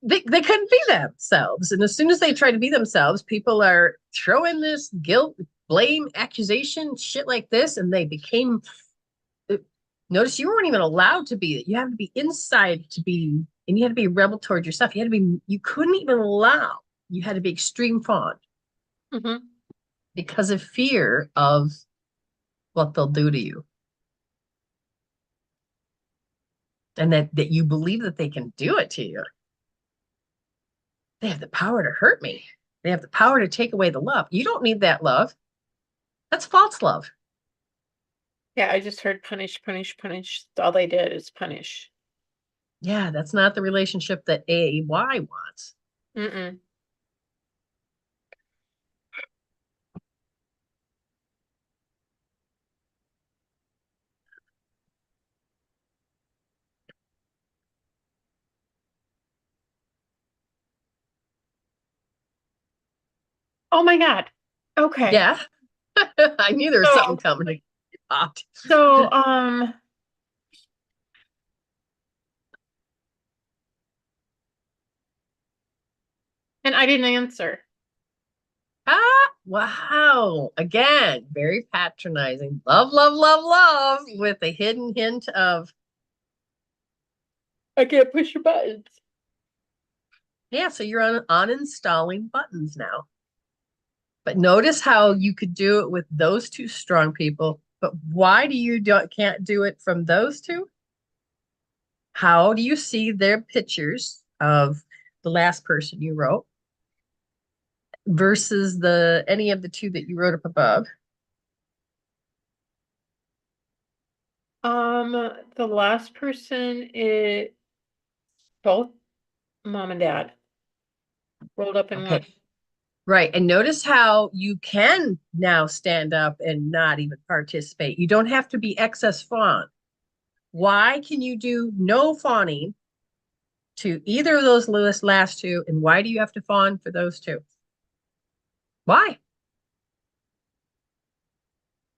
[SPEAKER 1] They couldn't be themselves, and as soon as they try to be themselves, people are throwing this guilt, blame, accusation, shit like this, and they became. Notice you weren't even allowed to be it. You have to be inside to be, and you had to be a rebel toward yourself. You had to be. You couldn't even allow. You had to be extreme fond
[SPEAKER 3] Mm-hmm.
[SPEAKER 1] because of fear of what they'll do to you. And that you believe that they can do it to you. They have the power to hurt me. They have the power to take away the love. You don't need that love. That's false love.
[SPEAKER 3] Yeah, I just heard punish, punish, punish. All they did is punish.
[SPEAKER 1] Yeah, that's not the relationship that AY wants.
[SPEAKER 3] Mm-mm. Oh my God. Okay.
[SPEAKER 1] Yeah. I knew there was
[SPEAKER 3] So-
[SPEAKER 1] something coming. Popped.
[SPEAKER 3] So, and I didn't answer.
[SPEAKER 1] Ah, wow. Again, very patronizing. Love, love, love, love with a hidden hint of,
[SPEAKER 3] I can't push your buttons.
[SPEAKER 1] yeah, so you're uninstalling buttons now. But notice how you could do it with those two strong people. But why do you can't do it from those two? How do you see their pictures of the last person you wrote versus any of the two that you wrote up above?
[SPEAKER 3] The last person is both mom and dad rolled up in one.
[SPEAKER 1] Okay. Right. And notice how you can now stand up and not even participate. You don't have to be excess fawn. Why can you do no fawning to either of those last two? And why do you have to fawn for those two? Why?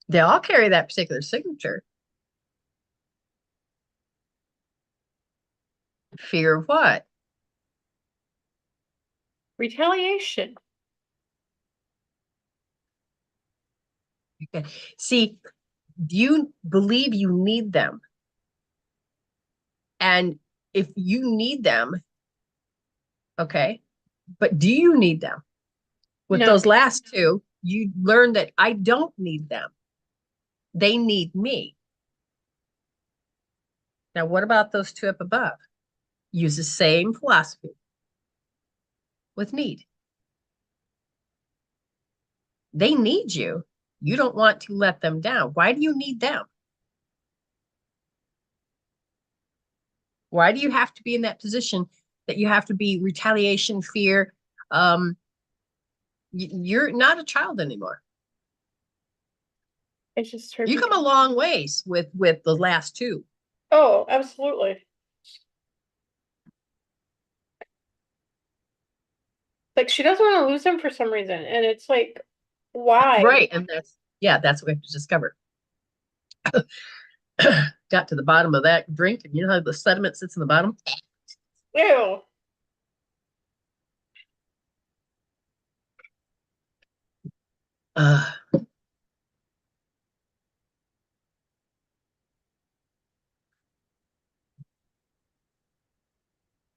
[SPEAKER 1] They all carry that particular signature. Fear of what?
[SPEAKER 3] Retaliation.
[SPEAKER 1] Okay. See, you believe you need them. And if you need them, okay, but do you need them? With
[SPEAKER 3] No.
[SPEAKER 1] those last two, you learn that I don't need them. They need me. Now, what about those two up above? Use the same philosophy with need. They need you. You don't want to let them down. Why do you need them? Why do you have to be in that position that you have to be retaliation, fear? You're not a child anymore.
[SPEAKER 3] I just heard.
[SPEAKER 1] You come a long ways with the last two.
[SPEAKER 3] Oh, absolutely. Like she doesn't want to lose him for some reason. And it's like, why?
[SPEAKER 1] Right. And that's what we have to discover. Got to the bottom of that drink, and you know how the sediment sits in the bottom?
[SPEAKER 3] Ew.
[SPEAKER 1] Uh,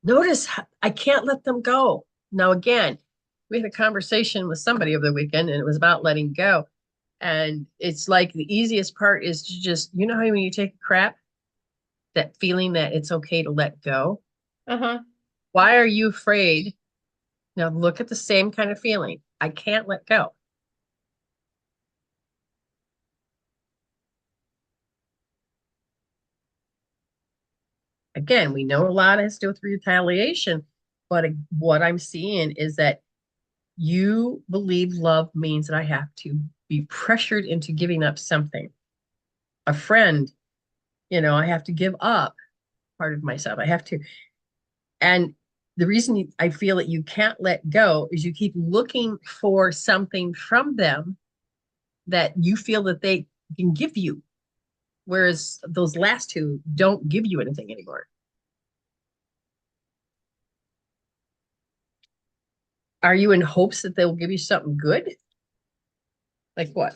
[SPEAKER 1] Notice I can't let them go. Now, again, we had a conversation with somebody over the weekend, and it was about letting go. And it's like the easiest part is to just, you know how when you take a crap, that feeling that it's okay to let go?
[SPEAKER 3] Uh-huh.
[SPEAKER 1] Why are you afraid? Now look at the same kind of feeling. I can't let go. Again, we know a lot has to do with retaliation, but what I'm seeing is that you believe love means that I have to be pressured into giving up something. A friend, I have to give up part of myself. I have to. And the reason I feel that you can't let go is you keep looking for something from them that you feel that they can give you, whereas those last two don't give you anything anymore. Are you in hopes that they'll give you something good? Like what?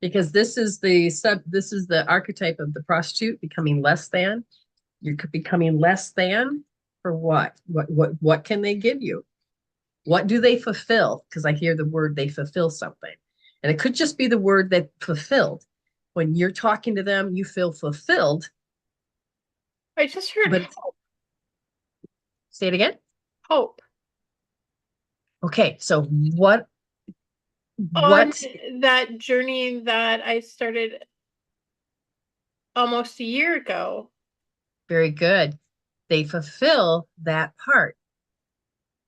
[SPEAKER 1] Because this is the archetype of the prostitute becoming less than. You're becoming less than for what? What can they give you? What do they fulfill? Because I hear the word they fulfill something. And it could just be the word that fulfilled. When you're talking to them, you feel fulfilled.
[SPEAKER 3] I just heard
[SPEAKER 1] But say it again.
[SPEAKER 3] hope.
[SPEAKER 1] Okay, so what
[SPEAKER 3] On that journey that I started almost a year ago.
[SPEAKER 1] Very good. They fulfill that part.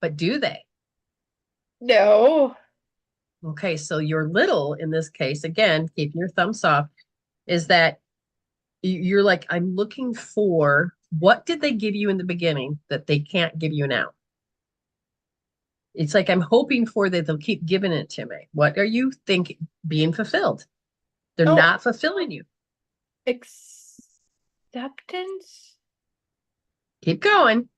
[SPEAKER 1] But do they?
[SPEAKER 3] No.
[SPEAKER 1] Okay, so your little in this case, again, keeping your thumb soft, is that you're like, I'm looking for what did they give you in the beginning that they can't give you now? It's like I'm hoping for that they'll keep giving it to me. What are you thinking being fulfilled? They're not fulfilling you.
[SPEAKER 3] Acceptance?
[SPEAKER 1] Keep going.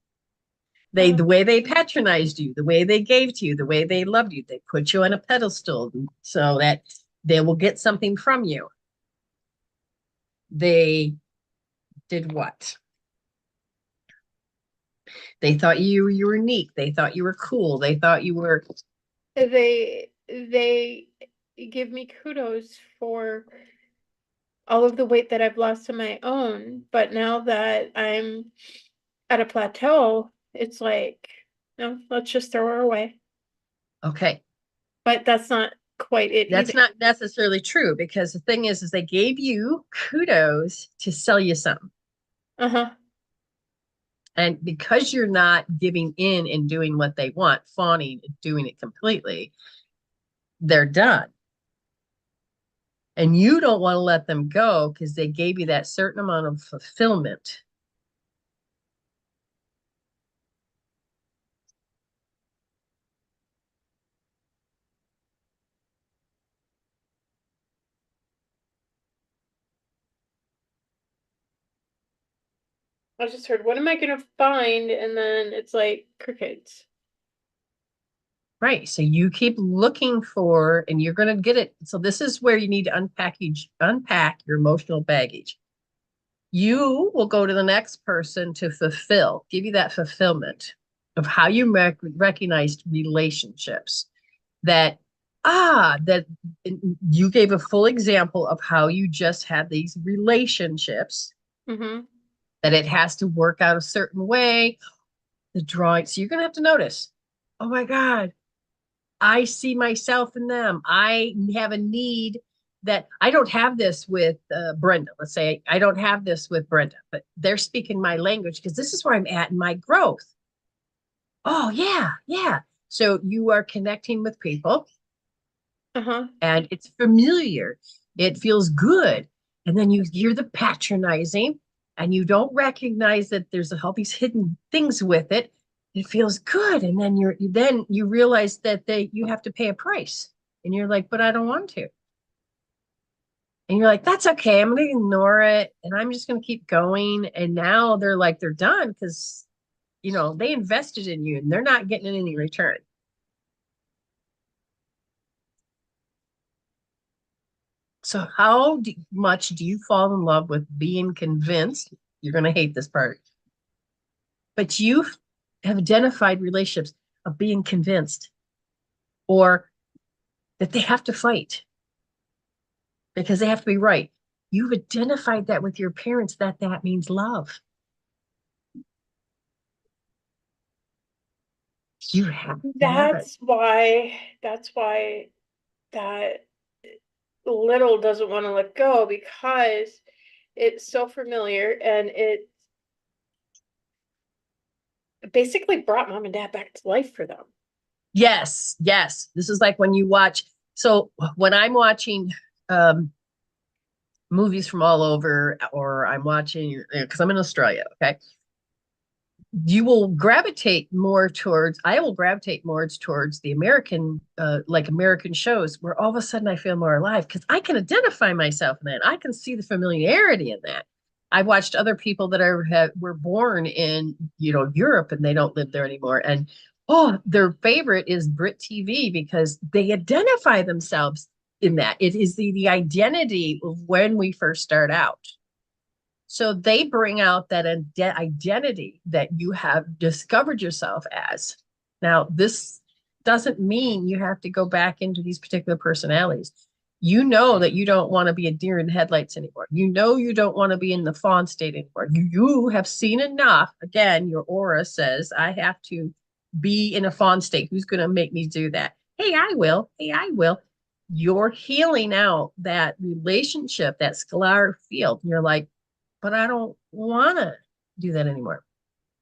[SPEAKER 1] The way they patronized you, the way they gave to you, the way they loved you, they put you on a pedestal so that they will get something from you. They did what? They thought you were unique. They thought you were cool. They thought you were.
[SPEAKER 3] They give me kudos for all of the weight that I've lost on my own, but now that I'm at a plateau, it's like, no, let's just throw her away.
[SPEAKER 1] Okay.
[SPEAKER 3] But that's not quite it
[SPEAKER 1] That's
[SPEAKER 3] either.
[SPEAKER 1] not necessarily true because the thing is they gave you kudos to sell you something.
[SPEAKER 3] Uh-huh.
[SPEAKER 1] And because you're not giving in and doing what they want, fawning and doing it completely, they're done. And you don't want to let them go because they gave you that certain amount of fulfillment.
[SPEAKER 3] I just heard, what am I gonna find? And then it's like crickets.
[SPEAKER 1] Right. So you keep looking for, and you're going to get it. So this is where you need to unpack your emotional baggage. You will go to the next person to give you that fulfillment of how you recognized relationships that you gave a full example of how you just had these relationships
[SPEAKER 3] Mm-hmm.
[SPEAKER 1] that it has to work out a certain way. The drawing. So you're going to have to notice, oh my God, I see myself in them. I have a need that I don't have this with Brenda. Let's say I don't have this with Brenda, but they're speaking my language because this is where I'm at in my growth. Oh, yeah, yeah. So you are connecting with people
[SPEAKER 3] Uh-huh.
[SPEAKER 1] and it's familiar. It feels good. And then you hear the patronizing and you don't recognize that there's all these hidden things with it. it feels good. And then you realize that you have to pay a price. And you're like, but I don't want to. And you're like, that's okay. I'm going to ignore it. And I'm just going to keep going. And now they're like, they're done because, they invested in you and they're not getting any return. So how much do you fall in love with being convinced? You're going to hate this part. But you have identified relationships of being convinced or that they have to fight because they have to be right. You've identified that with your parents that means love. You have to have it.
[SPEAKER 3] That's why that little doesn't want to let go, because it's so familiar, and it basically brought mom and dad back to life for them.
[SPEAKER 1] Yes. This is like when you watch. So when I'm watching movies from all over, or I'm watching, because I'm in Australia, okay? I will gravitate more towards the American, like American shows where all of a sudden I feel more alive because I can identify myself in that. I can see the familiarity in that. I've watched other people that were born in, Europe and they don't live there anymore. And their favorite is Brit TV because they identify themselves in that. It is the identity of when we first start out. So they bring out that identity that you have discovered yourself as. Now, this doesn't mean you have to go back into these particular personalities. You know that you don't want to be a deer in headlights anymore. You know you don't want to be in the fawn state anymore. You have seen enough. Again, your aura says, I have to be in a fawn state. Who's going to make me do that? Hey, I will. You're healing out that relationship, that scalar field. And you're like, but I don't want to do that anymore.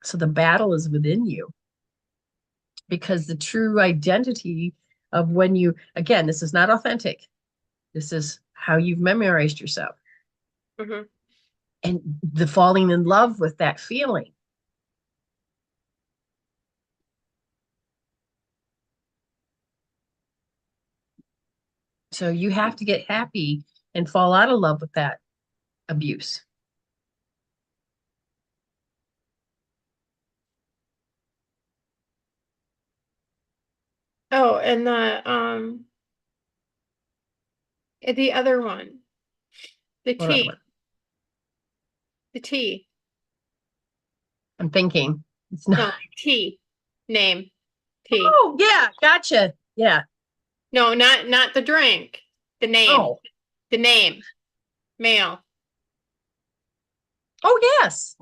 [SPEAKER 1] So the battle is within you because the true identity of again, this is not authentic. This is how you've memorized yourself.
[SPEAKER 3] Mm-hmm.
[SPEAKER 1] And the falling in love with that feeling. So you have to get happy and fall out of love with that abuse.
[SPEAKER 3] Oh, and the other one, the
[SPEAKER 1] What other
[SPEAKER 3] T,
[SPEAKER 1] one?
[SPEAKER 3] the T.
[SPEAKER 1] I'm thinking. It's not.
[SPEAKER 3] No, T, name, T.
[SPEAKER 1] Oh, yeah, gotcha. Yeah.
[SPEAKER 3] No, not the drink, the name,
[SPEAKER 1] Oh,
[SPEAKER 3] the name, male.
[SPEAKER 1] oh, yes.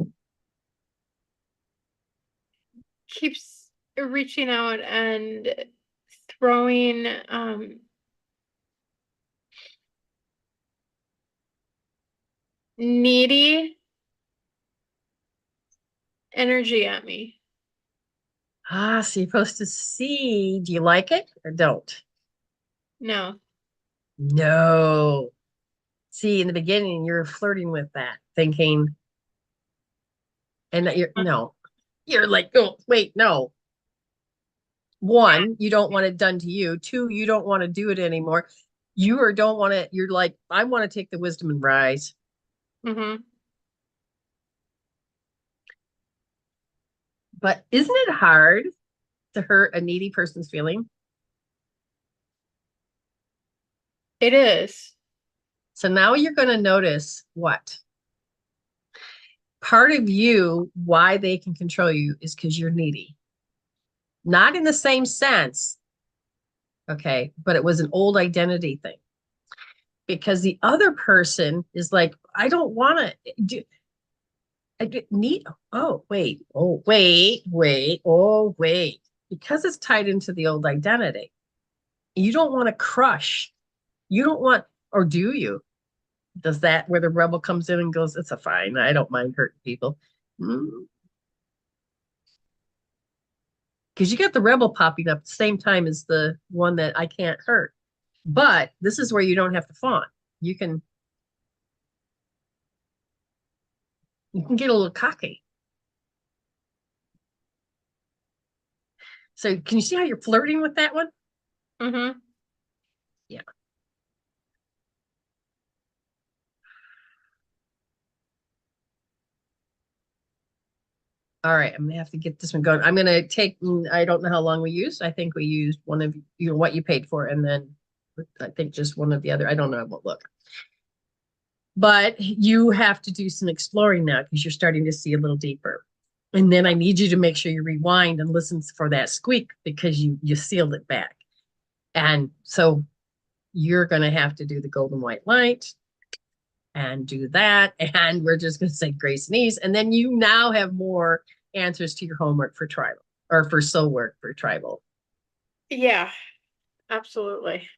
[SPEAKER 3] Keeps reaching out and throwing needy energy at me.
[SPEAKER 1] So you're supposed to see. Do you like it or don't?
[SPEAKER 3] No.
[SPEAKER 1] No. See, in the beginning, you're flirting with that, thinking, and that you're like, oh, wait, no. One, you don't want it done to you. Two, you don't want to do it anymore. Don't want to, you're like, I want to take the wisdom and rise.
[SPEAKER 3] Mm-hmm.
[SPEAKER 1] But isn't it hard to hurt a needy person's feeling?
[SPEAKER 3] It is.
[SPEAKER 1] So now you're going to notice what? Part of you, why they can control you is because you're needy. Not in the same sense, okay, but it was an old identity thing. Because the other person is like, I don't want to do. I get need. Oh wait. Oh wait. Oh wait. Because it's tied into the old identity. You don't want to crush. You don't want, or do you? Does that where the rebel comes in and goes, it's a fine. I don't mind hurting people. Because you got the rebel popping up at the same time as the one that I can't hurt. But this is where you don't have to fawn. You can get a little cocky. So can you see how you're flirting with that one?
[SPEAKER 3] Mm-hmm.
[SPEAKER 1] Yeah. All right, I'm gonna have to get this one going. I'm gonna take, I don't know how long we used. I think we used one of what you paid for, and then I think just one of the other. I don't know. I won't look. But you have to do some exploring now because you're starting to see a little deeper. And then I need you to make sure you rewind and listen for that squeak because you sealed it back. And so you're gonna have to do the golden white light and do that. And we're just gonna say grace and ease. And then you now have more answers to your homework for tribal or for soul work for tribal.
[SPEAKER 3] Yeah, absolutely.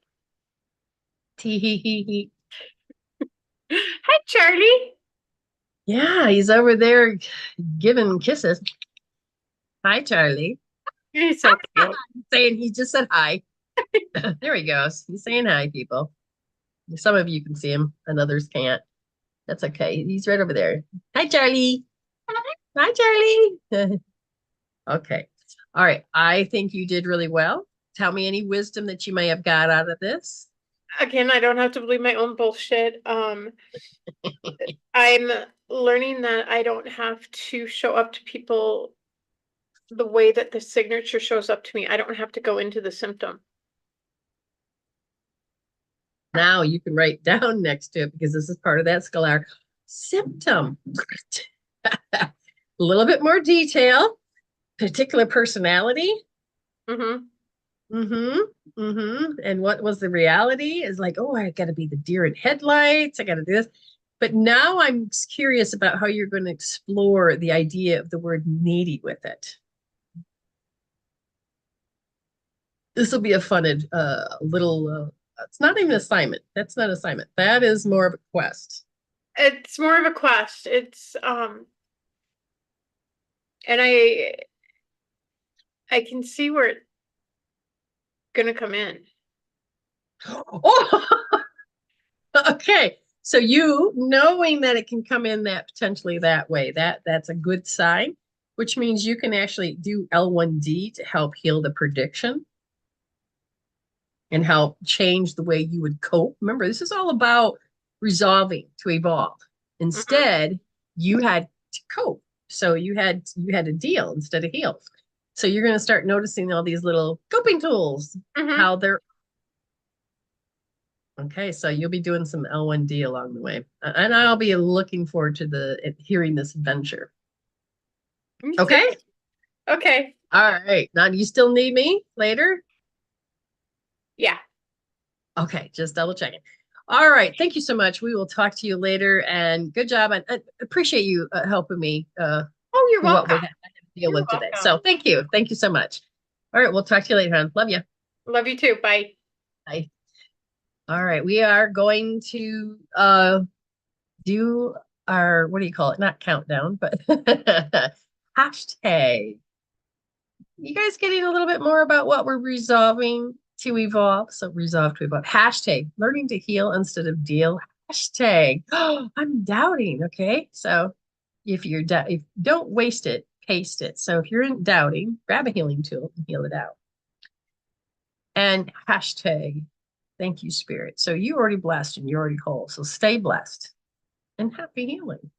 [SPEAKER 1] Tee hee hee hee.
[SPEAKER 3] Hi, Charlie.
[SPEAKER 1] Yeah, he's over there giving kisses. Hi, Charlie.
[SPEAKER 3] You're so cute.
[SPEAKER 1] Saying he just said hi. There he goes. He's saying hi, people. Some of you can see him and others can't. That's okay. He's right over there. Hi, Charlie. Hi, Charlie. Okay. All right. I think you did really well. Tell me any wisdom that you may have got out of this.
[SPEAKER 3] Again, I don't have to believe my own bullshit. I'm learning that I don't have to show up to people the way that the signature shows up to me. I don't have to go into the symptom.
[SPEAKER 1] Now you can write down next to it because this is part of that scholar symptom. A little bit more detail, particular personality.
[SPEAKER 3] Mm-hmm.
[SPEAKER 1] And what was the reality is like, oh, I got to be the deer in headlights. I got to do this. But now I'm curious about how you're going to explore the idea of the word needy with it. This will be a fun little, it's not even an assignment. That's not an assignment. That is more of a quest.
[SPEAKER 3] It's more of a quest. It's and I can see where it's gonna come in.
[SPEAKER 1] Oh, okay. So you knowing that it can come in that potentially that way, that's a good sign, which means you can actually do L1D to help heal the prediction and help change the way you would cope. Remember, this is all about resolving to evolve. Instead, you had to cope. So you had to deal instead of heal. So you're going to start noticing all these little coping tools, how they're okay. So you'll be doing some L1D along the way, and I'll be looking forward to hearing this adventure. Okay.
[SPEAKER 3] Okay.
[SPEAKER 1] All right. Now, do you still need me later?
[SPEAKER 3] Yeah.
[SPEAKER 1] Okay, just double checking. All right, thank you so much. We will talk to you later, and good job. And I appreciate you helping me.
[SPEAKER 3] Oh, you're
[SPEAKER 1] What we
[SPEAKER 3] welcome.
[SPEAKER 1] had to deal with today.
[SPEAKER 3] welcome.
[SPEAKER 1] So thank you so much. All right, we'll talk to you later, hon. Love you.
[SPEAKER 3] Love you too. Bye.
[SPEAKER 1] Bye. All right, we are going to do our, what do you call it? Not countdown, but hashtag. You guys getting a little bit more about what we're resolving to evolve? So resolve to evolve. Hashtag learning to heal instead of deal. Hashtag, oh, I'm doubting. Okay. So if don't waste it, paste it. So if you're in doubting, grab a healing tool and heal it out. And hashtag, thank you, Spirit. So you're already blessed and you're already whole. So stay blessed and happy healing.